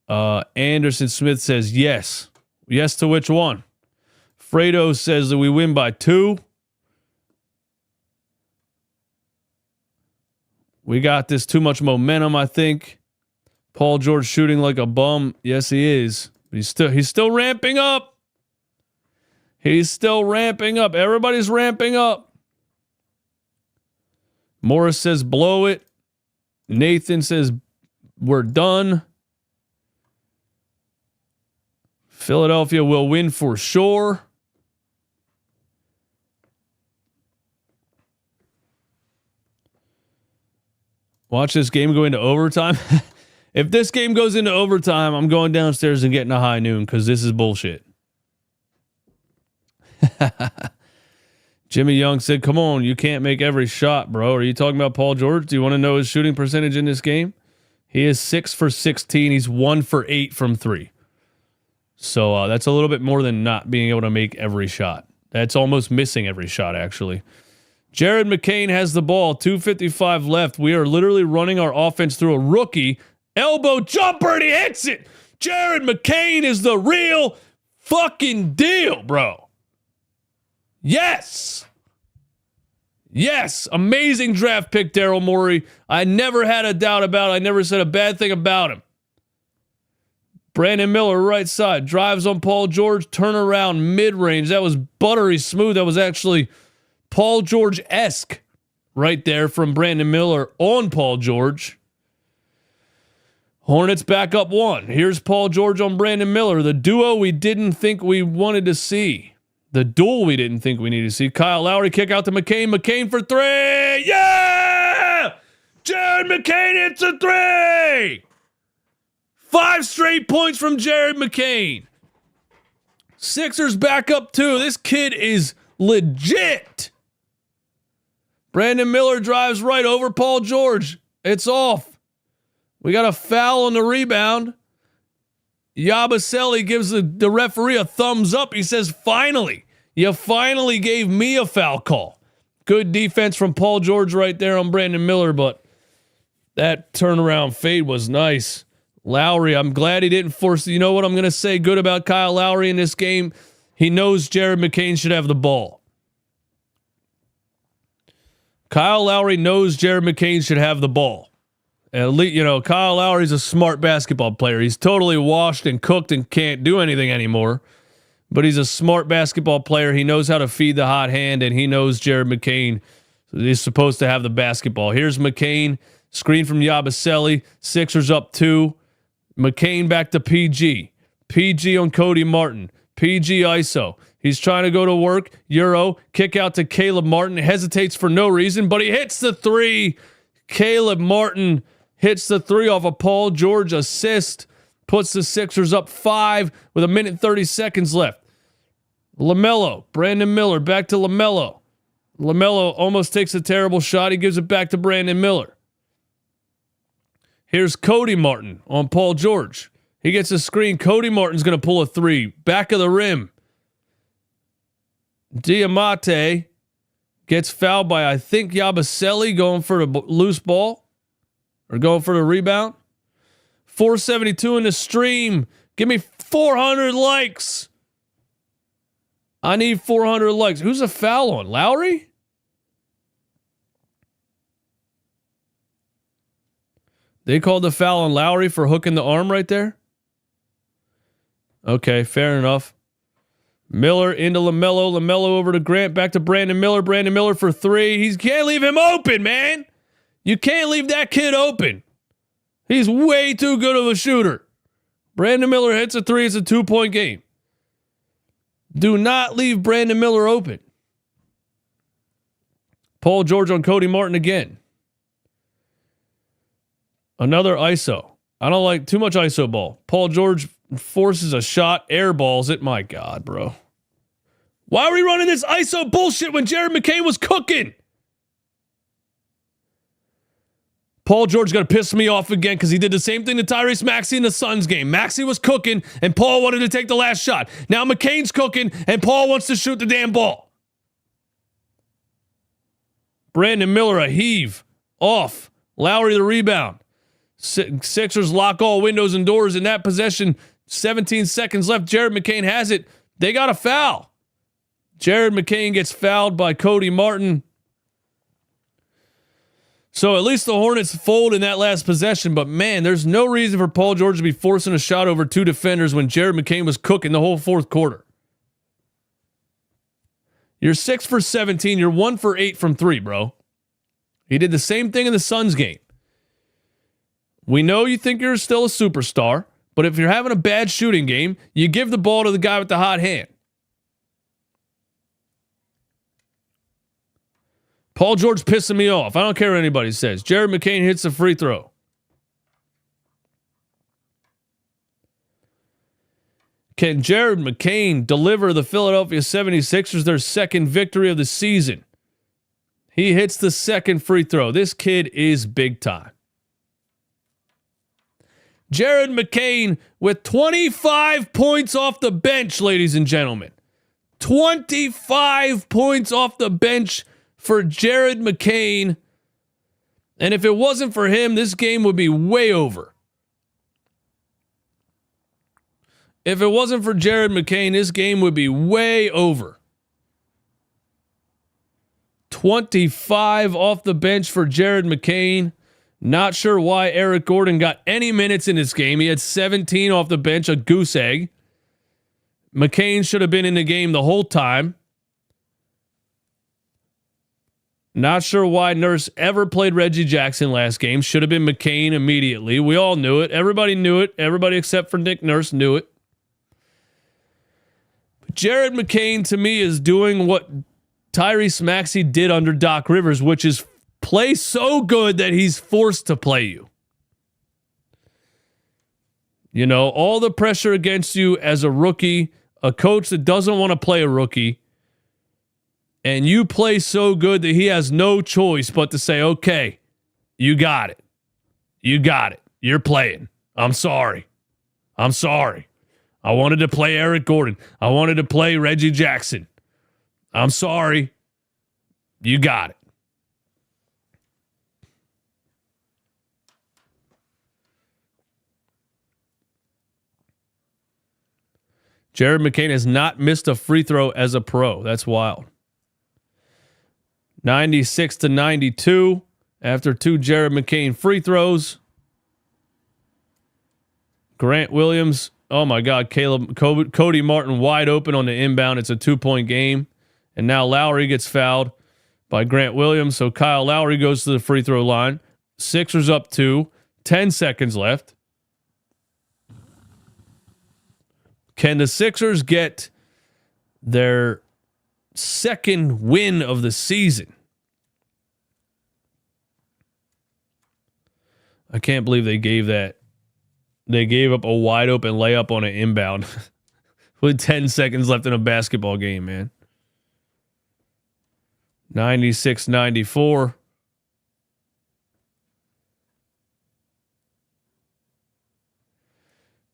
Anderson Smith says yes. Yes to which one? Fredo says that we win by 2. We got this too much momentum, I think. Paul George shooting like a bum. Yes, he is. But he's still ramping up. He's still ramping up. Everybody's ramping up. Morris says blow it. Nathan says we're done. Philadelphia will win for sure. Watch this game go into overtime. If this game goes into overtime, I'm going downstairs and getting a high noon because this is bullshit. Jimmy Young said, come on, you can't make every shot, bro. Are you talking about Paul George? Do you want to know his shooting percentage in this game? He is 6 for 16. He's 1 for 8 from 3. So that's a little bit more than not being able to make every shot. That's almost missing every shot, actually. Jared McCain has the ball. 2:55 left. We are literally running our offense through a rookie. Elbow jumper, and he hits it. Jared McCain is the real fucking deal, bro. Yes. Yes. Amazing draft pick, Daryl Morey. I never had a doubt about it. I never said a bad thing about him. Brandon Miller, right side, drives on Paul George, turnaround, mid-range. That was buttery smooth. That was actually Paul George-esque right there from Brandon Miller on Paul George. Hornets back up 1. Here's Paul George on Brandon Miller. The duo we didn't think we wanted to see. The duel we didn't think we needed to see. Kyle Lowry kick out to McCain. McCain for 3. Yeah! Jared McCain hits a 3! 5 straight points from Jared McCain. Sixers back up 2. This kid is legit. Brandon Miller drives right over Paul George. It's off. We got a foul on the rebound. Yabusele gives the referee a thumbs up. He says, finally. You finally gave me a foul call. Good defense from Paul George right there on Brandon Miller, but that turnaround fade was nice. Lowry, I'm glad he didn't force it. You know what I'm going to say good about Kyle Lowry in this game? He knows Jared McCain should have the ball. Kyle Lowry knows Jared McCain should have the ball. At least, you know, Kyle Lowry's a smart basketball player. He's totally washed and cooked and can't do anything anymore. but he's a smart basketball player. He knows how to feed the hot hand, and he knows Jared McCain is supposed to have the basketball. Here's McCain, screen from Yabusele. Sixers up 2. McCain back to PG. PG on Cody Martin. PG ISO. He's trying to go to work. Euro. Kick out to Caleb Martin. Hesitates for no reason, but he hits the 3. Caleb Martin hits the 3 off a Paul George assist. Puts the Sixers up 5 with 1:30 seconds left. LaMelo. Brandon Miller back to LaMelo. LaMelo almost takes a terrible shot. He gives it back to Brandon Miller. Here's Cody Martin on Paul George. He gets a screen. Cody Martin's going to pull a 3. Back of the rim. Diamante gets fouled by, I think, Yabusele going for the loose ball. Or going for the rebound. 472 in the stream. Give me 400 likes. I need 400 likes. Who's a foul on? Lowry? They called the foul on Lowry for hooking the arm right there? Okay, fair enough. Miller into LaMelo. LaMelo over to Grant. Back to Brandon Miller. Brandon Miller for 3. He can't leave him open, man. You can't leave that kid open. He's way too good of a shooter. Brandon Miller hits a 3. It's a 2-point game. Do not leave Brandon Miller open. Paul George on Cody Martin again. Another ISO. I don't like too much ISO ball. Paul George forces a shot, airballs it. My God, bro. Why are we running this ISO bullshit when Jared McCain was cooking? Paul George got to piss me off again because he did the same thing to Tyrese Maxey in the Suns game. Maxey was cooking and Paul wanted to take the last shot. Now McCain's cooking and Paul wants to shoot the damn ball. Brandon Miller a heave. Off. Lowry the rebound. Sixers lock all windows and doors in that possession. 17 seconds left. Jared McCain has it. They got a foul. Jared McCain gets fouled by Cody Martin. So at least the Hornets fold in that last possession, but man, there's no reason for Paul George to be forcing a shot over 2 defenders when Jared McCain was cooking the whole fourth quarter. You're 6 for 17. You're 1 for 8 from 3, bro. He did the same thing in the Suns game. We know you think you're still a superstar, but if you're having a bad shooting game, you give the ball to the guy with the hot hand. Paul George pissing me off. I don't care what anybody says. Jared McCain hits a free throw. Can Jared McCain deliver the Philadelphia 76ers their second victory of the season? He hits the second free throw. This kid is big time. Jared McCain with 25 points off the bench, ladies and gentlemen. 25 points off the bench for Jared McCain. And if it wasn't for him, this game would be way over. If it wasn't for Jared McCain, this game would be way over. 25 off the bench for Jared McCain. Not sure why Eric Gordon got any minutes in this game. He had 17 off the bench, a goose egg. McCain should have been in the game the whole time. Not sure why Nurse ever played Reggie Jackson last game. Should have been McCain immediately. We all knew it. Everybody knew it. Everybody except for Nick Nurse knew it. But Jared McCain, to me, is doing what Tyrese Maxey did under Doc Rivers, which is play so good that he's forced to play you. You know, all the pressure against you as a rookie, a coach that doesn't want to play a rookie, and you play so good that he has no choice but to say, okay, you got it. You got it. You're playing. I'm sorry. I'm sorry. I wanted to play Eric Gordon. I wanted to play Reggie Jackson. I'm sorry. You got it. Jared McCain has not missed a free throw as a pro. That's wild. 96-92 after 2 Jared McCain free throws. Grant Williams Oh my God, Cody Martin wide open on the inbound. It's a 2-point game. And now Lowry gets fouled by Grant Williams. So Kyle Lowry goes to the free throw line. Sixers up 2. 10 seconds left. Can the Sixers get their second win of the season? I can't believe they gave that. They gave up a wide open layup on an inbound with 10 seconds left in a basketball game, man. 96-94.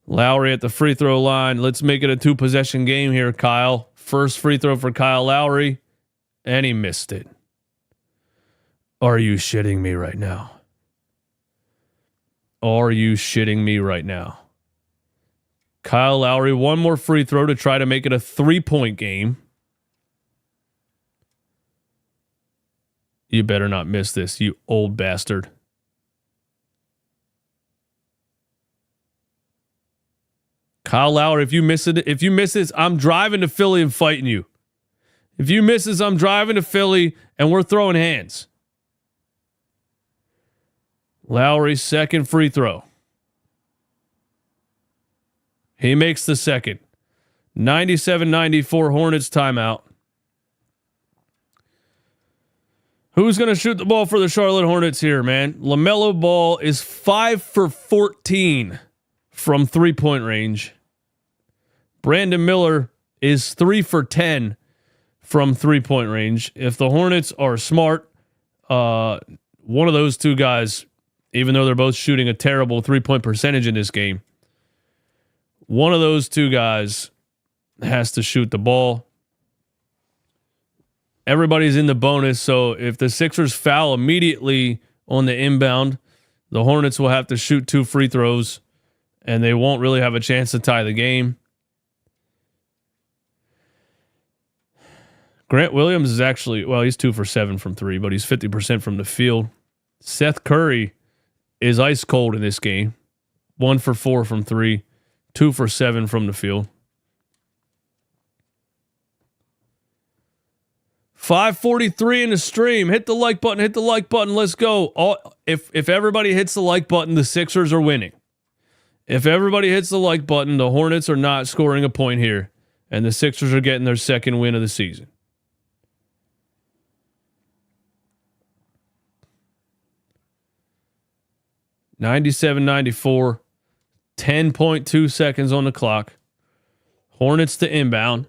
Lowry at the free throw line. Let's make it a 2-possession game here, Kyle. First free throw for Kyle Lowry, and he missed it. Are you shitting me right now? Are you shitting me right now? Kyle Lowry, one more free throw to try to make it a 3-point game. You better not miss this, you old bastard. Kyle Lowry, if you miss this, I'm driving to Philly and fighting you. If you miss this, I'm driving to Philly and we're throwing hands. Lowry's second free throw. He makes the second. 97-94 Hornets timeout. Who's going to shoot the ball for the Charlotte Hornets here, man? LaMelo Ball is 5 for 14 from 3-point range. Brandon Miller is 3 for 10 from 3-point range. If the Hornets are smart, one of those two guys, even though they're both shooting a terrible 3-point percentage in this game, one of those two guys has to shoot the ball. Everybody's in the bonus, so if the Sixers foul immediately on the inbound, the Hornets will have to shoot 2 free throws, and they won't really have a chance to tie the game. Grant Williams is actually, well, he's 2 for 7 from 3, but he's 50% from the field. Seth Curry is ice cold in this game. 1 for 4 from 3, 2 for 7 from the field. 5:43 in the stream. Hit the like button. Hit the like button. Let's go. If everybody hits the like button, the Sixers are winning. If everybody hits the like button, the Hornets are not scoring a point here, and the Sixers are getting their second win of the season. (97-94), 10.2 seconds on the clock. Hornets to inbound.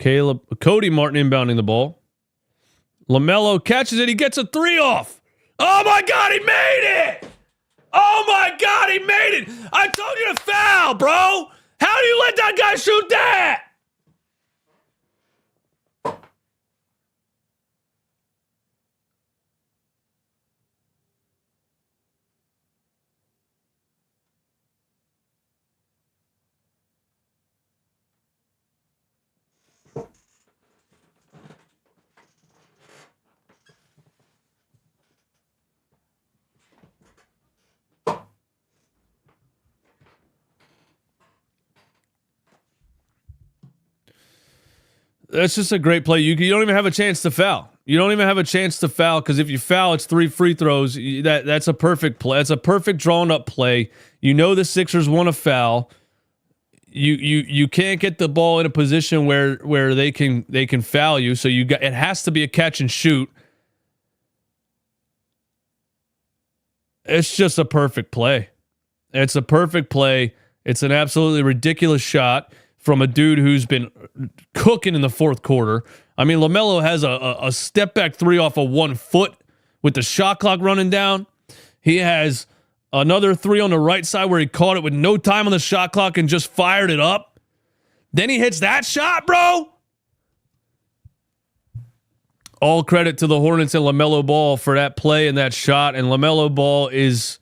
Cody Martin inbounding the ball. LaMelo catches it. He gets a 3 off. Oh my God, he made it! Oh my God, he made it! I told you to foul, bro! How do you let that guy shoot that? That's just a great play. You don't even have a chance to foul. You don't even have a chance to foul because if you foul, it's 3 free throws. That's a perfect play. That's a perfect drawn up play. You know the Sixers want to foul. You can't get the ball in a position where they can foul you. So it has to be a catch and shoot. It's just a perfect play. It's a perfect play. It's an absolutely ridiculous shot from a dude who's been cooking in the fourth quarter. I mean, LaMelo has a step back 3 off of 1 foot with the shot clock running down. He has another 3 on the right side where he caught it with no time on the shot clock and just fired it up. Then he hits that shot, bro. All credit to the Hornets and LaMelo Ball for that play and that shot. And LaMelo Ball is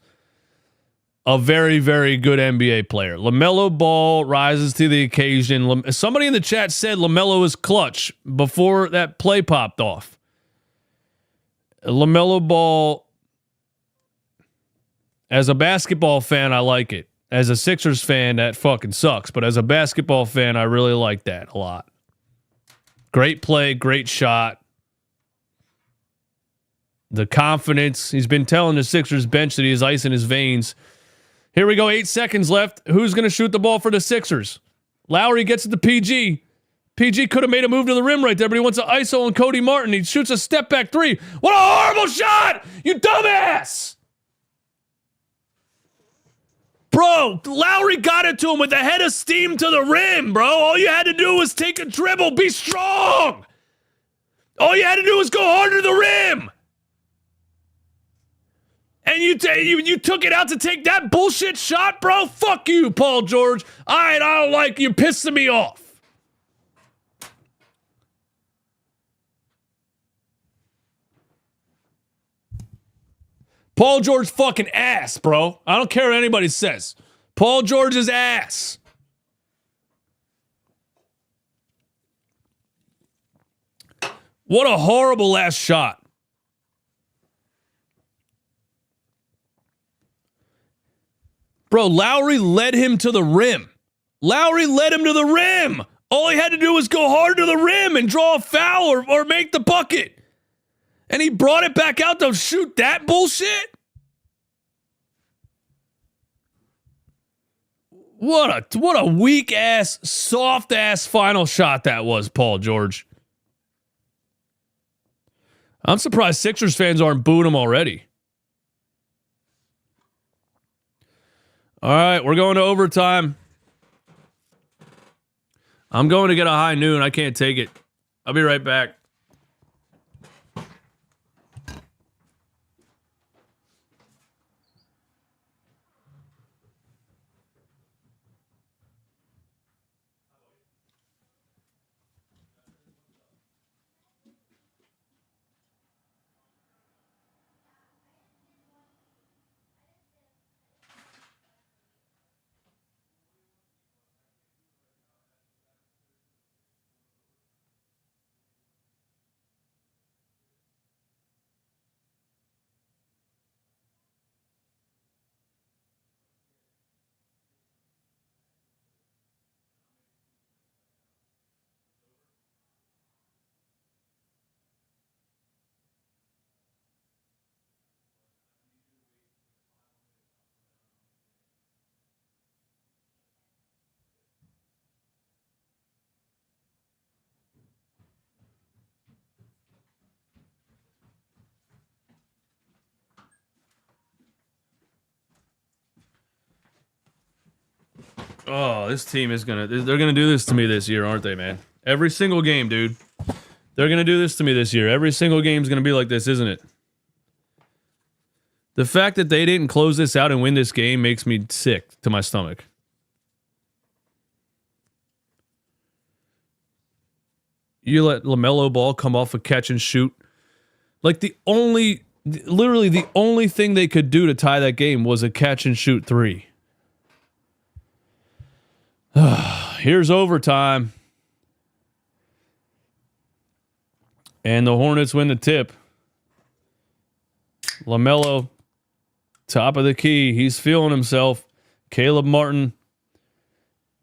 a very, very good NBA player. LaMelo Ball rises to the occasion. Somebody in the chat said LaMelo is clutch before that play popped off. LaMelo Ball, as a basketball fan, I like it. As a Sixers fan, that fucking sucks. But as a basketball fan, I really like that a lot. Great play, great shot. The confidence. He's been telling the Sixers bench that he has ice in his veins. Here we go, 8 seconds left. Who's going to shoot the ball for the Sixers? Lowry gets it to PG. PG could have made a move to the rim right there, but he wants an ISO on Cody Martin. He shoots a step back three. What a horrible shot! You dumbass! Bro, Lowry got it to him with a head of steam to the rim, bro. All you had to do was take a dribble. Be strong. All you had to do was go hard to the rim. And you took it out to take that bullshit shot, bro? Fuck you, Paul George. All right, I don't like you. Pissing me off. Paul George fucking ass, bro. I don't care what anybody says. Paul George's ass. What a horrible last shot. Bro, Lowry led him to the rim. Lowry led him to the rim. All he had to do was go hard to the rim and draw a foul or make the bucket. And he brought it back out to shoot that bullshit? What a weak-ass, soft-ass final shot that was, Paul George. I'm surprised Sixers fans aren't booing him already. All right, we're going to overtime. I'm going to get a high noon. I can't take it. I'll be right back. Oh, this team is they're gonna do this to me this year, aren't they, man? Every single game, dude. They're gonna do this to me this year. Every single game's gonna be like this, isn't it? The fact that they didn't close this out and win this game makes me sick to my stomach. You let LaMelo Ball come off a catch and shoot. Like literally the only thing they could do to tie that game was a catch and shoot three. Here's overtime. And the Hornets win the tip. LaMelo, top of the key. He's feeling himself. Caleb Martin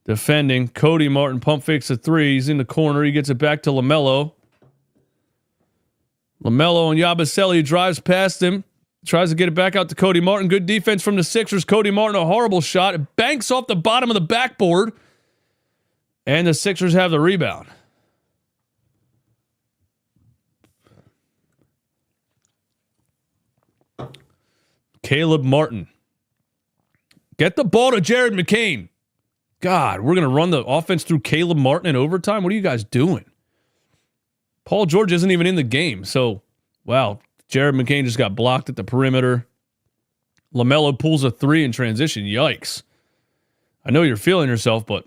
defending. Cody Martin pump fakes a three. He's in the corner. He gets it back to LaMelo. LaMelo and Yabusele drives past him. Tries to get it back out to Cody Martin. Good defense from the Sixers. Cody Martin, a horrible shot. It banks off the bottom of the backboard. And the Sixers have the rebound. Caleb Martin. Get the ball to Jared McCain. God, we're going to run the offense through Caleb Martin in overtime? What are you guys doing? Paul George isn't even in the game. So, wow. Jared McCain just got blocked at the perimeter. LaMelo pulls a three in transition. Yikes. I know you're feeling yourself, but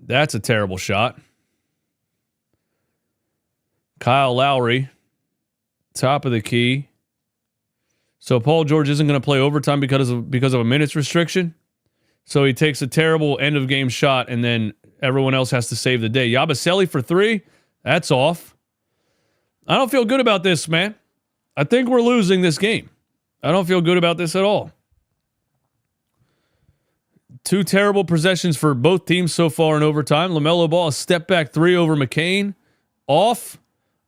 that's a terrible shot. Kyle Lowry, top of the key. So Paul George isn't going to play overtime because of a minutes restriction. So he takes a terrible end of game shot, and then everyone else has to save the day. Yabusele for 3. That's off. I don't feel good about this, man. I think we're losing this game. I don't feel good about this at all. 2 terrible possessions for both teams so far in overtime. LaMelo Ball, a step back 3 over McCain. Off.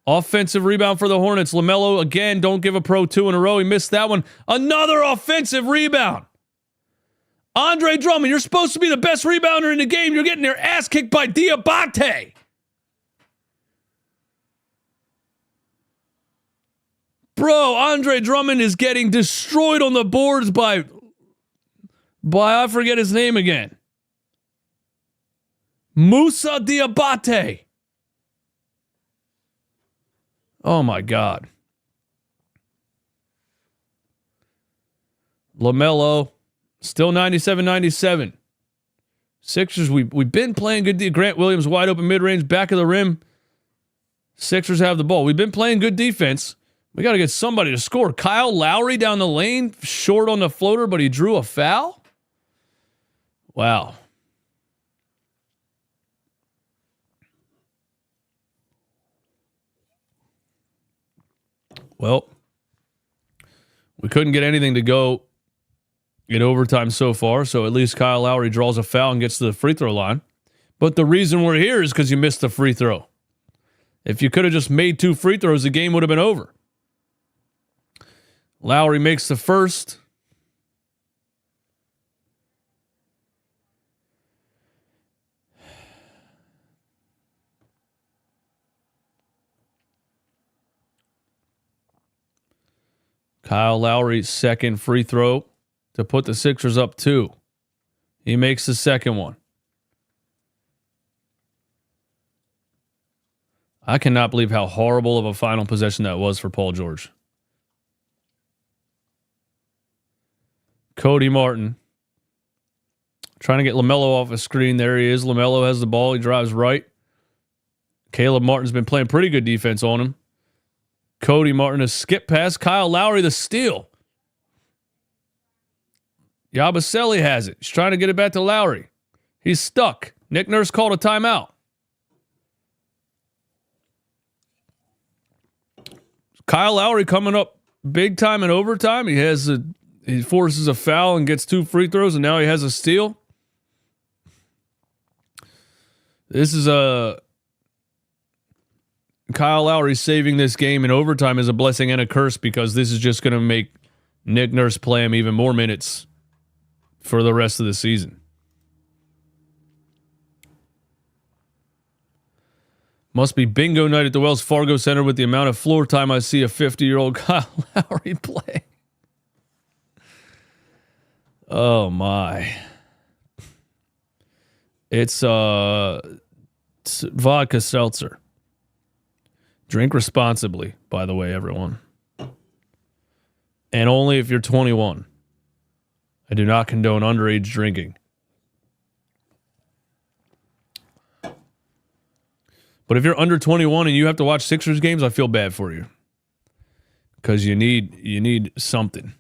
Offensive rebound for the Hornets. LaMelo, again, don't give a pro 2 in a row. He missed that one. Another offensive rebound. Andre Drummond, you're supposed to be the best rebounder in the game. You're getting your ass kicked by Diabate. Bro, Andre Drummond is getting destroyed on the boards by I forget his name again. Musa Diabate. Oh my God. LaMelo, still 97-97. Sixers, we've been playing good. Grant Williams, wide open mid-range, back of the rim. Sixers have the ball. We've been playing good defense. We got to get somebody to score. Kyle Lowry down the lane, short on the floater, but he drew a foul? Wow. Well, we couldn't get anything to go in overtime so far, so at least Kyle Lowry draws a foul and gets to the free throw line. But the reason we're here is because you missed the free throw. If you could have just made 2 free throws, the game would have been over. Lowry makes the first. Kyle Lowry's second free throw to put the Sixers up 2. He makes the second one. I cannot believe how horrible of a final possession that was for Paul George. Cody Martin trying to get LaMelo off a screen. There he is. LaMelo has the ball. He drives right. Caleb Martin's been playing pretty good defense on him. Cody Martin, a skip pass. Kyle Lowry, the steal. Yabusele has it. He's trying to get it back to Lowry. He's stuck. Nick Nurse called a timeout. Kyle Lowry coming up big time in overtime. He forces a foul and gets 2 free throws, and now he has a steal. This is Kyle Lowry saving this game in overtime is a blessing and a curse, because this is just going to make Nick Nurse play him even more minutes for the rest of the season. Must be bingo night at the Wells Fargo Center with the amount of floor time I see a 50-year-old Kyle Lowry play. Oh, my. It's vodka seltzer. Drink responsibly, by the way, everyone. And only if you're 21. I do not condone underage drinking. But if you're under 21 and you have to watch Sixers games, I feel bad for you. Because you need something.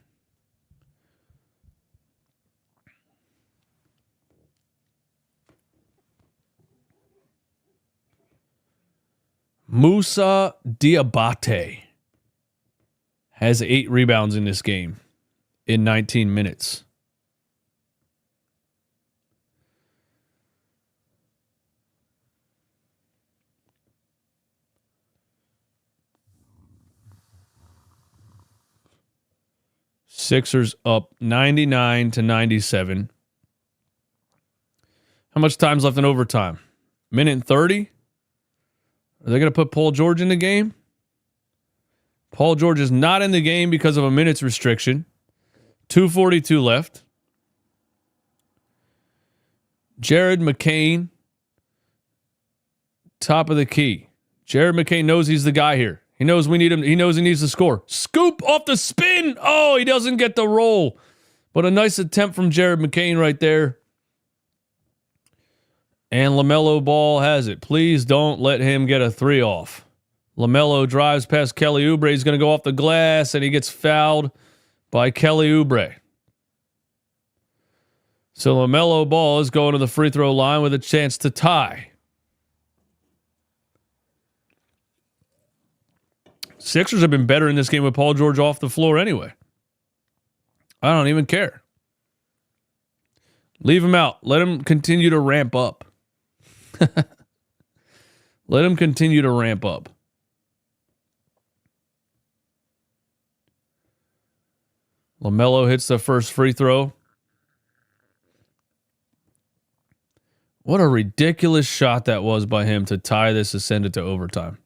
Musa Diabate has 8 rebounds in this game in 19 minutes. Sixers up 99-97. How much time's left in overtime? Minute and 30? Are they going to put Paul George in the game? Paul George is not in the game because of a minutes restriction. 2:42 left. Jared McCain, top of the key. Jared McCain knows he's the guy here. He knows we need him. He knows he needs to score. Scoop off the spin. Oh, he doesn't get the roll. But a nice attempt from Jared McCain right there. And LaMelo Ball has it. Please don't let him get a 3 off. LaMelo drives past Kelly Oubre. He's going to go off the glass, and he gets fouled by Kelly Oubre. So LaMelo Ball is going to the free throw line with a chance to tie. Sixers have been better in this game with Paul George off the floor anyway. I don't even care. Leave him out. Let him continue to ramp up. Let him continue to ramp up. LaMelo hits the first free throw. What a ridiculous shot that was by him to tie this and send it to overtime.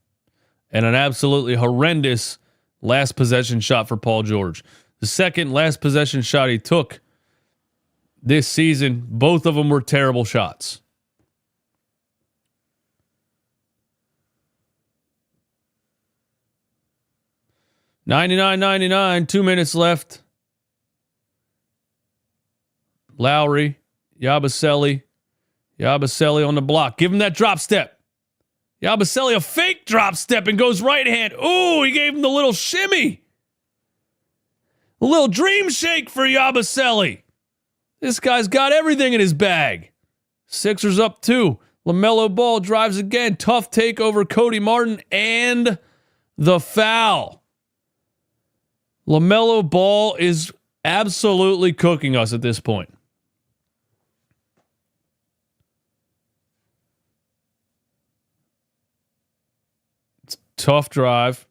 And an absolutely horrendous last possession shot for Paul George. The second last possession shot he took this season, both of them were terrible shots. $99.99, 2 minutes left. Lowry, Yabusele on the block. Give him that drop step. Yabusele, a fake drop step and goes right hand. Ooh, he gave him the little shimmy. A little dream shake for Yabusele. This guy's got everything in his bag. Sixers up 2. LaMelo Ball drives again. Tough take over Cody Martin and the foul. LaMelo Ball is absolutely cooking us at this point. Tough drive.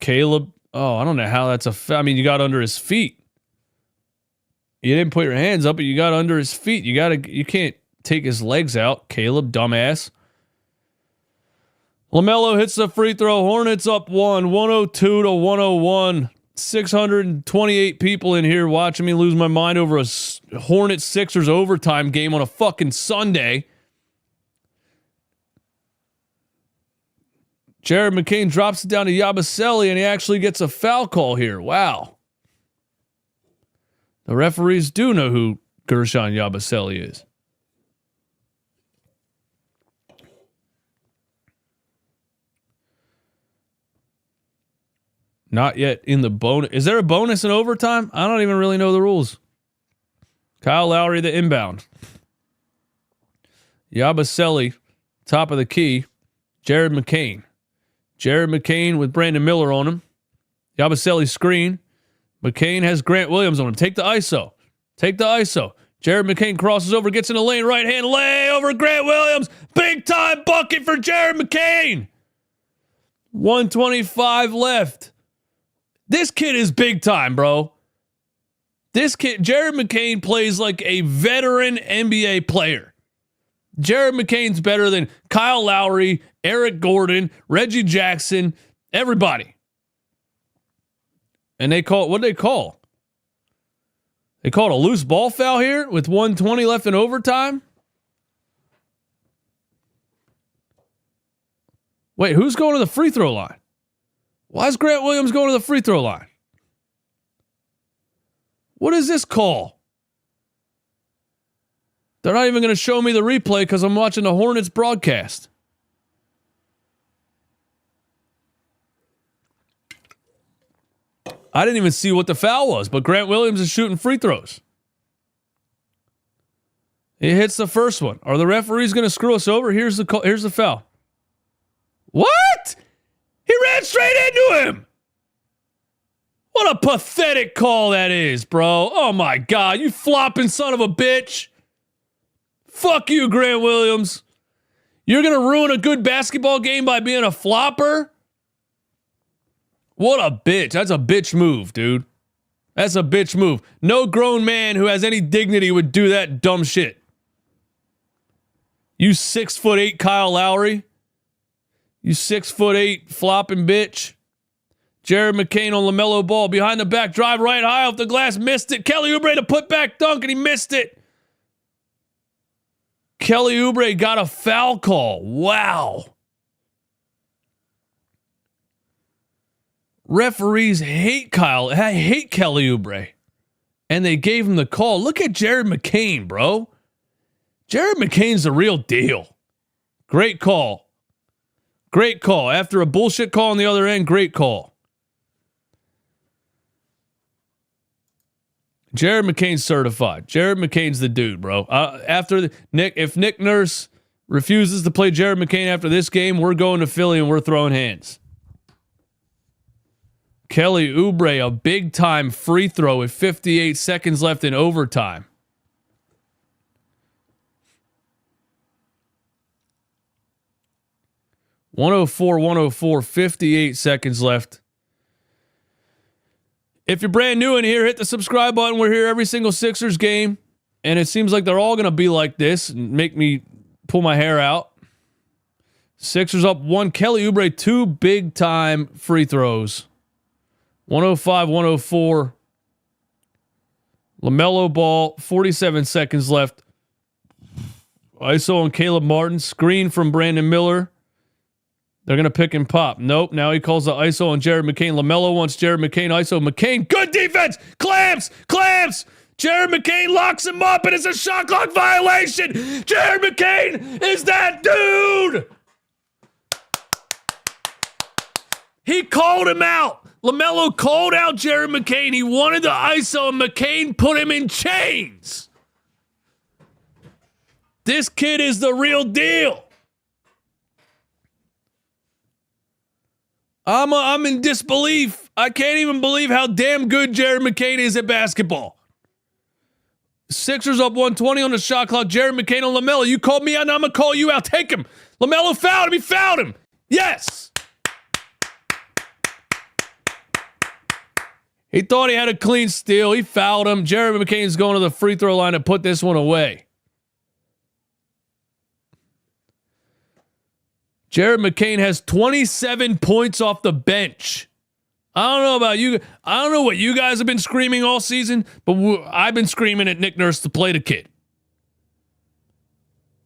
Caleb. Oh, I don't know how that's a foul. I mean, you got under his feet. You didn't put your hands up, but you got under his feet. You can't take his legs out. Caleb, dumbass. LaMelo hits the free throw. Hornets up 102 to 101. 628 people in here watching me lose my mind over a Hornets Sixers overtime game on a fucking Sunday. Jared McCain drops it down to Yabusele, and he actually gets a foul call here. Wow. The referees do know who Gershon Yabusele is. Not yet in the bonus. Is there a bonus in overtime? I don't even really know the rules. Kyle Lowry, the inbound. Yabusele, top of the key. Jared McCain. Jared McCain with Brandon Miller on him. Yabusele screen. McCain has Grant Williams on him. Take the ISO. Take the ISO. Jared McCain crosses over, gets in the lane, right hand lay over Grant Williams. Big time bucket for Jared McCain. 125 left. This kid is big time, bro. This kid, Jared McCain, plays like a veteran NBA player. Jared McCain's better than Kyle Lowry, Eric Gordon, Reggie Jackson, everybody. And what did they call? They called a loose ball foul here with 120 left in overtime. Wait, who's going to the free throw line? Why is Grant Williams going to the free throw line? What is this call? They're not even going to show me the replay because I'm watching the Hornets broadcast. I didn't even see what the foul was, but Grant Williams is shooting free throws. He hits the first one. Are the referees going to screw us over? Here's the foul. What? He ran straight into him. What a pathetic call that is, bro. Oh my God, you flopping son of a bitch. Fuck you, Grant Williams. You're going to ruin a good basketball game by being a flopper? What a bitch. That's a bitch move, dude. That's a bitch move. No grown man who has any dignity would do that dumb shit. You 6'8" Kyle Lowry. You 6'8" flopping bitch. Jared McCain on LaMelo Ball. Behind the back, drive right high off the glass. Missed it. Kelly Oubre to put back dunk, and he missed it. Kelly Oubre got a foul call. Wow. Referees hate Kelly Oubre. And they gave him the call. Look at Jared McCain, bro. Jared McCain's the real deal. Great call. Great call. After a bullshit call on the other end, great call. Jared McCain's certified. Jared McCain's the dude, bro. If Nick Nurse refuses to play Jared McCain after this game, we're going to Philly and we're throwing hands. Kelly Oubre, a big-time free throw with 58 seconds left in overtime. .104, 58 seconds left. If you're brand new in here, hit the subscribe button. We're here every single Sixers game, and it seems like they're all going to be like this and make me pull my hair out. Sixers up 1. Kelly Oubre, 2 big-time free throws. 105, 104. LaMelo Ball, 47 seconds left. ISO on Caleb Martin. Screen from Brandon Miller. They're going to pick and pop. Nope. Now he calls the ISO on Jared McCain. LaMelo wants Jared McCain. ISO McCain. Good defense. Clamps. Jared McCain locks him up, and it's a shot clock violation. Jared McCain is that dude. He called him out. LaMelo called out Jared McCain. He wanted the ISO, and McCain put him in chains. This kid is the real deal. I'm in disbelief. I can't even believe how damn good Jared McCain is at basketball. Sixers up 120 on the shot clock. Jared McCain on LaMelo. You called me out, now I'm going to call you out. Take him. LaMelo fouled him. He fouled him. Yes. He thought he had a clean steal. He fouled him. Jared McCain's going to the free throw line to put this one away. Jared McCain has 27 points off the bench. I don't know about you. I don't know what you guys have been screaming all season, but I've been screaming at Nick Nurse to play the kid.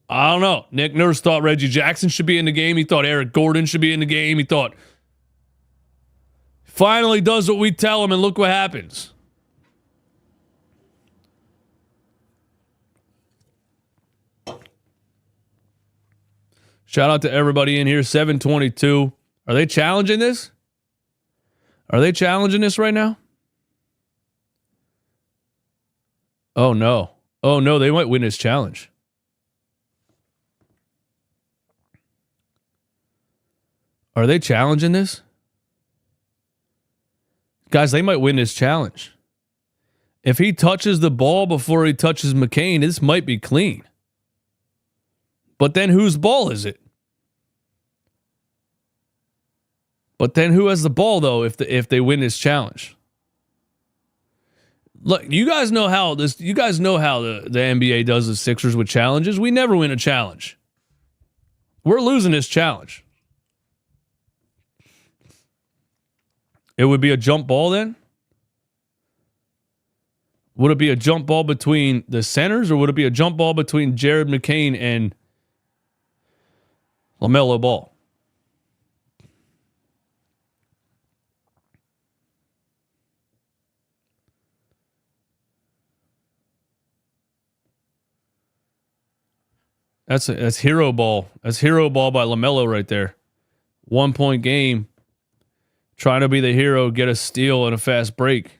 I don't know. Nick Nurse thought Reggie Jackson should be in the game. He thought Eric Gordon should be in the game. He thought finally does what we tell him, and look what happens. Shout out to everybody in here. 722. Are they challenging this? Are they challenging this right now? Oh, no. Oh, no. They might win this challenge. Are they challenging this? Guys, they might win this challenge. If he touches the ball before he touches McCain, this might be clean. But then whose ball is it? But then who has the ball, though, if they win this challenge? Look, you guys know how the NBA does the Sixers with challenges. We never win a challenge. We're losing this challenge. It would be a jump ball then? Would it be a jump ball between the centers, or would it be a jump ball between Jared McCain and LaMelo Ball? That's hero ball. That's hero ball by LaMelo right there. 1 point game. Trying to be the hero, get a steal and a fast break.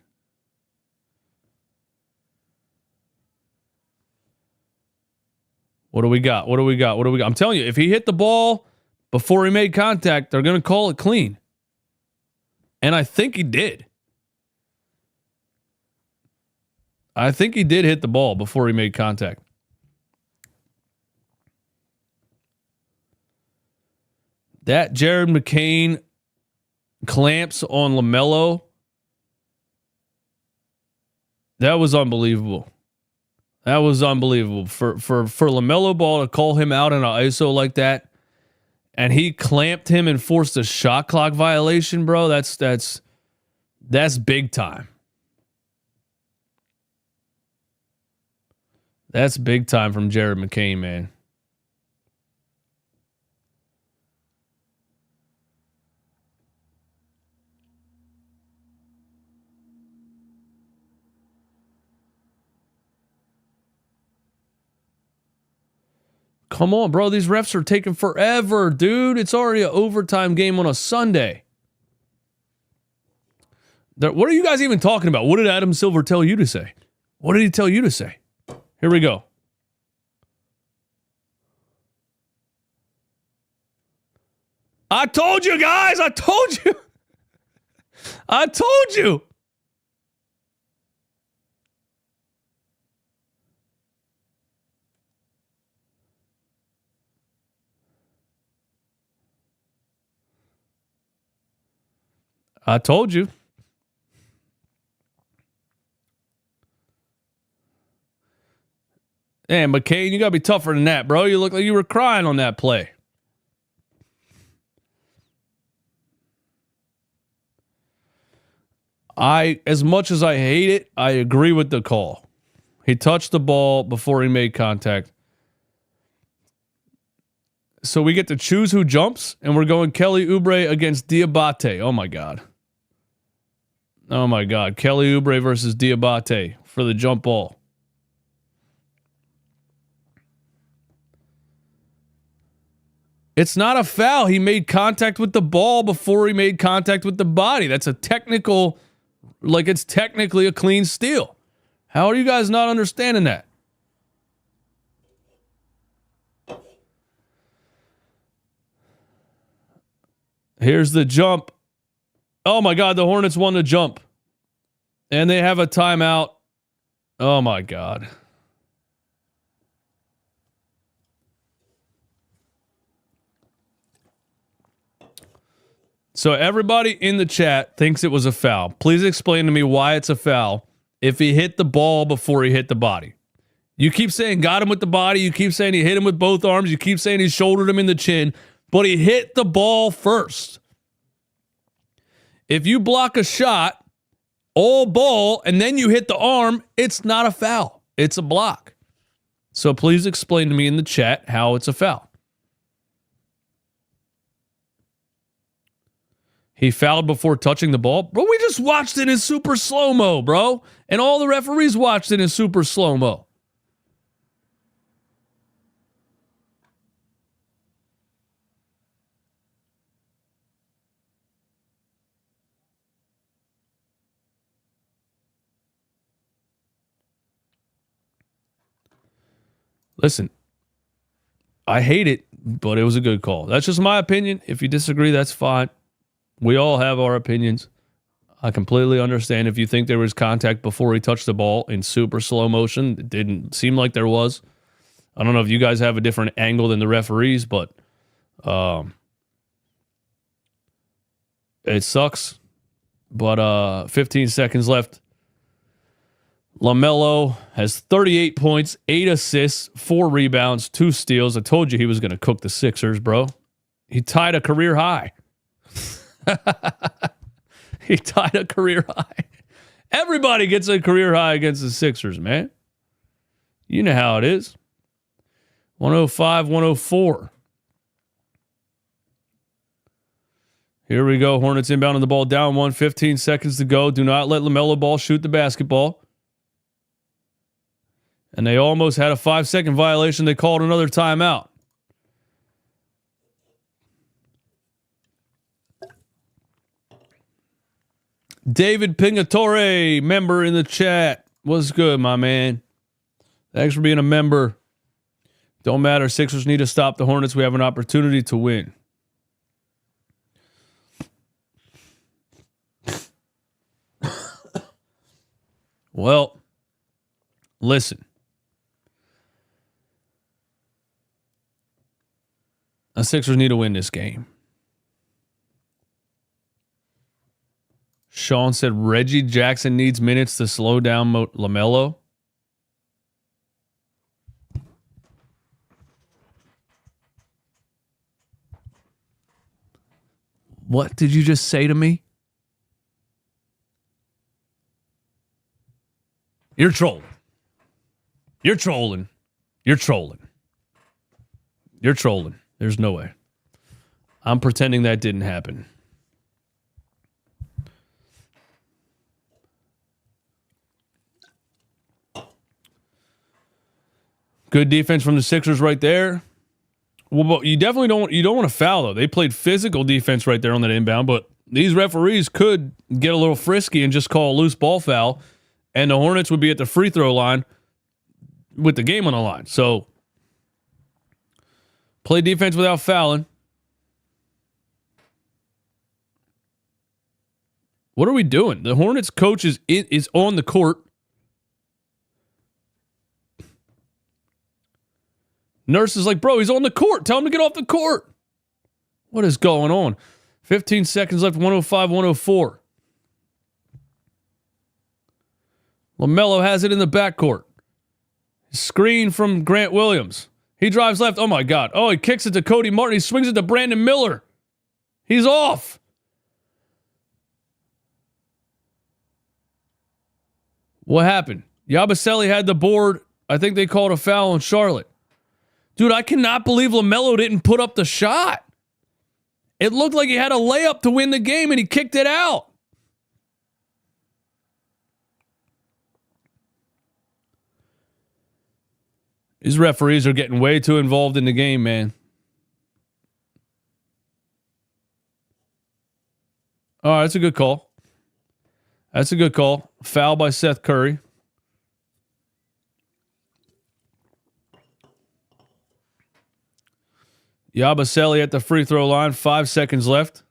What do we got? I'm telling you, if he hit the ball before he made contact, they're going to call it clean. And I think he did. I think he did hit the ball before he made contact. That Jared McCain clamps on LaMelo, that was unbelievable. That was unbelievable. For LaMelo Ball to call him out in an ISO like that, and he clamped him and forced a shot clock violation, bro. That's big time. That's big time from Jared McCain, man. Come on, bro. These refs are taking forever, dude. It's already an overtime game on a Sunday. What are you guys even talking about? What did Adam Silver tell you to say? What did he tell you to say? Here we go. I told you, guys. I told you. I told you. I told you. Damn, McCain, you got to be tougher than that, bro. You look like you were crying on that play. As much as I hate it, I agree with the call. He touched the ball before he made contact. So we get to choose who jumps, and we're going Kelly Oubre against Diabate. Oh, my God. Oh, my God. Kelly Oubre versus Diabate for the jump ball. It's not a foul. He made contact with the ball before he made contact with the body. That's a technical, like it's technically a clean steal. How are you guys not understanding that? Here's the jump. Oh my God, the Hornets won the jump. And they have a timeout. Oh my God. So everybody in the chat thinks it was a foul. Please explain to me why it's a foul if he hit the ball before he hit the body. You keep saying got him with the body. You keep saying he hit him with both arms. You keep saying he shouldered him in the chin. But he hit the ball first. If you block a shot, all ball, and then you hit the arm, it's not a foul. It's a block. So please explain to me in the chat how it's a foul. He fouled before touching the ball. Bro, we just watched it in super slow-mo, bro. And all the referees watched it in super slow-mo. Listen, I hate it, but it was a good call. That's just my opinion. If you disagree, that's fine. We all have our opinions. I completely understand if you think there was contact before he touched the ball in super slow motion. It didn't seem like there was. I don't know if you guys have a different angle than the referees, but it sucks. But 15 seconds left. LaMelo has 38 points, 8 assists, 4 rebounds, 2 steals. I told you he was going to cook the Sixers, bro. He tied a career high. He tied a career high. Everybody gets a career high against the Sixers, man. You know how it is. 105, 104. Here we go. Hornets inbounding the ball down 1, 15 seconds to go. Do not let LaMelo Ball shoot the basketball. And they almost had a 5-second violation. They called another timeout. David Pingatore, member in the chat. What's good, my man? Thanks for being a member. Don't matter. Sixers need to stop the Hornets. We have an opportunity to win. Well, listen. The Sixers need to win this game. Sean said Reggie Jackson needs minutes to slow down LaMelo. What did you just say to me? You're trolling. You're trolling. You're trolling. You're trolling. There's no way. I'm pretending that didn't happen. Good defense from the Sixers right there. Well, but you definitely don't want to foul, though. They played physical defense right there on that inbound, but these referees could get a little frisky and just call a loose ball foul. and the Hornets would be at the free throw line with the game on the line. So play defense without fouling. What are we doing? The Hornets coach is on the court. Nurse is like, bro, he's on the court. Tell him to get off the court. What is going on? 15 seconds left, 105, 104. LaMelo has it in the backcourt. Screen from Grant Williams. He drives left. Oh, my God. Oh, he kicks it to Cody Martin. He swings it to Brandon Miller. He's off. What happened? Yabusele had the board. I think they called a foul on Charlotte. Dude, I cannot believe LaMelo didn't put up the shot. It looked like he had a layup to win the game, and he kicked it out. These referees are getting way too involved in the game, man. All right, that's a good call. That's a good call. Foul by Seth Curry. Yabusele at the free throw line. 5 seconds left.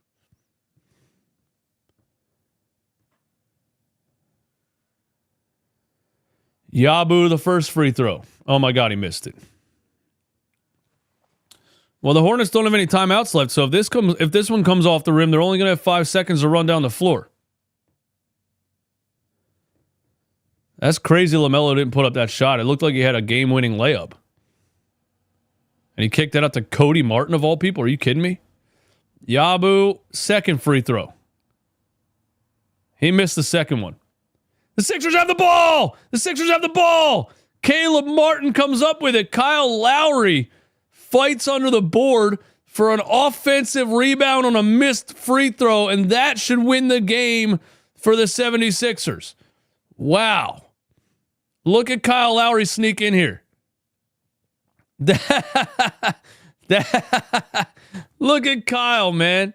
Yabu, the first free throw. Oh, my God, he missed it. Well, the Hornets don't have any timeouts left, so if this one comes off the rim, they're only going to have 5 seconds to run down the floor. That's crazy LaMelo didn't put up that shot. It looked like he had a game-winning layup. And he kicked that out to Cody Martin, of all people. Are you kidding me? Yabu, second free throw. He missed the second one. The Sixers have the ball! The Sixers have the ball! Caleb Martin comes up with it. Kyle Lowry fights under the board for an offensive rebound on a missed free throw, and that should win the game for the 76ers. Wow. Look at Kyle Lowry sneak in here. Look at Kyle, man.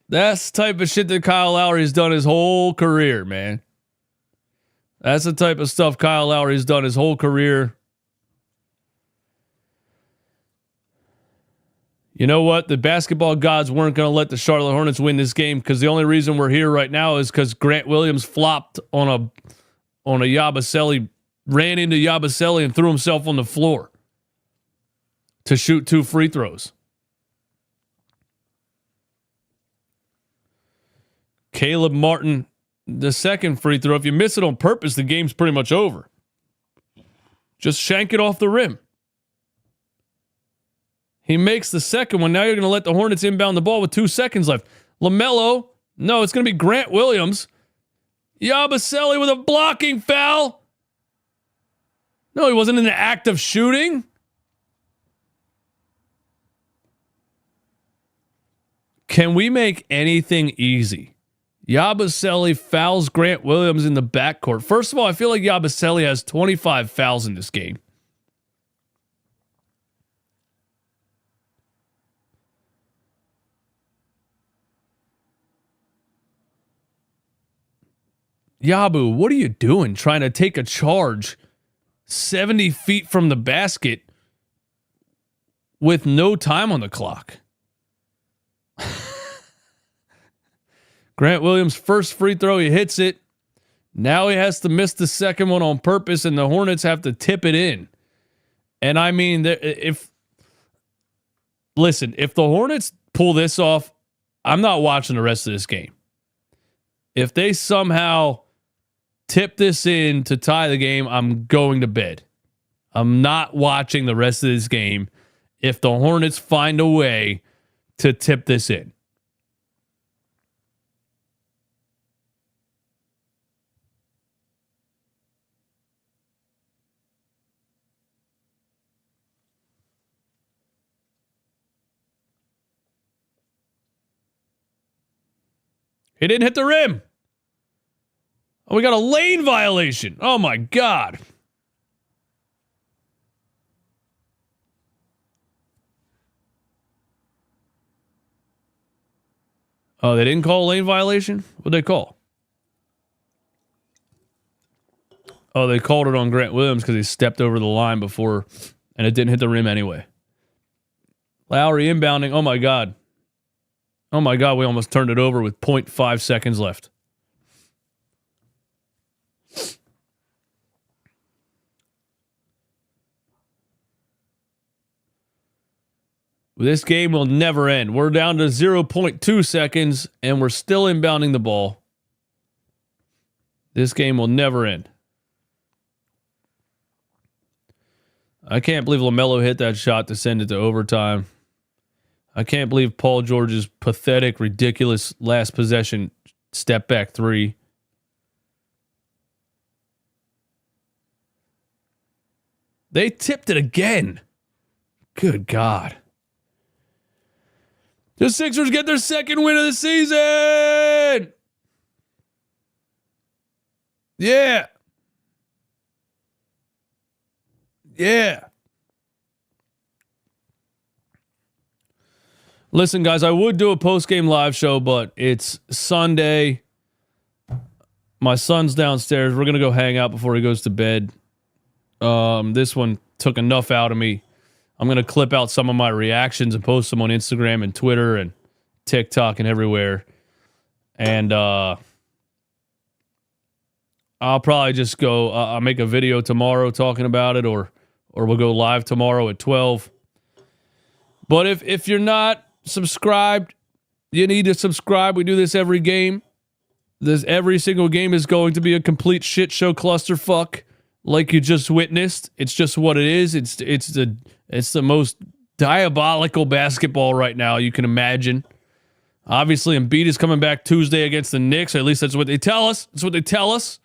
That's the type of shit that Kyle Lowry's done his whole career, man. That's the type of stuff Kyle Lowry's done his whole career. You know what? The basketball gods weren't going to let the Charlotte Hornets win this game because the only reason we're here right now is because Grant Williams flopped on a Yabusele, ran into Yabusele and threw himself on the floor to shoot 2 free throws. Caleb Martin, the second free throw. If you miss it on purpose, the game's pretty much over. Just shank it off the rim. He makes the second one. Now you're going to let the Hornets inbound the ball with 2 seconds left. LaMelo. No, it's going to be Grant Williams. Yabusele with a blocking foul. No, he wasn't in the act of shooting. Can we make anything easy? Yabusele fouls Grant Williams in the backcourt. First of all, I feel like Yabusele has 25 fouls in this game. Yabu, what are you doing trying to take a charge 70 feet from the basket with no time on the clock? Grant Williams' first free throw, he hits it. Now he has to miss the second one on purpose, and the Hornets have to tip it in. And I mean, if the Hornets pull this off, I'm not watching the rest of this game. If they somehow tip this in to tie the game, I'm going to bed. I'm not watching the rest of this game if the Hornets find a way to tip this in. He didn't hit the rim. Oh, we got a lane violation. Oh, my God. Oh, they didn't call a lane violation? What'd they call? Oh, they called it on Grant Williams because he stepped over the line before, and it didn't hit the rim anyway. Lowry inbounding. Oh, my God. Oh, my God. We almost turned it over with 0.5 seconds left. This game will never end. We're down to 0.2 seconds, and we're still inbounding the ball. This game will never end. I can't believe LaMelo hit that shot to send it to overtime. I can't believe Paul George's pathetic, ridiculous last possession step back three. They tipped it again. Good God. The Sixers get their second win of the season. Yeah. Yeah. Listen, guys, I would do a post-game live show, but it's Sunday. My son's downstairs. We're going to go hang out before he goes to bed. This one took enough out of me. I'm going to clip out some of my reactions and post them on Instagram and Twitter and TikTok and everywhere. And I'll probably just go, I'll make a video tomorrow talking about it, or we'll go live tomorrow at 12. But if you're not subscribed, you need to subscribe. We do this every game. Every single game is going to be a complete shit show clusterfuck, like you just witnessed. It's just what it is. It's the most diabolical basketball right now you can imagine. Obviously, Embiid is coming back Tuesday against the Knicks. Or at least that's what they tell us. That's what they tell us.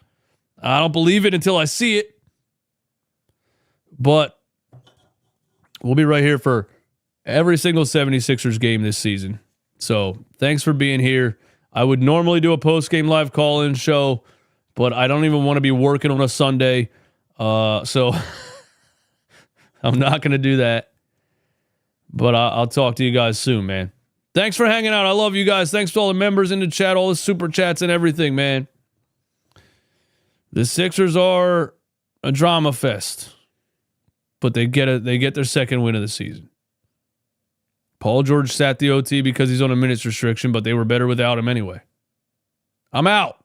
I don't believe it until I see it. But we'll be right here for every single 76ers game this season. So thanks for being here. I would normally do a post-game live call-in show, but I don't even want to be working on a Sunday. So I'm not going to do that. But I'll talk to you guys soon, man. Thanks for hanging out. I love you guys. Thanks to all the members in the chat, all the super chats and everything, man. The Sixers are a drama fest, but they get their second win of the season. Paul George sat the OT because he's on a minutes restriction, but they were better without him anyway. I'm out.